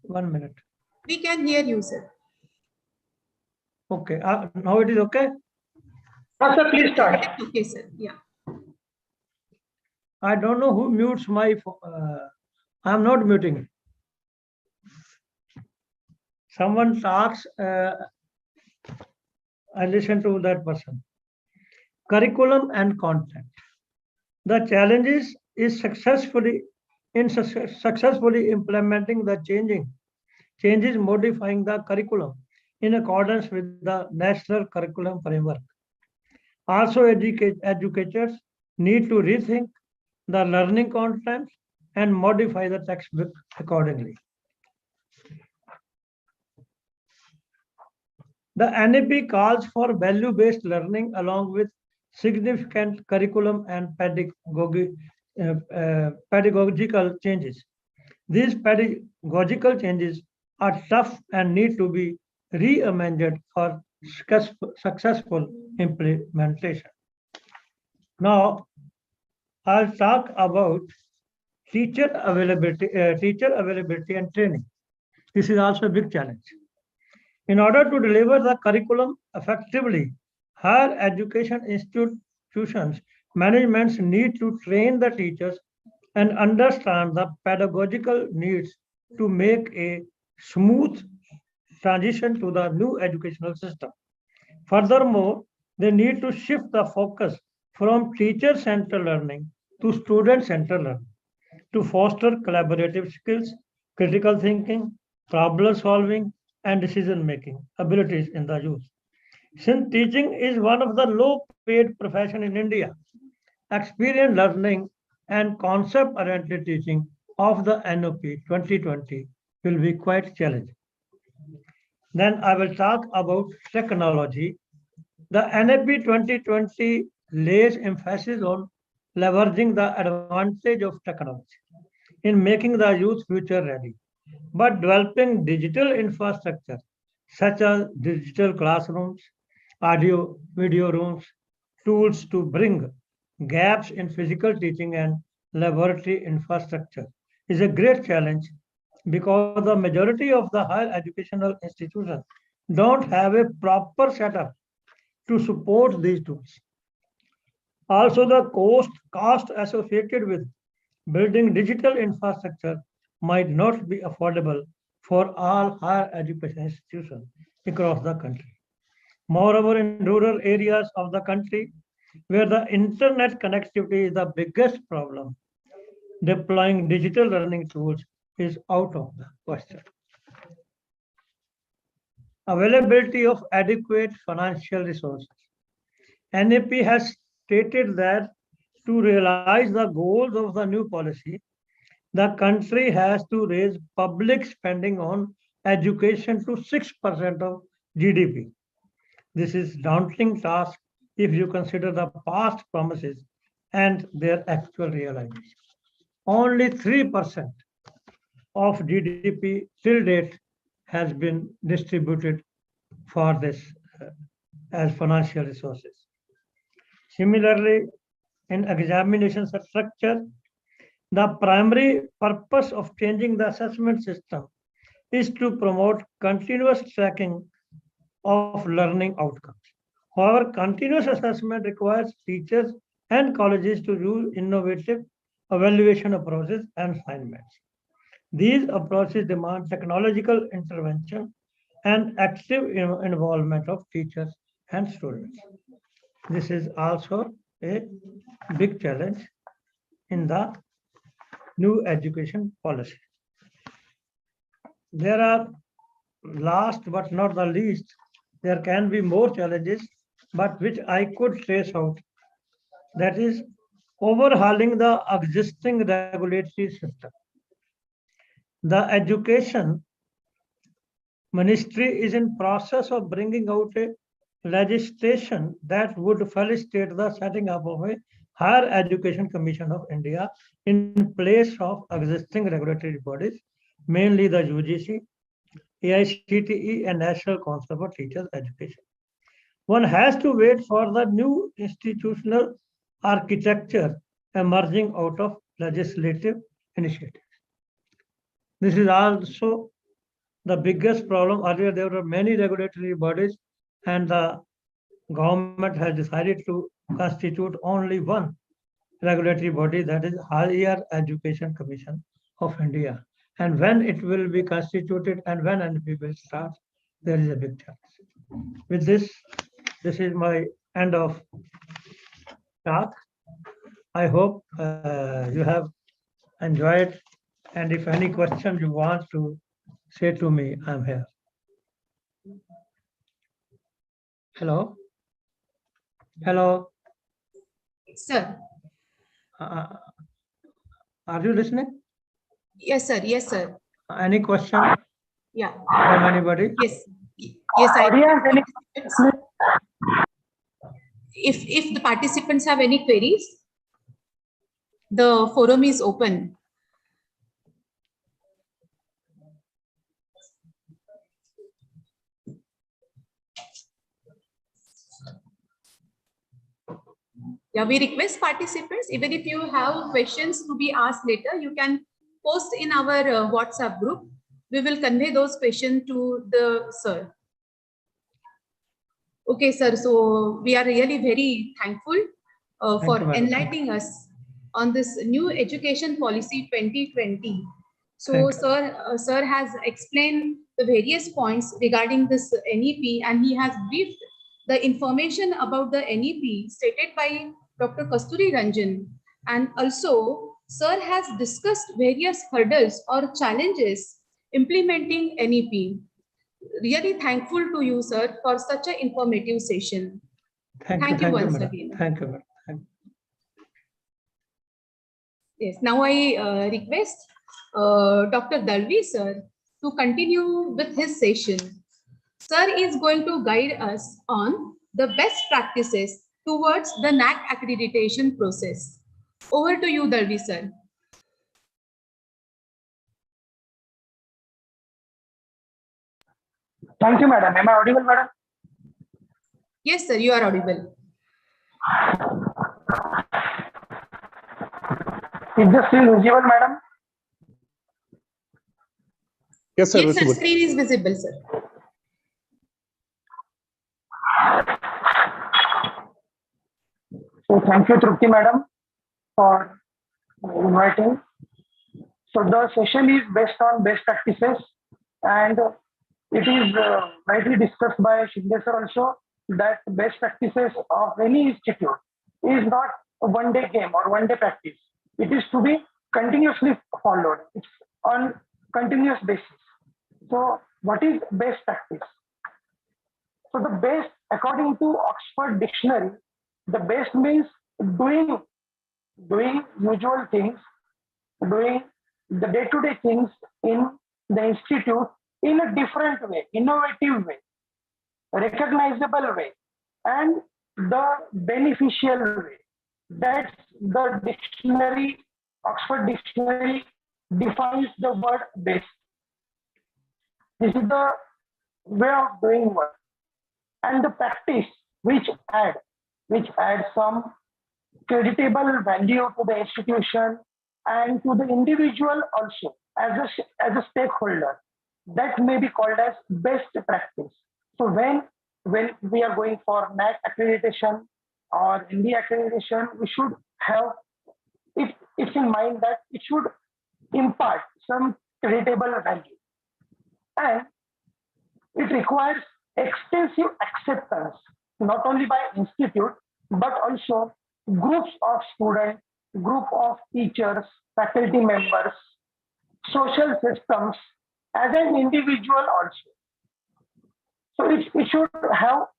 1 minute. We can hear you, sir. Okay. Now it is okay. Sir, please start. Okay, sir. Yeah. I don't know who mutes my. I am not muting. Someone talks. I listen to that person. Curriculum and content. The challenges is successfully implementing the changes modifying the curriculum in accordance with the national curriculum framework. Also, educators need to rethink the learning content and modify the textbook accordingly. The NAP calls for value-based learning along with significant curriculum and pedagogical changes. These pedagogical changes are tough and need to be re-amended for successful implementation. Now, I'll talk about teacher availability and training. This is also a big challenge. In order to deliver the curriculum effectively, higher education institutions managements need to train the teachers and understand the pedagogical needs to make a smooth transition to the new educational system. Furthermore, they need to shift the focus from teacher-centered learning to student-centered learning to foster collaborative skills, critical thinking, problem solving, and decision-making abilities in the youth. Since teaching is one of the low-paid professions in India, experience learning and concept-oriented teaching of the NOP 2020 will be quite challenging. Then I will talk about technology. The NAP 2020 lays emphasis on leveraging the advantage of technology in making the youth future ready, but developing digital infrastructure such as digital classrooms, audio, video rooms, tools to bring gaps in physical teaching and laboratory infrastructure is a great challenge because the majority of the higher educational institutions don't have a proper setup to support these tools. Also, the cost associated with building digital infrastructure might not be affordable for all higher education institutions across the country. Moreover, in rural areas of the country, where the internet connectivity is the biggest problem, deploying digital learning tools is out of the question. Availability of adequate financial resources. NAP has stated that to realize the goals of the new policy, the country has to raise public spending on education to 6% of GDP. This is daunting task if you consider the past promises and their actual realization. Only 3% of GDP till date has been distributed for this as financial resources. Similarly, in examination structure, the primary purpose of changing the assessment system is to promote continuous tracking of learning outcomes. However, continuous assessment requires teachers and colleges to use innovative evaluation approaches and assignments. These approaches demand technological intervention and active involvement of teachers and students. This is also a big challenge in the new education policy. There are, last but not the least, there can be more challenges, but which I could trace out. That is overhauling the existing regulatory system. The education ministry is in process of bringing out a legislation that would facilitate the setting up of a Higher Education Commission of India in place of existing regulatory bodies, mainly the UGC, AICTE, and National Council for Teachers Education. One has to wait for the new institutional architecture emerging out of legislative initiatives. This is also the biggest problem. Earlier, there were many regulatory bodies, and the government has decided to constitute only one regulatory body, that is Higher Education Commission of India. And when it will be constituted and when NP will start, there is a big challenge. With this is my end of talk. I hope you have enjoyed, and if any question you want to say to me, I'm here. Hello? Hello? Sir. Are you listening? Yes, sir. Yes, sir. Any question? Yeah. From anybody? Yes. Yes, if the participants have any queries, the forum is open. Yeah, we request participants, even if you have questions to be asked later, you can post in our WhatsApp group. We will convey those questions to the sir. Okay, sir. So we are really very thankful for enlightening us on this new education policy 2020. So sir has explained the various points regarding this NEP, and he has briefed the information about the NEP stated by Dr. Kasturi Ranjan. And also, sir has discussed various hurdles or challenges implementing NEP. Really thankful to you, sir, for such an informative session. Thank you once again. Thank you. Yes, now I request Dr. Dalvi, sir, to continue with his session. Sir is going to guide us on the best practices towards the NAAC accreditation process. Over to you, Dalvi, sir. Thank you, madam. Am I audible, madam? Yes, sir, you are audible. Is the screen visible, madam? Yes, sir. Yes, sir, screen is visible, sir. So thank you, Trupti madam, for inviting. So the session is based on best practices, and it is rightly discussed by Shinde sir also that best practices of any institute is not a one-day game or one-day practice. It is to be continuously followed. It's on continuous basis. So what is best practice? So the best, according to Oxford Dictionary, the best means doing usual things, doing the day-to-day things in the institute in a different way, innovative way, recognizable way, and the beneficial way. That's the dictionary, Oxford Dictionary defines the word best. This is the way of doing work. And the practice which add some creditable value to the institution and to the individual also as a stakeholder, that may be called as best practice. So when we are going for NAAC accreditation or ND accreditation, we should have it's in mind that it should impart some creditable value, and it requires extensive acceptance not only by institute but also groups of students, group of teachers, faculty members, social systems, as an individual also. So it should have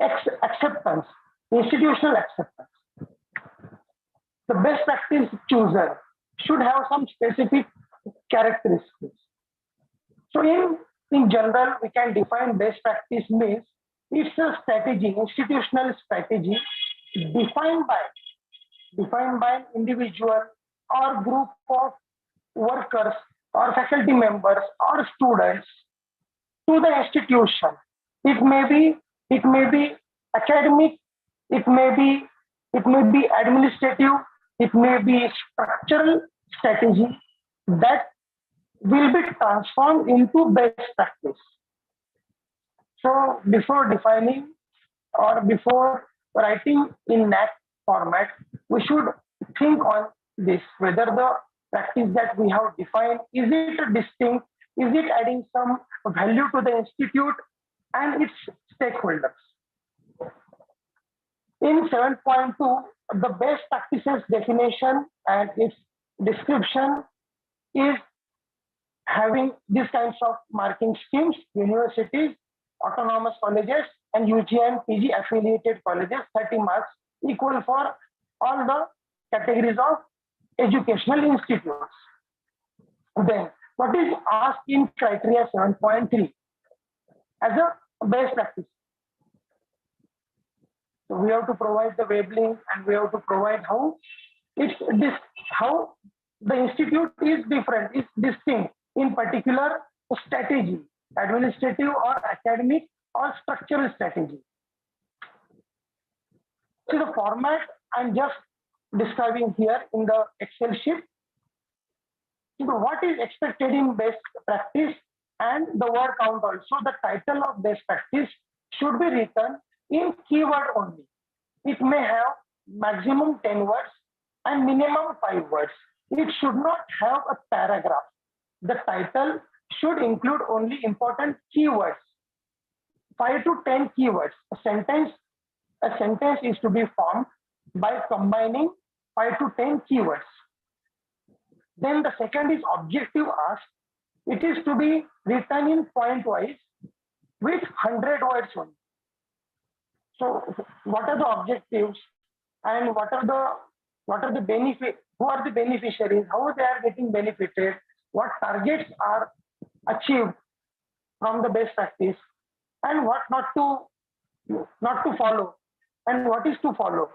acceptance, institutional acceptance. The best practice chooser should have some specific characteristics. So in general, we can define best practice means it's a strategy, institutional strategy defined by an individual or group of workers or faculty members or students to the institution. It may be academic, it may be administrative, it may be structural strategy that will be transformed into best practice. So before defining or before writing in NAAC format, we should think on this, whether the practice that we have defined, is it distinct, is it adding some value to the institute and its stakeholders. In 7.2, the best practices definition and its description is having these kinds of marking schemes: universities, autonomous colleges, and UG and PG affiliated colleges, 30 marks equal for all the categories of educational institutes. Then, what is asked in criteria 7.3 as a best practice? So we have to provide the web link and we have to provide how the institute is different, is distinct in particular strategy, administrative or academic or structural strategy. So the format I'm just describing here in the Excel sheet. So what is expected in best practice and the word count also. The title of best practice should be written in keyword only. It may have maximum 10 words and minimum 5 words. It should not have a paragraph. The title should include only important keywords, 5 to 10 keywords. A sentence is to be formed by combining 5 to 10 keywords. Then the second is objective ask. It is to be written in point wise with 100 words only. So what are the objectives and what are the benefits? Who are the beneficiaries? How they are getting benefited? What targets are achieved from the best practice, and what not to follow, and what is to follow?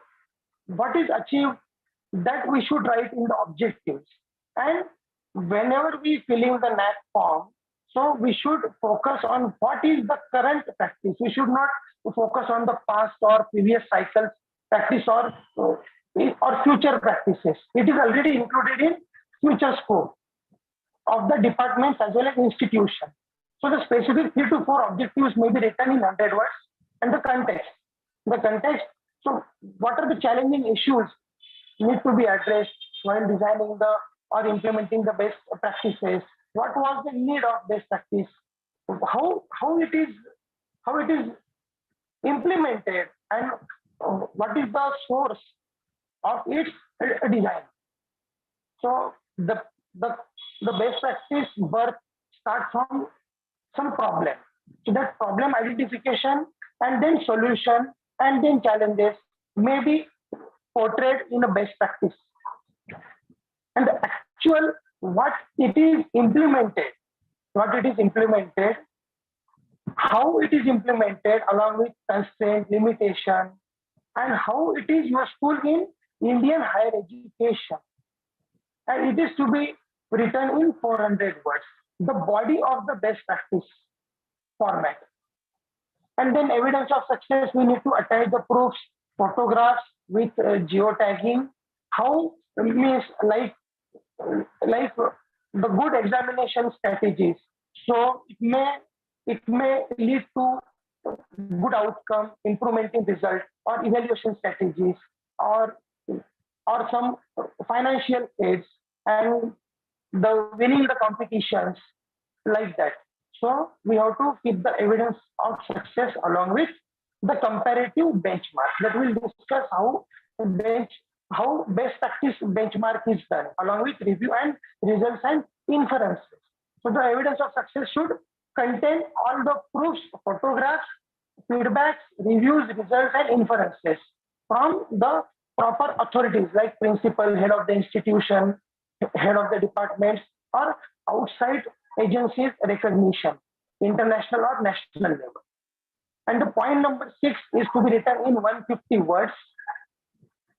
What is achieved that we should write in the objectives. And whenever we fill in the NAAC form, so we should focus on what is the current practice. We should not focus on the past or previous cycles practice or future practices. It is already included in future scope of the departments as well as institution. So the specific 3 to 4 objectives may be written in 100 words, and the context So what are the challenging issues need to be addressed while designing the or implementing the best practices? What was the need of best practice? How it is implemented, and what is the source of its design? So the best practice birth starts from some problem. So that problem identification and then solution and then challenges may be portrayed in a best practice. And the actual what it is implemented, how it is implemented along with constraint, limitation, and how it is useful in Indian higher education. And it is to be written in 400 words, the body of the best practice format. And then evidence of success, we need to attach the proofs, photographs with geotagging. How means like the good examination strategies. So it may lead to good outcome, improvement in result, or evaluation strategies, or some financial aids, and the winning the competitions like that. So we have to keep the evidence of success along with the comparative benchmark. That will discuss how best practice benchmark is done along with review and results and inferences. So the evidence of success should contain all the proofs, photographs, feedbacks, reviews, results, and inferences from the proper authorities like principal, head of the institution, head of the departments, or outside agencies recognition, international or national level. And the point number 6 is to be written in 150 words.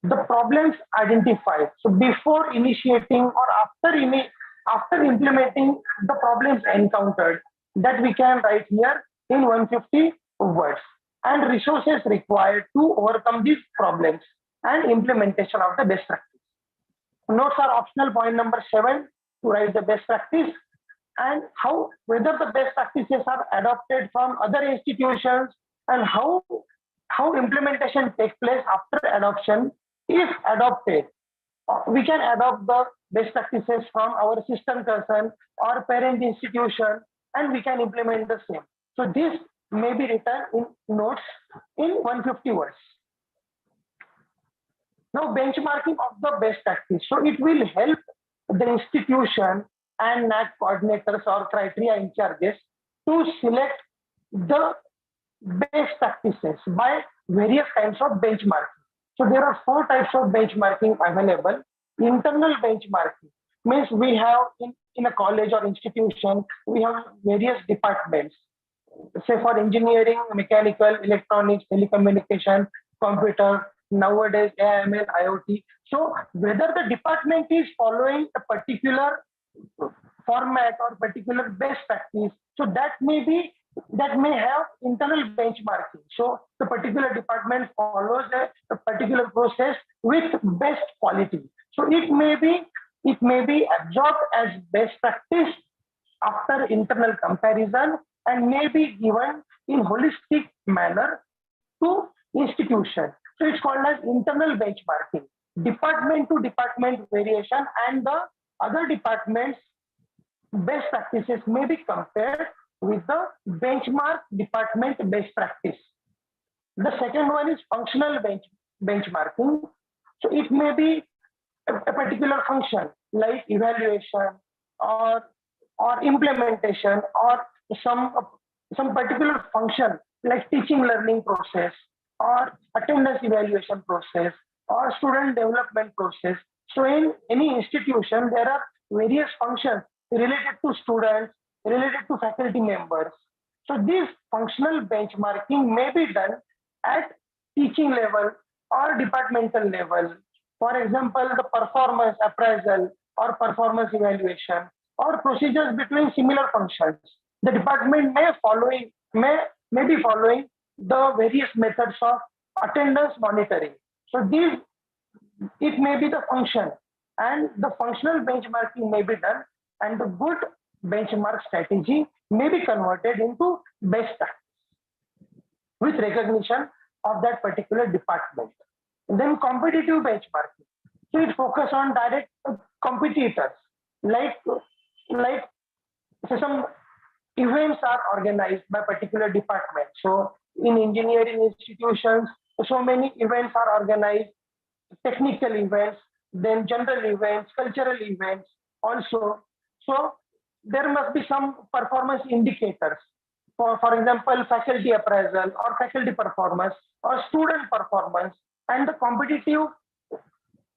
The problems identified. So before initiating or after implementing the problems encountered, that we can write here in 150 words. And resources required to overcome these problems and implementation of the best practice. Notes are optional. Point number 7 to write the best practice, and whether the best practices are adopted from other institutions, and how implementation takes place after adoption. If adopted, we can adopt the best practices from our system concern or parent institution, and we can implement the same. So this may be written in notes in 150 words. Now, benchmarking of the best practice. So it will help the institution and NAAC coordinators or criteria in charges to select the best practices by various kinds of benchmarking. So there are 4 types of benchmarking available. Internal benchmarking means we have in a college or institution, we have various departments. Say for engineering, mechanical, electronics, telecommunication, computer, nowadays AML, IoT. So whether the department is following a particular format or particular best practice, so that may have internal benchmarking. So the particular department follows a particular process with best quality. So it may be absorbed as best practice after internal comparison and may be given in holistic manner to institution. So it's called as internal benchmarking. Department to department variation and the other departments' best practices may be compared with the benchmark department best practice. The second one is functional benchmarking. So it may be a particular function like evaluation or implementation, or some particular function like teaching learning process or attendance evaluation process or student development process. So in any institution, there are various functions related to students, related to faculty members. So this functional benchmarking may be done at teaching level or departmental level. For example, the performance appraisal or performance evaluation or procedures between similar functions. The department may be following the various methods of attendance monitoring. So it may be the function, and the functional benchmarking may be done, and the good benchmark strategy may be converted into best practice with recognition of that particular department. Then competitive benchmarking. So it focuses on direct competitors, like so some events are organized by particular department. So in engineering institutions, so many events are organized, technical events, then general events, cultural events also. So there must be some performance indicators. For example, faculty appraisal or faculty performance or student performance, and the competitive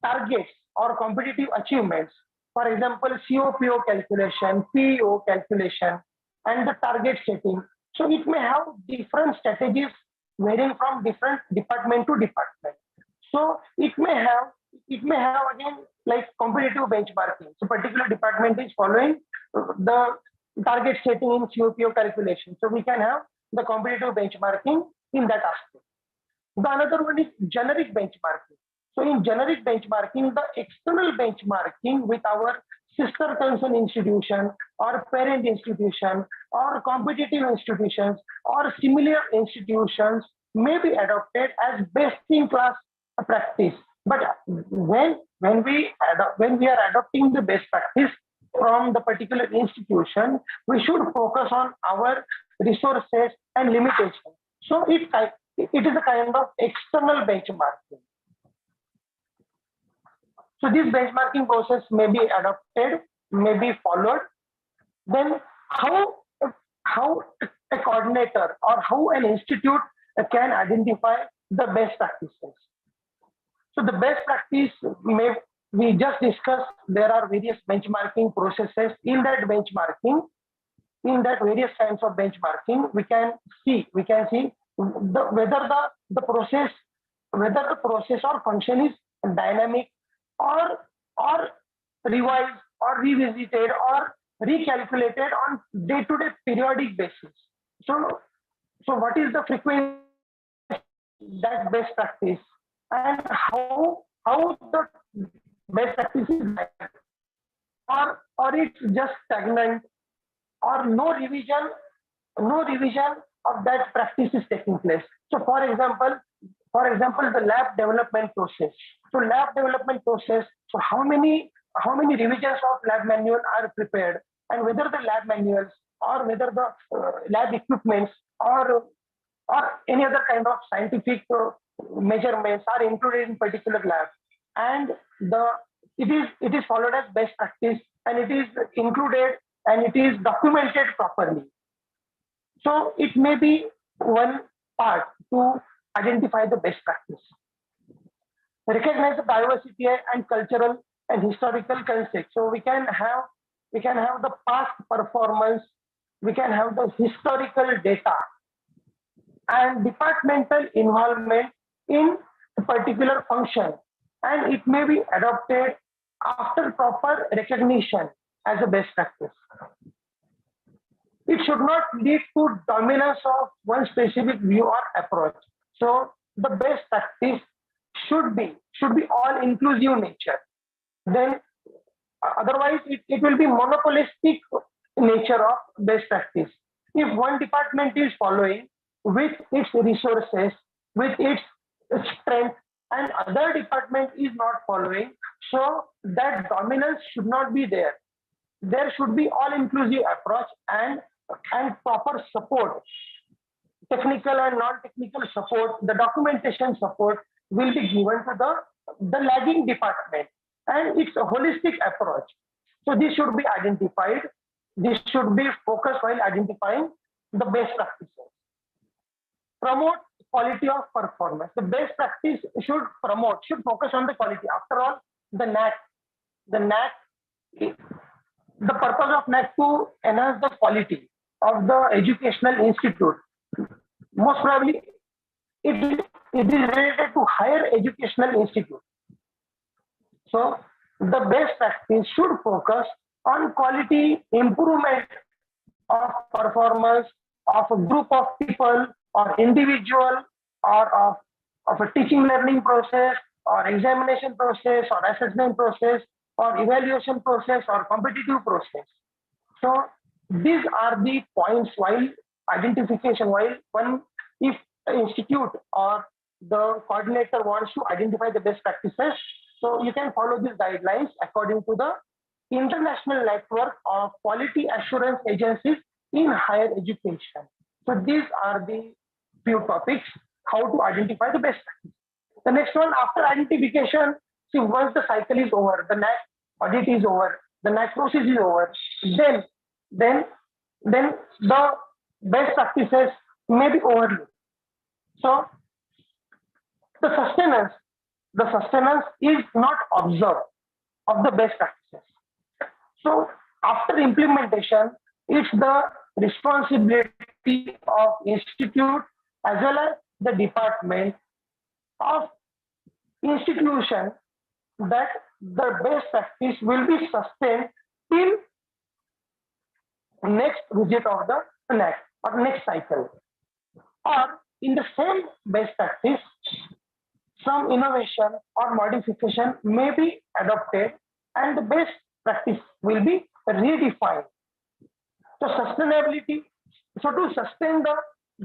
targets or competitive achievements. For example, COPO calculation, PEO calculation, and the target setting. So it may have different strategies varying from different department to department. So it may have again like competitive benchmarking. So particular department is following the target setting in COPO calculation. So we can have the competitive benchmarking in that aspect. The another one is generic benchmarking. So in generic benchmarking, the external benchmarking with our sister concern institution or parent institution or competitive institutions or similar institutions may be adopted as best in class practice. But when we are adopting the best practice from the particular institution, we should focus on our resources and limitations. So it is a kind of external benchmarking. So this benchmarking process may be adopted, may be followed. Then how a coordinator or how an institute can identify the best practices. So the best practice we just discussed, there are various benchmarking processes. In that benchmarking, in that various kinds of benchmarking, we can see whether the process or function is dynamic or revised or revisited or recalculated on day-to-day periodic basis. So what is the frequency that best practice, and how the best practice is or it's just stagnant, or no revision of that practice is taking place. So for example, the lab development process. So lab development process, so how many revisions of lab manual are prepared, and whether the lab manuals or whether the lab equipments or any other kind of scientific measurements are included in particular lab, and it is followed as best practice, and it is included and it is documented properly. So it may be one part to identify the best practice. Recognize the diversity and cultural and historical context. So we can have the past performance, we can have the historical data and departmental involvement in a particular function, and it may be adopted after proper recognition as a best practice. It should not lead to dominance of one specific view or approach. So the best practice should be all inclusive nature. Then otherwise it will be monopolistic nature of best practice. If one department is following with its resources, with its strength, and other department is not following, so that dominance should not be there. There should be all-inclusive approach and proper support, technical and non-technical support. The documentation support will be given to the lagging department, and it's a holistic approach. So this should be identified. This should be focused while identifying the best practices. Promote quality of performance. The best practice should focus on the quality. After all, the purpose of NAAC to enhance the quality of the educational institute. Most probably, it is related to higher educational institute. So the best practice should focus on quality improvement of performance of a group of people or individual, or of a teaching learning process or examination process or assessment process or evaluation process or competitive process. So these are the points while identification, if the institute or the coordinator wants to identify the best practices, so you can follow these guidelines according to the International Network of Quality Assurance Agencies in Higher Education. So these are the few topics, how to identify the best practice. The next one, after identification, see, once the cycle is over, the NAAC audit is over, the NAAC process is over, then the best practices may be overlooked. So the sustenance is not observed of the best practices. So after implementation, it's the responsibility of institute as well as the department of institution that the best practice will be sustained till next visit of the NAAC or next cycle. Or in the same best practice, some innovation or modification may be adopted and the best practice will be redefined. So sustainability, so to sustain the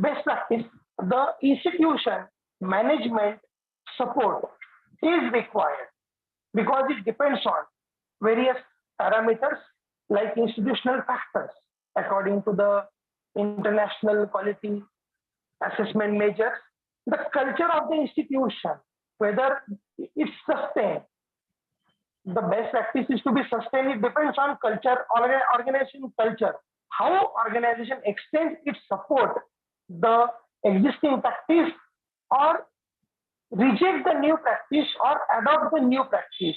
best practice, the institution management support is required because it depends on various parameters like institutional factors according to the international quality assessment measures, the culture of the institution, whether it's sustained. The best practice is to be sustained. It depends on culture, organization culture, how organization extends its support, the existing practice, or reject the new practice or adopt the new practice.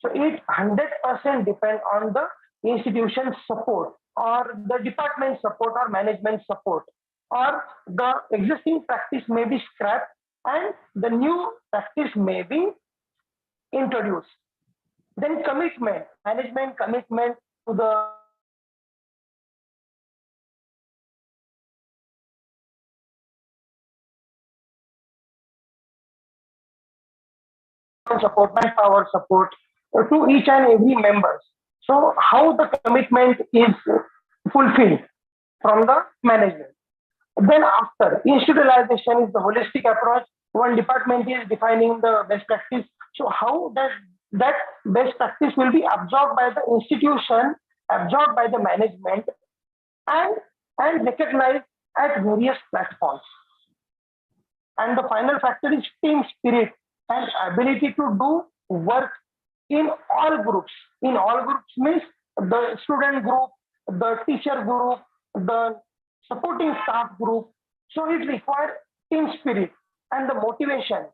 So it 100% depends on the institution support or the department support or management support, or the existing practice may be scrapped and the new practice may be introduced. Then commitment, management commitment to the support, manpower support to each and every member. So how the commitment is fulfilled from the management. Then after, institutionalization is the holistic approach. One department is defining the best practice. So how does that best practice will be absorbed by the institution, absorbed by the management, and recognized at various platforms. And the final factor is team spirit and ability to do work in all groups. In all groups means the student group, the teacher group, the supporting staff group. So it requires team spirit and the motivation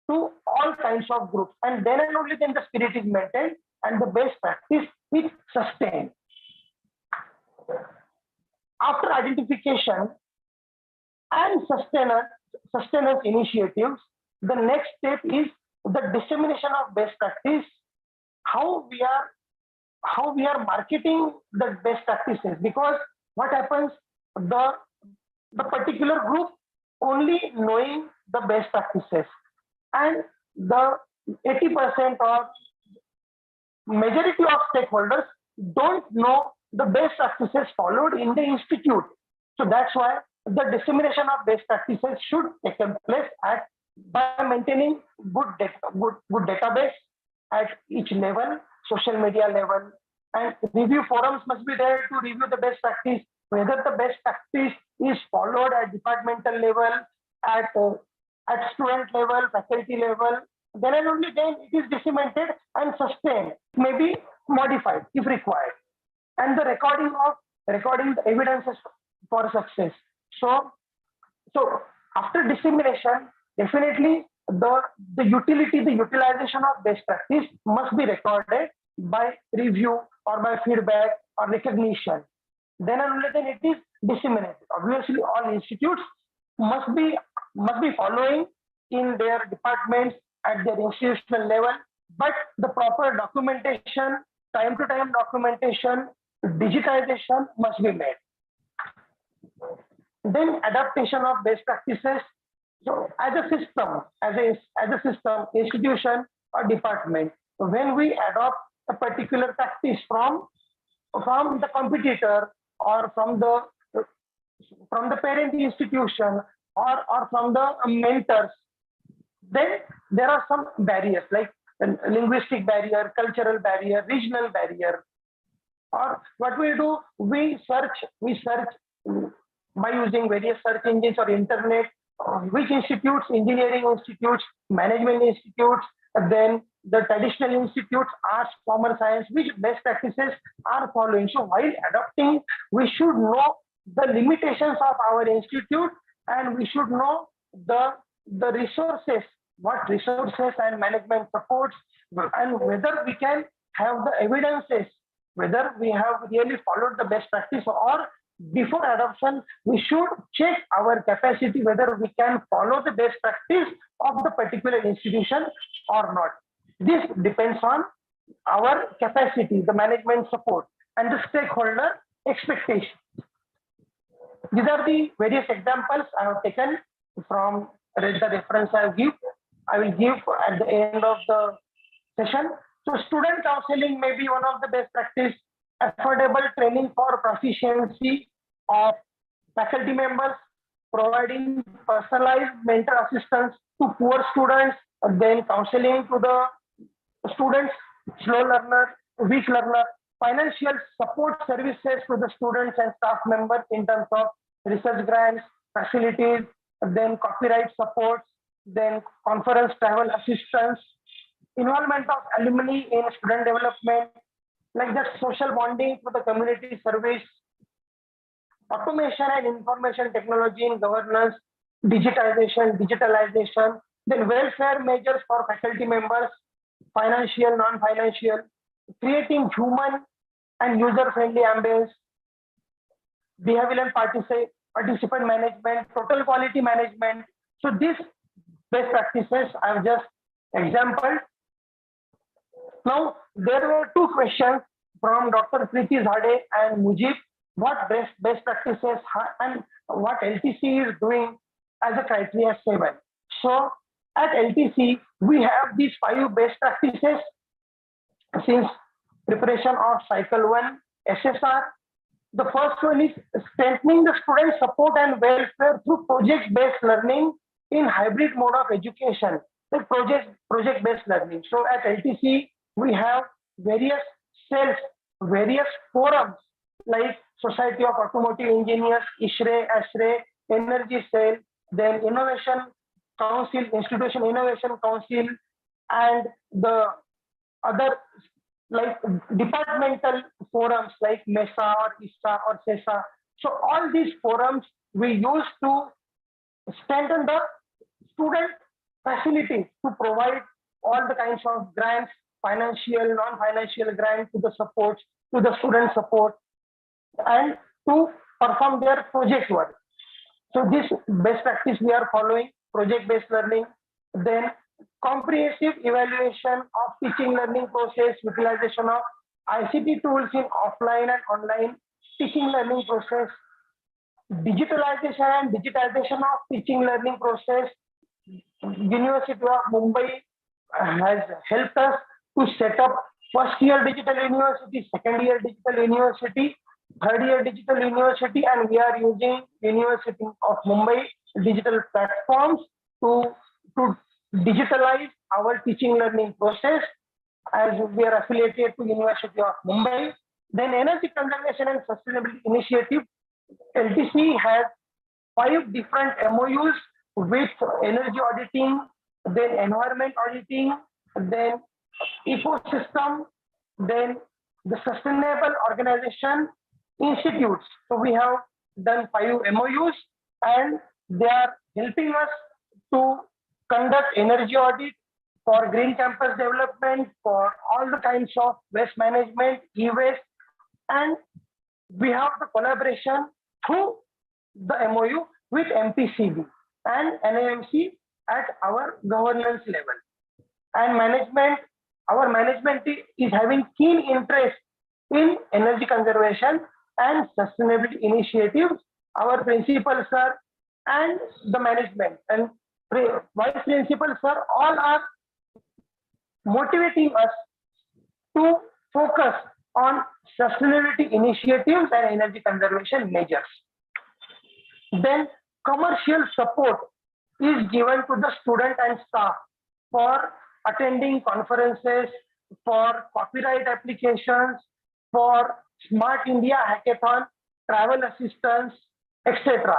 to all kinds of groups. And then and only then the spirit is maintained and the best practice is sustained. After identification and sustenance initiatives, the next step is the dissemination of best practice. How we are marketing the best practices, because what happens, the particular group only knowing the best practices and the 80% or majority of stakeholders don't know the best practices followed in the institute. So that's why the dissemination of best practices should take place by maintaining good database at each level, social media level, and review forums must be there to review the best practice, whether the best practice is followed at departmental level, at student level, faculty level. Then and only then it is disseminated and sustained. It may be modified if required. And the recording the evidences for success. So after dissemination, definitely the utilization of best practice must be recorded by review or by feedback or recognition. Then and only then it is disseminated. Obviously, all institutes must be following in their departments at their institutional level, but the proper documentation, time to time documentation, digitization must be made. Then adaptation of best practices. So as a system, institution or department, when we adopt a particular practice from the competitor or from the parent institution or from the mentors, Then there are some barriers like linguistic barrier, cultural barrier, regional barrier. Or what we do, we search by using various search engines or internet, which institutes, engineering institutes, management institutes, then the traditional institutes, arts, commerce, science, which best practices are following. So while adopting, we should know the limitations of our institute, and we should know the resources, what resources and management supports, and whether we can have the evidences, whether we have really followed the best practice, or before adoption, we should check our capacity, whether we can follow the best practice of the particular institution or not. This depends on our capacity, the management support, and the stakeholder expectation. These are the various examples I have taken from the reference I will give at the end of the session. So student counseling may be one of the best practice. Affordable training for proficiency of faculty members, providing personalized mentor assistance to poor students, then counseling to the students, slow learner, weak learner, financial support services to the students and staff members in terms of research grants, facilities, then copyright supports, then conference travel assistance, involvement of alumni in student development, like that social bonding for the community service, automation and information technology in governance, digitalization, then welfare measures for faculty members, financial, non-financial, creating human and user-friendly ambience, behavioral participant management, total quality management. So these best practices I've just exampled. Now, there were two questions from Dr. Preeti Zade and Mujib. What best practices and what LTCE is doing as a criteria 7. So at LTCE, we have these 5 best practices since preparation of cycle 1 SSR. The first one is strengthening the student support and welfare through project-based learning in hybrid mode of education, like project-based learning. So at LTCE, we have various cells, various forums like Society of Automotive Engineers, ISHRE, ASHRE, Energy Cell, then Innovation Council, Institution Innovation Council, and the other like departmental forums like MESA or ISA or CESA. So all these forums we use to strengthen the student facilities to provide all the kinds of grants, financial, non-financial grants to the supports, to the student support, and to perform their project work. So this best practice we are following, project-based learning, then comprehensive evaluation of teaching learning process, utilization of ICT tools in offline and online teaching learning process, digitalization and digitization of teaching learning process. University of Mumbai has helped us to set up first year digital university, second year digital university, third year digital university, and we are using University of Mumbai digital platforms to digitalize our teaching learning process, as we are affiliated to University of Mumbai. Then energy conservation and sustainability initiative, LTCE has 5 different MOUs with energy auditing, then environment auditing, then ecosystem, then the sustainable organization institutes. So we have done 5 MOUs, and they are helping us to conduct energy audit for green campus development, for all the kinds of waste management, e-waste, and we have the collaboration through the MOU with MPCB and NAAC at our governance level. And management, our management is having keen interest in energy conservation and sustainability initiatives. Our principal sir and the management and vice principal sir all are motivating us to focus on sustainability initiatives and energy conservation measures. Then commercial support is given to the student and staff for attending conferences, for copyright applications, for Smart India Hackathon, travel assistance, etc.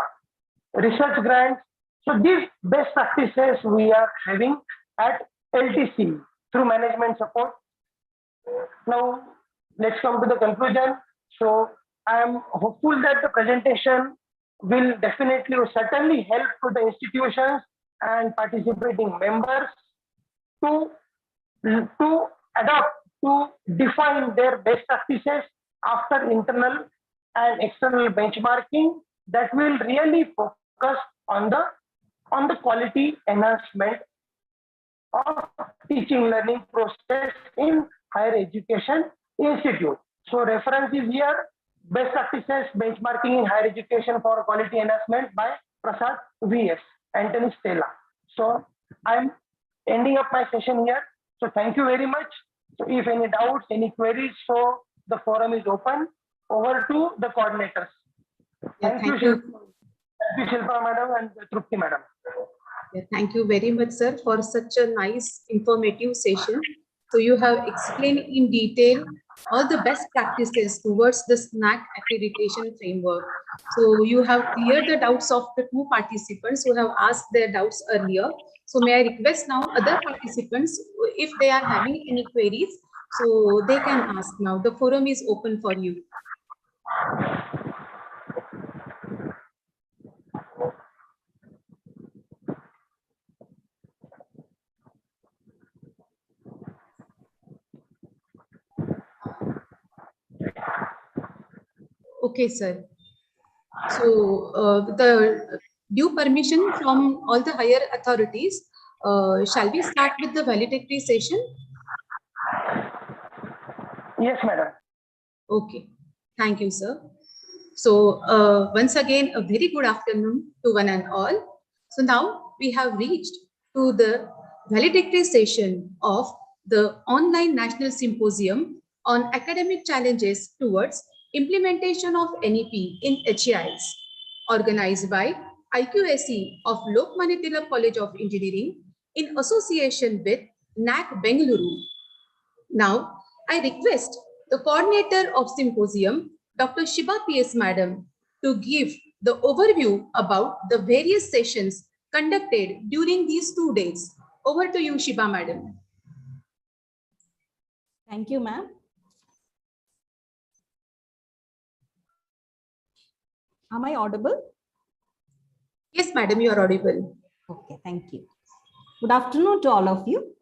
Research grants. So these best practices we are having at LTCE through management support. Now, let's come to the conclusion. So I am hopeful that the presentation will definitely or certainly help to the institutions and participating members to adopt, to define their best practices after internal and external benchmarking that will really focus on the quality enhancement of teaching learning process in higher education institute. So reference is here, best practices benchmarking in higher education for quality enhancement by Prasad VS, Anthony Stella. So I'm ending up my session here. So thank you very much. So if any doubts, any queries, so the forum is open. Over to the coordinators. Thank you, Shilpa madam and Trupti madam. Yeah, thank you very much, sir, for such a nice informative session. So you have explained in detail all the best practices towards the NAAC accreditation framework. So you have cleared the doubts of the two participants who have asked their doubts earlier. So may I request now other participants, if they are having any queries, so they can ask now. The forum is open for you. Okay, sir. So the due permission from all the higher authorities, shall we start with the valedictory session? Yes, madam. Okay, thank you, sir. So once again, a very good afternoon to one and all. So now we have reached to the valedictory session of the online national symposium on academic challenges towards implementation of NEP in HAIs, organized by IQAC of Lokmanya Tilak College of Engineering in association with NAAC Bengaluru. Now, I request the coordinator of symposium, Dr. Shiba PS Madam, to give the overview about the various sessions conducted during these 2 days. Over to you, Shiba Madam. Thank you, ma'am. Am I audible? Yes, Madam, you are audible. Okay, thank you. Good afternoon to all of you.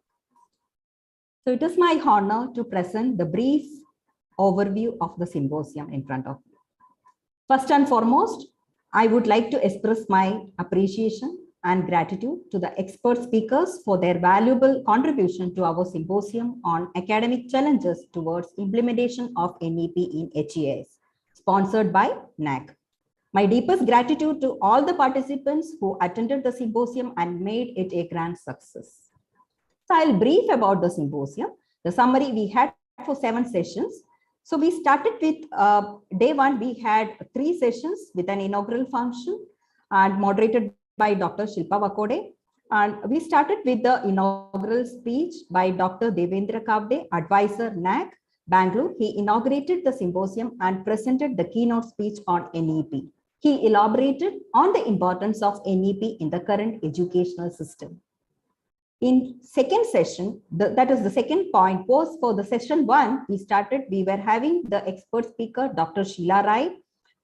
So it is my honor to present the brief overview of the symposium in front of you. First and foremost, I would like to express my appreciation and gratitude to the expert speakers for their valuable contribution to our symposium on academic challenges towards implementation of NEP in HAIs, sponsored by NAAC. My deepest gratitude to all the participants who attended the symposium and made it a grand success. So I'll brief about the symposium. The summary we had for 7 sessions. So we started with day 1, we had 3 sessions with an inaugural function and moderated by Dr. Shilpa Vakode. And we started with the inaugural speech by Dr. Devendra Kavde, advisor NAAC, Bangalore. He inaugurated the symposium and presented the keynote speech on NEP. He elaborated on the importance of NEP in the current educational system. In second session, that is the second point was for the session 1, we were having the expert speaker, Dr. Sheila Rai,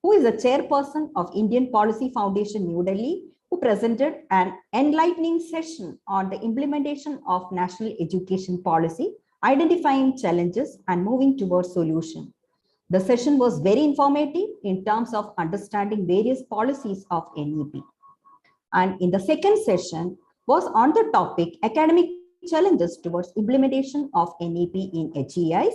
who is the chairperson of Indian Policy Foundation, New Delhi, who presented an enlightening session on the implementation of national education policy, identifying challenges and moving towards solution. The session was very informative in terms of understanding various policies of NEP. And in the second session was on the topic academic challenges towards implementation of NEP in HEIs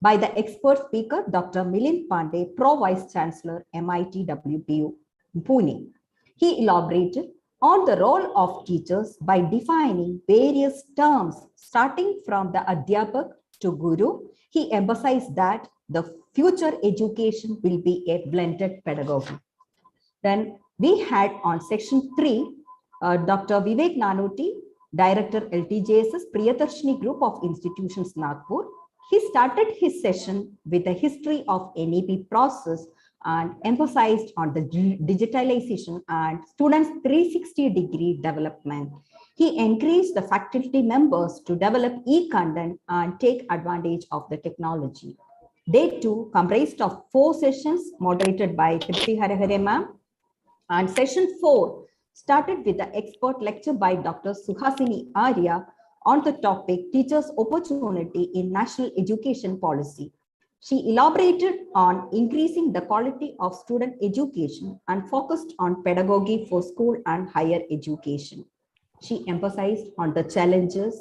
by the expert speaker, Dr. Milind Pandey, Pro Vice Chancellor, MIT WPU, Pune. He elaborated on the role of teachers by defining various terms, starting from the Adhyapak to Guru. He emphasized that the future education will be a blended pedagogy. Then we had on section 3, Dr. Vivek Nanuti Director LTJS's Priyadarshini Group of Institutions, Nagpur. He started his session with the history of NAP process and emphasized on the digitalization and students' 360-degree development. He encouraged the faculty members to develop e-content and take advantage of the technology. Day 2 comprised of 4 sessions moderated by Tripti Harahare ma'am, and session 4 started with the expert lecture by Dr. Suhasini Arya on the topic Teachers' Opportunity in National Education Policy. She elaborated on increasing the quality of student education and focused on pedagogy for school and higher education. She emphasized on the challenges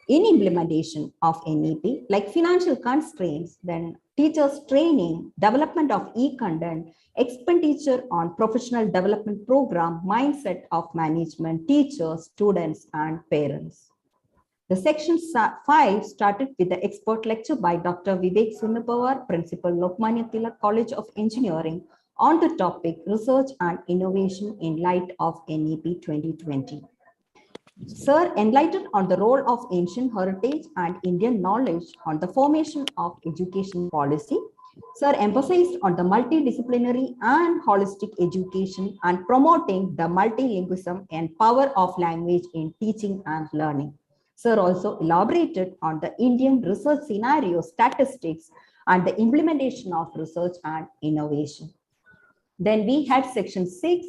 in implementation of NAP, like financial constraints, then teachers training, development of e-content, expenditure on professional development program, mindset of management, teachers, students, and parents. The section 5 started with the expert lecture by Dr. Vivek Sunapawar, Principal, Lokmanya Tilak College of Engineering, on the topic Research and Innovation in Light of NAP 2020. Sir enlightened on the role of ancient heritage and Indian knowledge on the formation of education policy. Sir emphasized on the multidisciplinary and holistic education and promoting the multilingualism and power of language in teaching and learning. Sir also elaborated on the Indian research scenario, statistics, and the implementation of research and innovation. Then we had section 6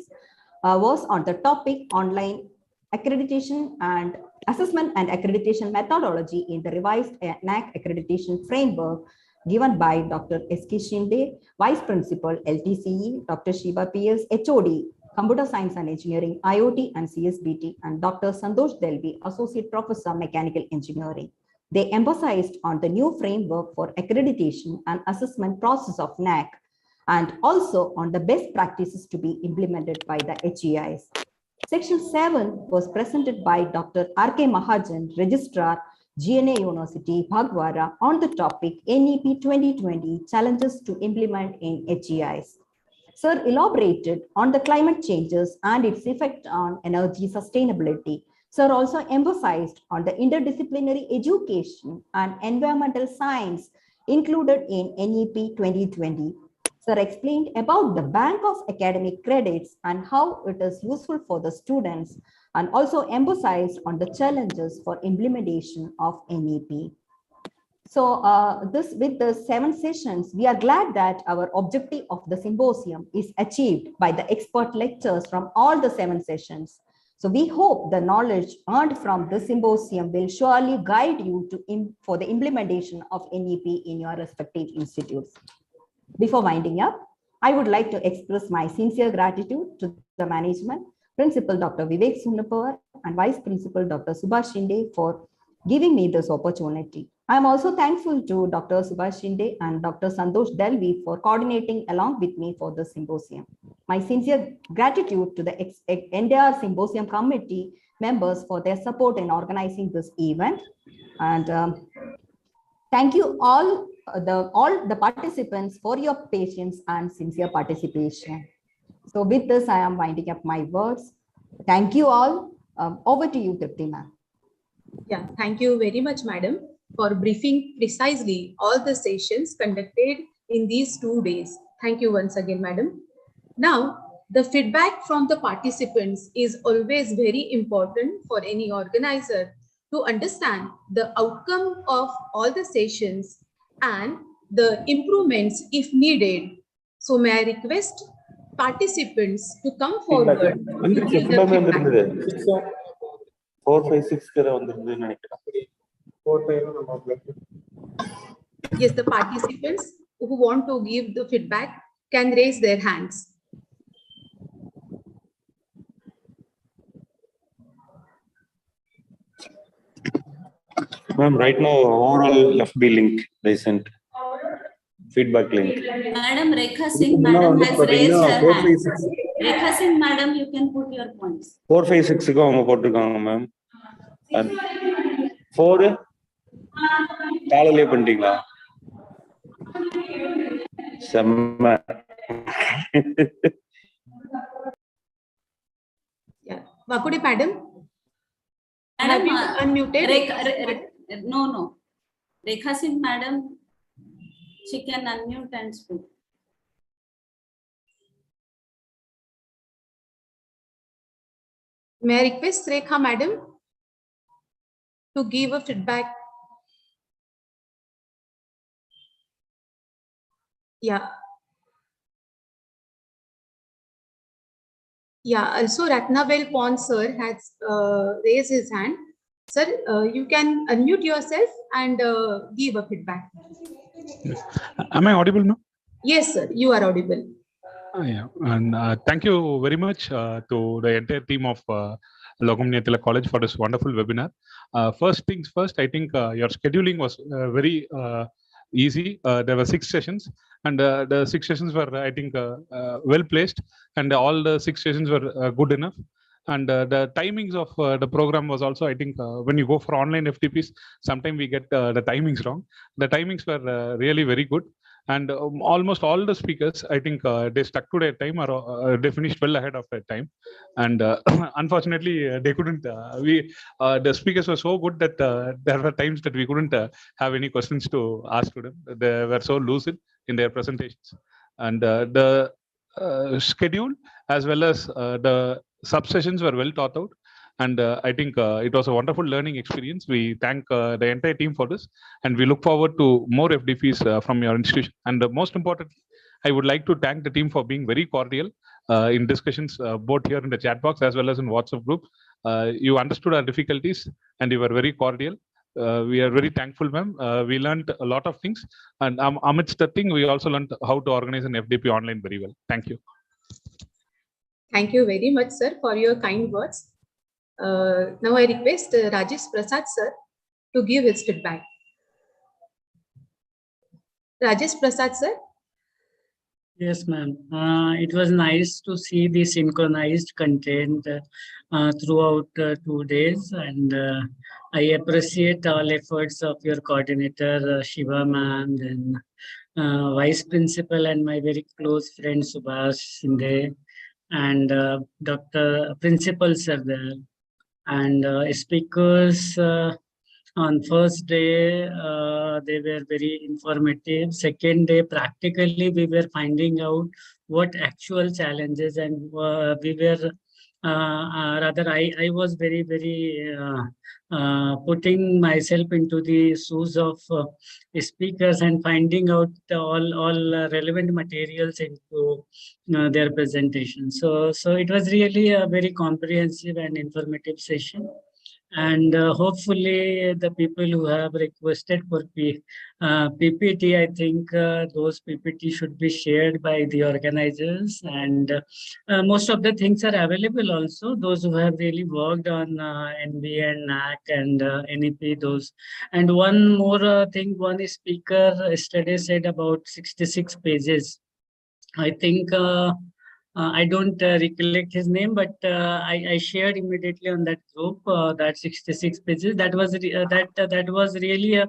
was on the topic online accreditation and assessment and accreditation methodology in the revised NAAC accreditation framework given by Dr. S.K. Shinde, Vice Principal, LTCE, Dr. Shiva P.S., HOD, Computer Science and Engineering, IoT and CSBT, and Dr. Santosh Delvi, Associate Professor, Mechanical Engineering. They emphasized on the new framework for accreditation and assessment process of NAAC, and also on the best practices to be implemented by the HEIs. Section 7 was presented by Dr. R.K. Mahajan, Registrar, GNA University, Bhagwara, on the topic NEP 2020 Challenges to Implement in HEIs. Sir elaborated on the climate changes and its effect on energy sustainability. Sir also emphasized on the interdisciplinary education and environmental science included in NEP 2020. Sir explained about the bank of academic credits and how it is useful for the students, and also emphasized on the challenges for implementation of NEP. So with the 7 sessions, we are glad that our objective of the symposium is achieved by the expert lectures from all the 7 sessions. So we hope the knowledge earned from this symposium will surely guide you for the implementation of NEP in your respective institutes. Before winding up, I would like to express my sincere gratitude to the management, Principal Dr. Vivek Sunapawar and Vice Principal Dr. Subhash Shinde for giving me this opportunity. I am also thankful to Dr. Subhash Shinde and Dr. Santosh Delvi for coordinating along with me for this symposium. My sincere gratitude to the entire symposium committee members for their support in organizing this event. And thank you all the participants for your patience and sincere participation. So with this, I am winding up my words. Thank you all. Over to you, Tripti ma'am. Yeah, thank you very much, madam, for briefing precisely all the sessions conducted in these 2 days. Thank you once again, madam. Now, the feedback from the participants is always very important for any organizer to understand the outcome of all the sessions and the improvements if needed. So may I request participants to come forward to give the feedback. 4, 5, 6 Yes, the participants who want to give the feedback can raise their hands. Ma'am, right now, overall FB link they sent. Feedback link. Madam Rekha Singh, madam has raised her hand. Rekha Singh, madam, you can put your points. 4, 5, 6 ma'am. And 4 காலையிலே பண்ணிட்டீங்களா? செம்ம. Yeah, Vakudi madam. Madam, you unmuted? No. Rekha Singh, Madam, she can unmute and speak. May I request Rekha Madam to give a feedback? Yeah. Yeah, also Ratnabel Pond sir has raised his hand. Sir, you can unmute yourself and give a feedback. Am I audible now? Yes, sir, you are audible. Yeah, and thank you very much to the entire team of Lokmanya Tilak College for this wonderful webinar. First things first, I think your scheduling was very easy. There were 6 sessions, and the 6 sessions were, I think, well placed, and all the 6 sessions were good enough. And the timings of the program was also, I think, when you go for online FTPs, sometimes we get the timings wrong. The timings were really very good. And almost all the speakers, I think they stuck to their time, or they finished well ahead of their time. And unfortunately, they couldn't. The speakers were so good that there were times that we couldn't have any questions to ask to them. They were so lucid in their presentations, and the schedule as well as the subsessions were well thought out. And I think it was a wonderful learning experience. We thank the entire team for this, and we look forward to more FDPs from your institution. And most importantly, I would like to thank the team for being very cordial in discussions, both here in the chat box as well as in WhatsApp group. You understood our difficulties, and you were very cordial. We are very thankful, ma'am. We learned a lot of things, and amidst the thing, we also learned how to organize an FDP online very well. Thank you. Thank you very much, sir, for your kind words. Now I request Rajesh Prasad sir to give his feedback. Rajesh Prasad sir. Yes, ma'am. It was nice to see the synchronized content throughout 2 days, and I appreciate all efforts of your coordinator Shiva ma'am, and vice principal and my very close friend Subhash Shinde, and Dr. Principal sir there, and speakers. On first day, they were very informative. Second day, practically, we were finding out what actual challenges, and we were rather, I was very, very putting myself into the shoes of speakers and finding out all relevant materials into their presentation. So it was really a very comprehensive and informative session. And hopefully the people who have requested for PPT, I think those PPT should be shared by the organizers, and most of the things are available also. Those who have really worked on NBA and NAAC and NEP, those. And one more thing, one speaker yesterday said about 66 pages. I think I don't recollect his name, but I shared immediately on that group that 66 pages. That was that was really a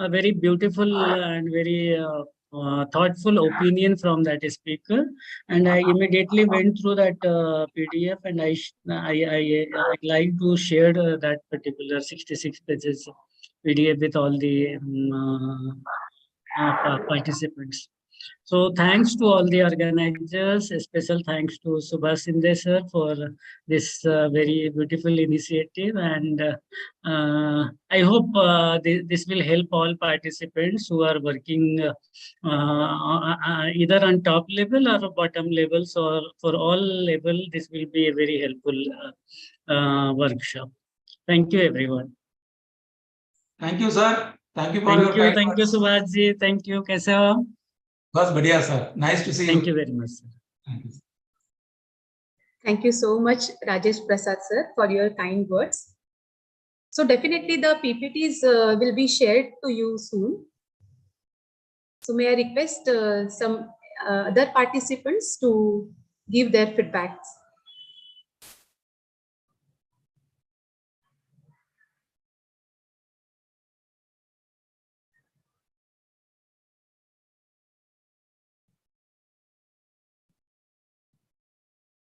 very beautiful and very thoughtful opinion from that speaker. And I immediately went through that PDF, and I like to share that particular 66 pages PDF with all the participants. So thanks to all the organizers, a special thanks to Subhash Shinde sir for this very beautiful initiative. And I hope this will help all participants who are working either on top level or bottom levels, or for all level, this will be a very helpful workshop. Thank you, everyone. Thank you, sir. Thank you for your kind Thank you, words. Subhash ji. Thank you. Kaise ho? Bas badhiya, sir. Nice to see you. Thank you very much, sir. Thank you. Thank you so much, Rajesh Prasad sir, for your kind words. So definitely the PPTs will be shared to you soon. So may I request some other participants to give their feedbacks.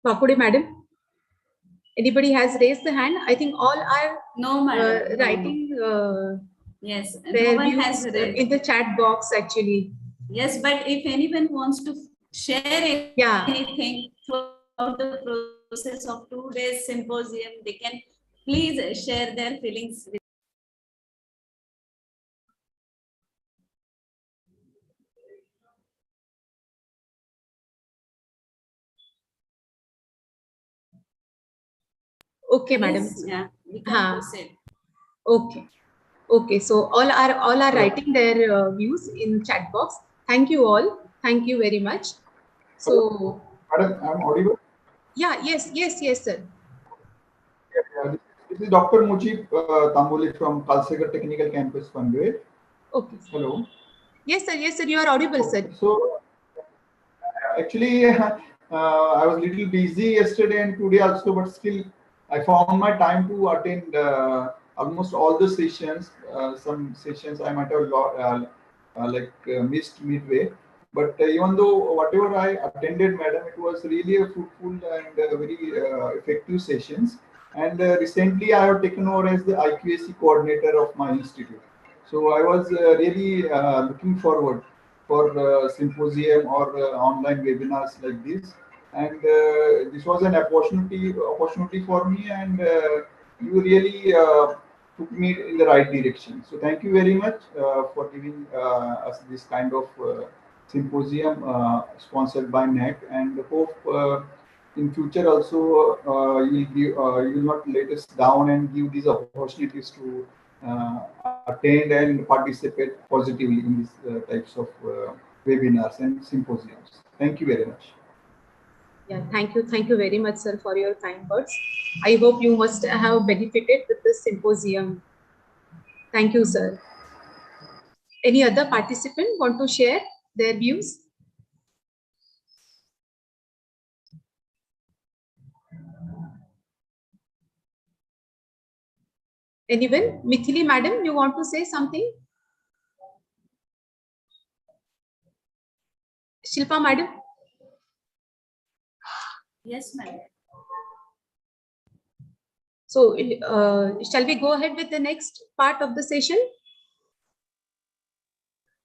Papude madam, Anybody has raised the hand? I think all are No, madam. No. writing Yes, no their one views has raised. in the chat box actually. Yes, but if anyone wants to share anything throughout the process of 2 days symposium, they can please share their feelings with. Okay, madam. Yeah, we can proceed. Okay. Okay, so all are writing their views in chat box. Thank you all. Thank you very much. So, Madam, I'm audible. Yeah, yes, sir. This is Dr. Mujib Tamboli from Kalsegar Technical Campus, Panvel. Okay. Hello. Yes, sir, you are audible, sir. So, actually, I was a little busy yesterday and today also, but still, I found my time to attend almost all the sessions. Some sessions I might have missed midway. But even though whatever I attended, madam, it was really a fruitful and very effective sessions. And recently, I have taken over as the IQAC coordinator of my institute. So I was really looking forward for symposium or online webinars like this. And this was an opportunity for me, and you really took me in the right direction. So thank you very much for giving us this kind of symposium sponsored by NAAC, and hope in future also you'll not let us down and give these opportunities to attend and participate positively in these types of webinars and symposiums. Thank you very much. Yeah, thank you very much, sir, for your kind words. I hope you must have benefited with this symposium. Thank you, sir. Any other participant want to share their views? Anyone? Mithili, madam, you want to say something? Shilpa, madam? Yes, madam. So, shall we go ahead with the next part of the session?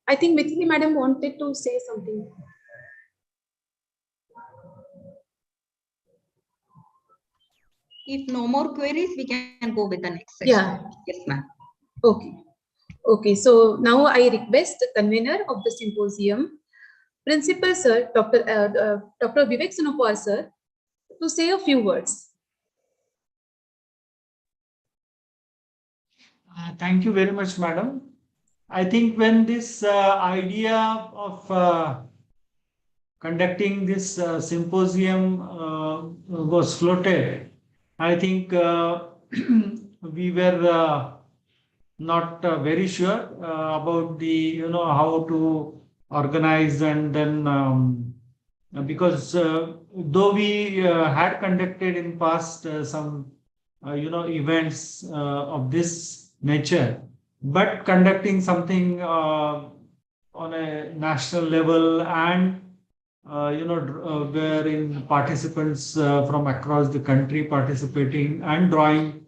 I think Mithili, madam, wanted to say something. If no more queries, we can go with the next session. Yeah. Yes, ma'am. Okay. Okay. So now I request the convener of the symposium, Principal Sir, Dr. Vivek Sunupar Sir, to say a few words. Thank you very much, madam. I think when this idea of conducting this symposium was floated, I think we were not very sure about the how to organize, and then because though we had conducted in past some events of this nature, but conducting something on a national level and wherein participants from across the country participating and drawing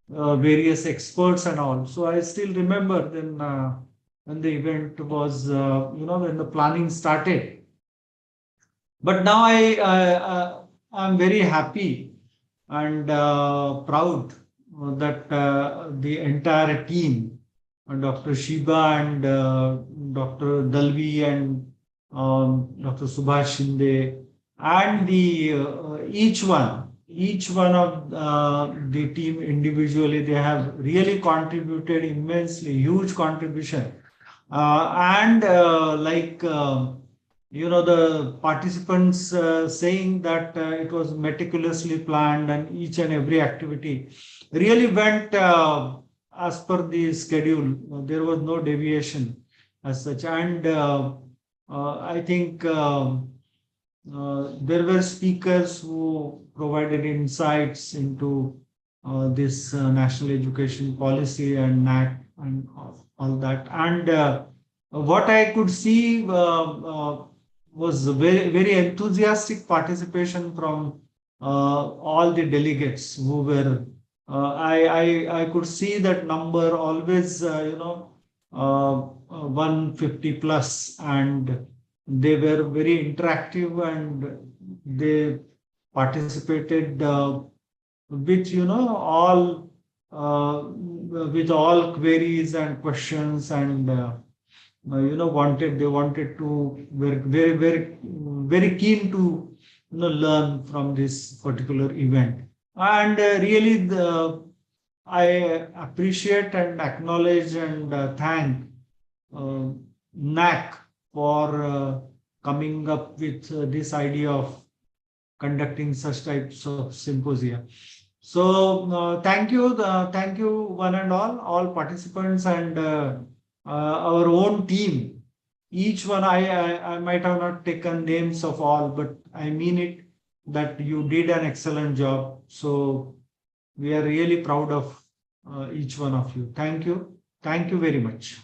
various experts and all. So I still remember then when the event was, when the planning started. But now I'm very happy and proud that the entire team, Dr. Shiba and Dr. Dalvi and Dr. Subhash Shinde, and the each one of the team individually, they have really contributed immensely, huge contribution. The participants saying that it was meticulously planned and each and every activity really went as per the schedule. There was no deviation as such. And I think there were speakers who provided insights into this national education policy and NAAC and all that. And what I could see was very, very enthusiastic participation from all the delegates who were, I could see that number always, 150 plus, and they were very interactive and they participated with all queries and questions, and they wanted to, were very keen to learn from this particular event. And really I appreciate and acknowledge and thank NAAC for coming up with this idea of conducting such types of symposia. So thank you one and all participants, and our own team. Each one, I might have not taken names of all, but I mean it that you did an excellent job. So we are really proud of each one of you. Thank you. Thank you very much.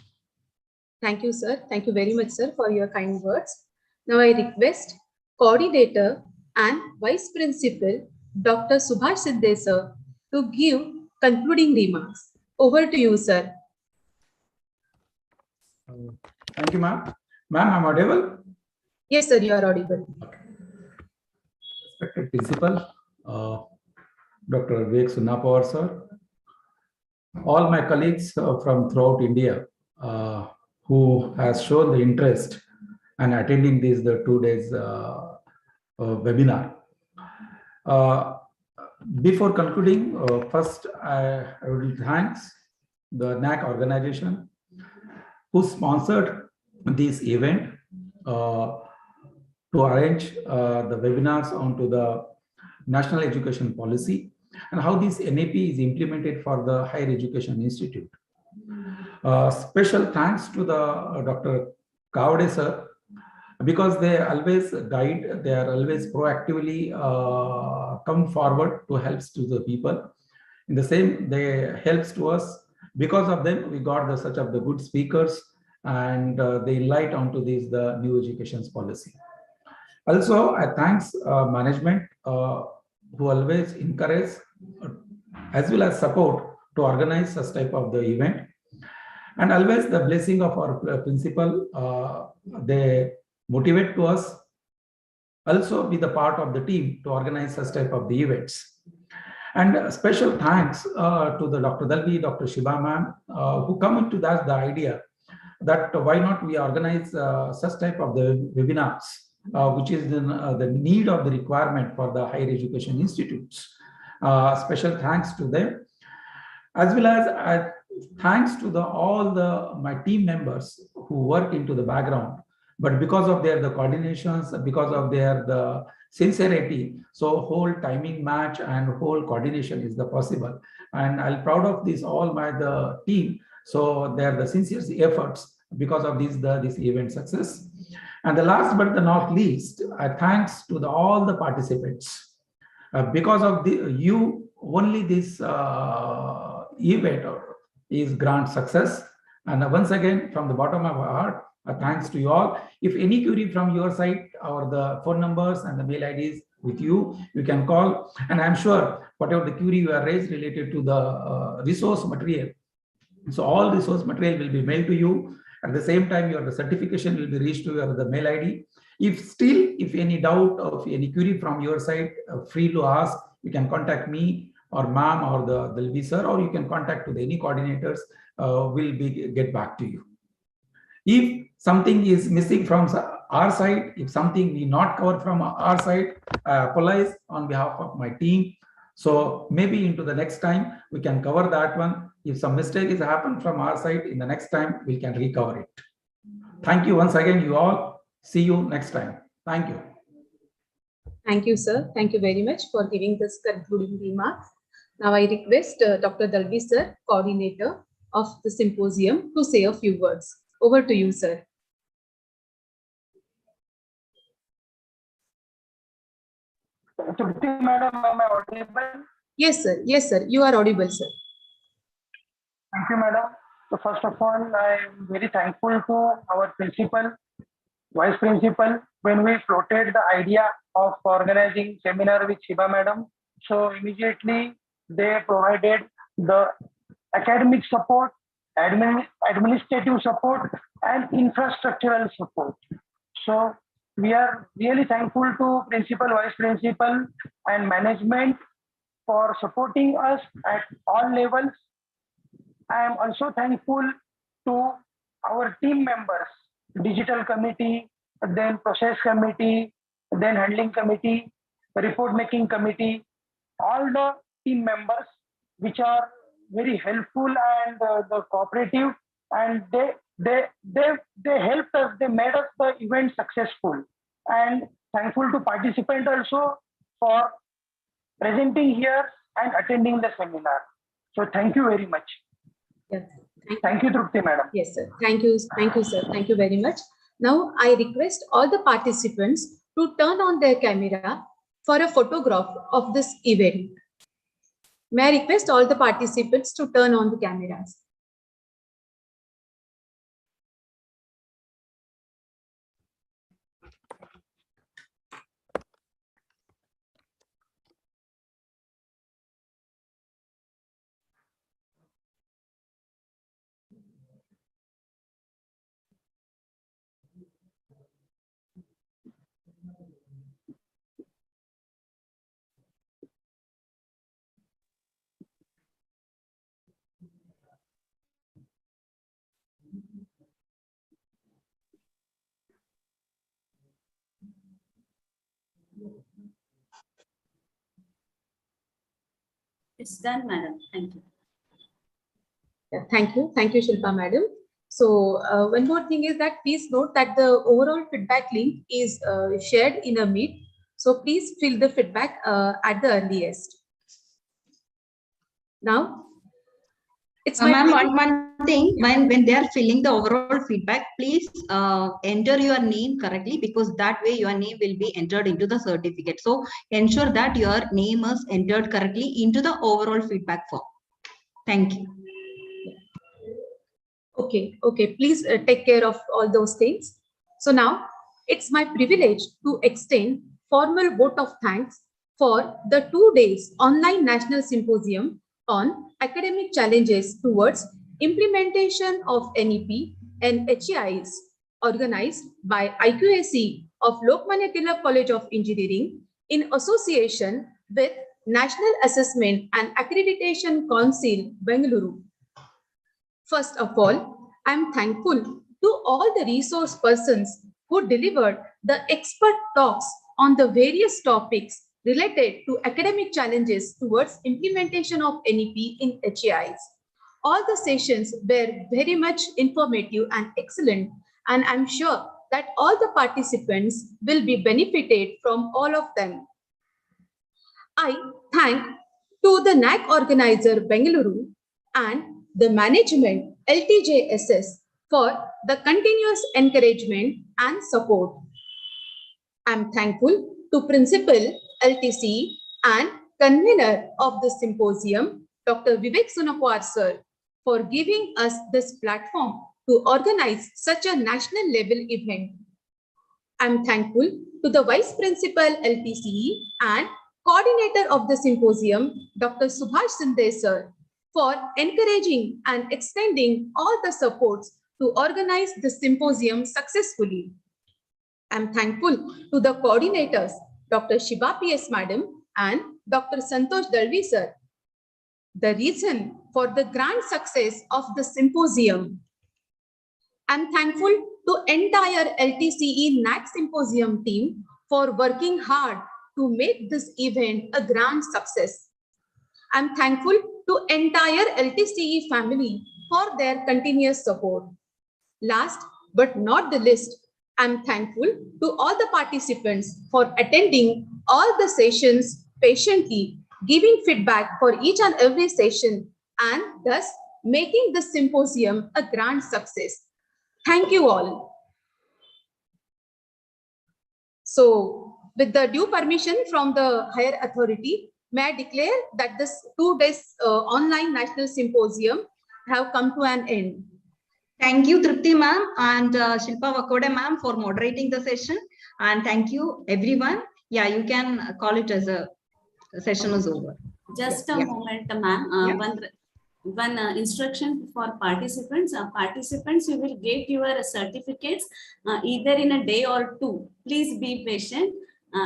Thank you, sir. Thank you very much, sir, for your kind words. Now I request Coordinator and Vice Principal, Dr. Subhash Sidde, sir, to give concluding remarks. Over to you, sir. Thank you, ma'am. Ma'am, I'm audible? Yes, sir, you are audible. Respected Principal, Dr. Vivek Sunnapawar, sir, all my colleagues from throughout India who has shown the interest and attending the 2 days webinar. Before concluding, first I would thanks the NAAC organization who sponsored this event to arrange the webinars onto the National Education Policy and how this NAP is implemented for the Higher Education Institute. Special thanks to the Dr. Kavade sir, because they always guide, they are always proactively come forward to help to the people. In the same, they helps to us. Because of them, we got such of the good speakers, and they light onto the new education policy. Also, I thanks management who always encourage as well as support to organize such type of the event, and always the blessing of our principal. They motivate to us also be the part of the team to organize such type of the events. And special thanks to the Dr. Dalvi, Dr. Shiba ma'am, who come into that the idea that why not we organize such type of the webinars, which is the need of the requirement for the higher education institutes. Special thanks to them, as well as thanks to my team members who work into the background, but because of their coordinations, because of their sincerity, so whole timing match and whole coordination is the possible. And I'm proud of this all the team. So they're the sincere efforts because of this event success. And the last but not least, thanks to all the participants. Because of you, only this event is grand success. And once again, from the bottom of our heart, thanks to you all. If any query from your side, or the phone numbers and the mail IDs with you, you can call. And I'm sure whatever the query you are raised related to the resource material, so all resource material will be mailed to you. At the same time, the certification will be reached to the mail ID. If any doubt or any query from your side, free to ask, you can contact me or ma'am or the Dalvi sir, or you can contact to any coordinators. Will get back to you. If something is missing from our side, if something we not covered from our side, I apologize on behalf of my team. So maybe into the next time we can cover that one. If some mistake is happened from our side, in the next time we can recover it. Thank you once again, you all. See you next time. Thank you. Thank you, sir. Thank you very much for giving this concluding remarks. Now I request Dr. Dalvi sir, coordinator of the symposium, to say a few words. Over to you, sir. Madam, am I audible? Yes, sir. Yes, sir. You are audible, sir. Thank you, madam. So first of all, I am very thankful to our principal Vice Principal when we floated the idea of organizing seminar with Shiba Madam. So immediately they provided the academic support, administrative support, and infrastructural support. So we are really thankful to Principal, Vice Principal, and management for supporting us at all levels. I am also thankful to our team members, digital committee, then process committee, then handling committee, report making committee, all the team members which are very helpful and the cooperative, and they helped us, they made us the event successful. And thankful to participant also for presenting here and attending the seminar. So thank you very much. Yes. Thank you, Trupti Madam. Yes, sir. Thank you, sir. Thank you very much. Now I request all the participants to turn on their camera for a photograph of this event. May I request all the participants to turn on the cameras? It's done, madam. Thank you. Yeah, thank you, Shilpa madam. So one more thing is that please note that the overall feedback link is shared in a Meet. So please fill the feedback at the earliest. Now, it's my ma'am, one thing, when they are filling the overall feedback, please enter your name correctly, because that way your name will be entered into the certificate. So ensure that your name is entered correctly into the overall feedback form. Thank you. Okay, please take care of all those things. So now it's my privilege to extend formal vote of thanks for the 2 days online national symposium on academic challenges towards implementation of NEP and HEIs organized by IQAC of Lokmanya Tilak College of Engineering in association with National Assessment and Accreditation Council, Bengaluru. First of all, I am thankful to all the resource persons who delivered the expert talks on the various topics related to academic challenges towards implementation of NEP in HEIs. All the sessions were very much informative and excellent, and I'm sure that all the participants will be benefited from all of them. I thank to the NAAC organizer Bengaluru and the management LTJSS for the continuous encouragement and support. I am thankful to Principal LTCE and convener of the symposium, Dr. Vivek Sunapwar sir, for giving us this platform to organize such a national level event. I am thankful to the Vice Principal LTCE and coordinator of the symposium, Dr. Subhash Sinde sir, for encouraging and extending all the supports to organize the symposium successfully. I am thankful to the coordinators, Dr. Shiba PS Madam and Dr. Santosh Dalvi sir. The reason for the grand success of the symposium. I am thankful to entire LTCE NAAC symposium team for working hard to make this event a grand success. I am thankful to entire LTCE family for their continuous support. Last but not the least, I am thankful to all the participants for attending all the sessions patiently, giving feedback for each and every session, and thus making the symposium a grand success. Thank you all. So, with the due permission from the higher authority, may I declare that this 2 days online national symposium have come to an end. Thank you, Tripti ma'am and Shilpa Vakode ma'am for moderating the session. And thank you, everyone. Yeah, you can call it as a session is over. Just a moment, ma'am. One instruction for participants. Participants, you will get your certificates either in a day or two. Please be patient.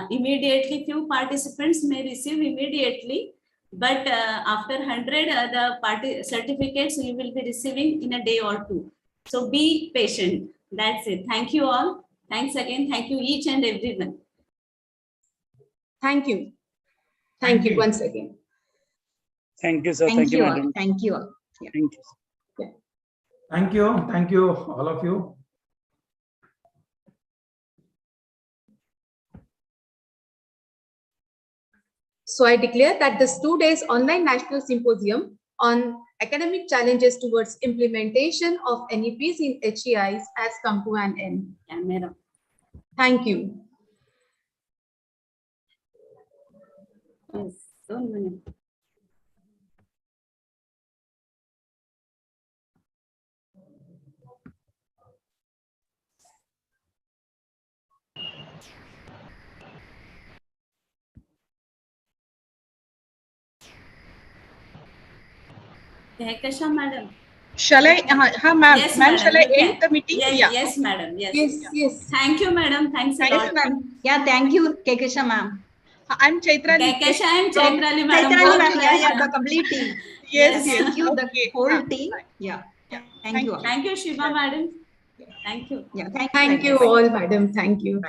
Immediately, few participants may receive immediately, but after 100, the certificates you will be receiving in a day or two. So be patient. That's it. Thank you all. Thanks again. Thank you each and everyone. Thank you. Thank you once again. Thank you, sir. Thank you all. madam. Thank you all. Yeah. Thank you. Thank you. Thank you, all of you. So I declare that this 2 days online national symposium on academic challenges towards implementation of NEPs in HEIs has come to an end. Yeah, madam. Thank you. Yes, 1 minute. Kasha madam. Shall I, ma'am, Yes, ma'am, madam, shall I you end can. the meeting? Yes, madam. Yes. Thank you, madam. Thanks a Yes, lot. ma'am. Yeah, thank you, Kekesha ma'am. I'm Chaitrali. Kesha and Chaitrali, madam. Chaitrali both ma'am, class. the complete team. Yes, Thank you, the okay. whole team. Yeah. Thank you all. Thank you, Shiva madam. Thank you. Yeah, Thank you all, madam. Thank you.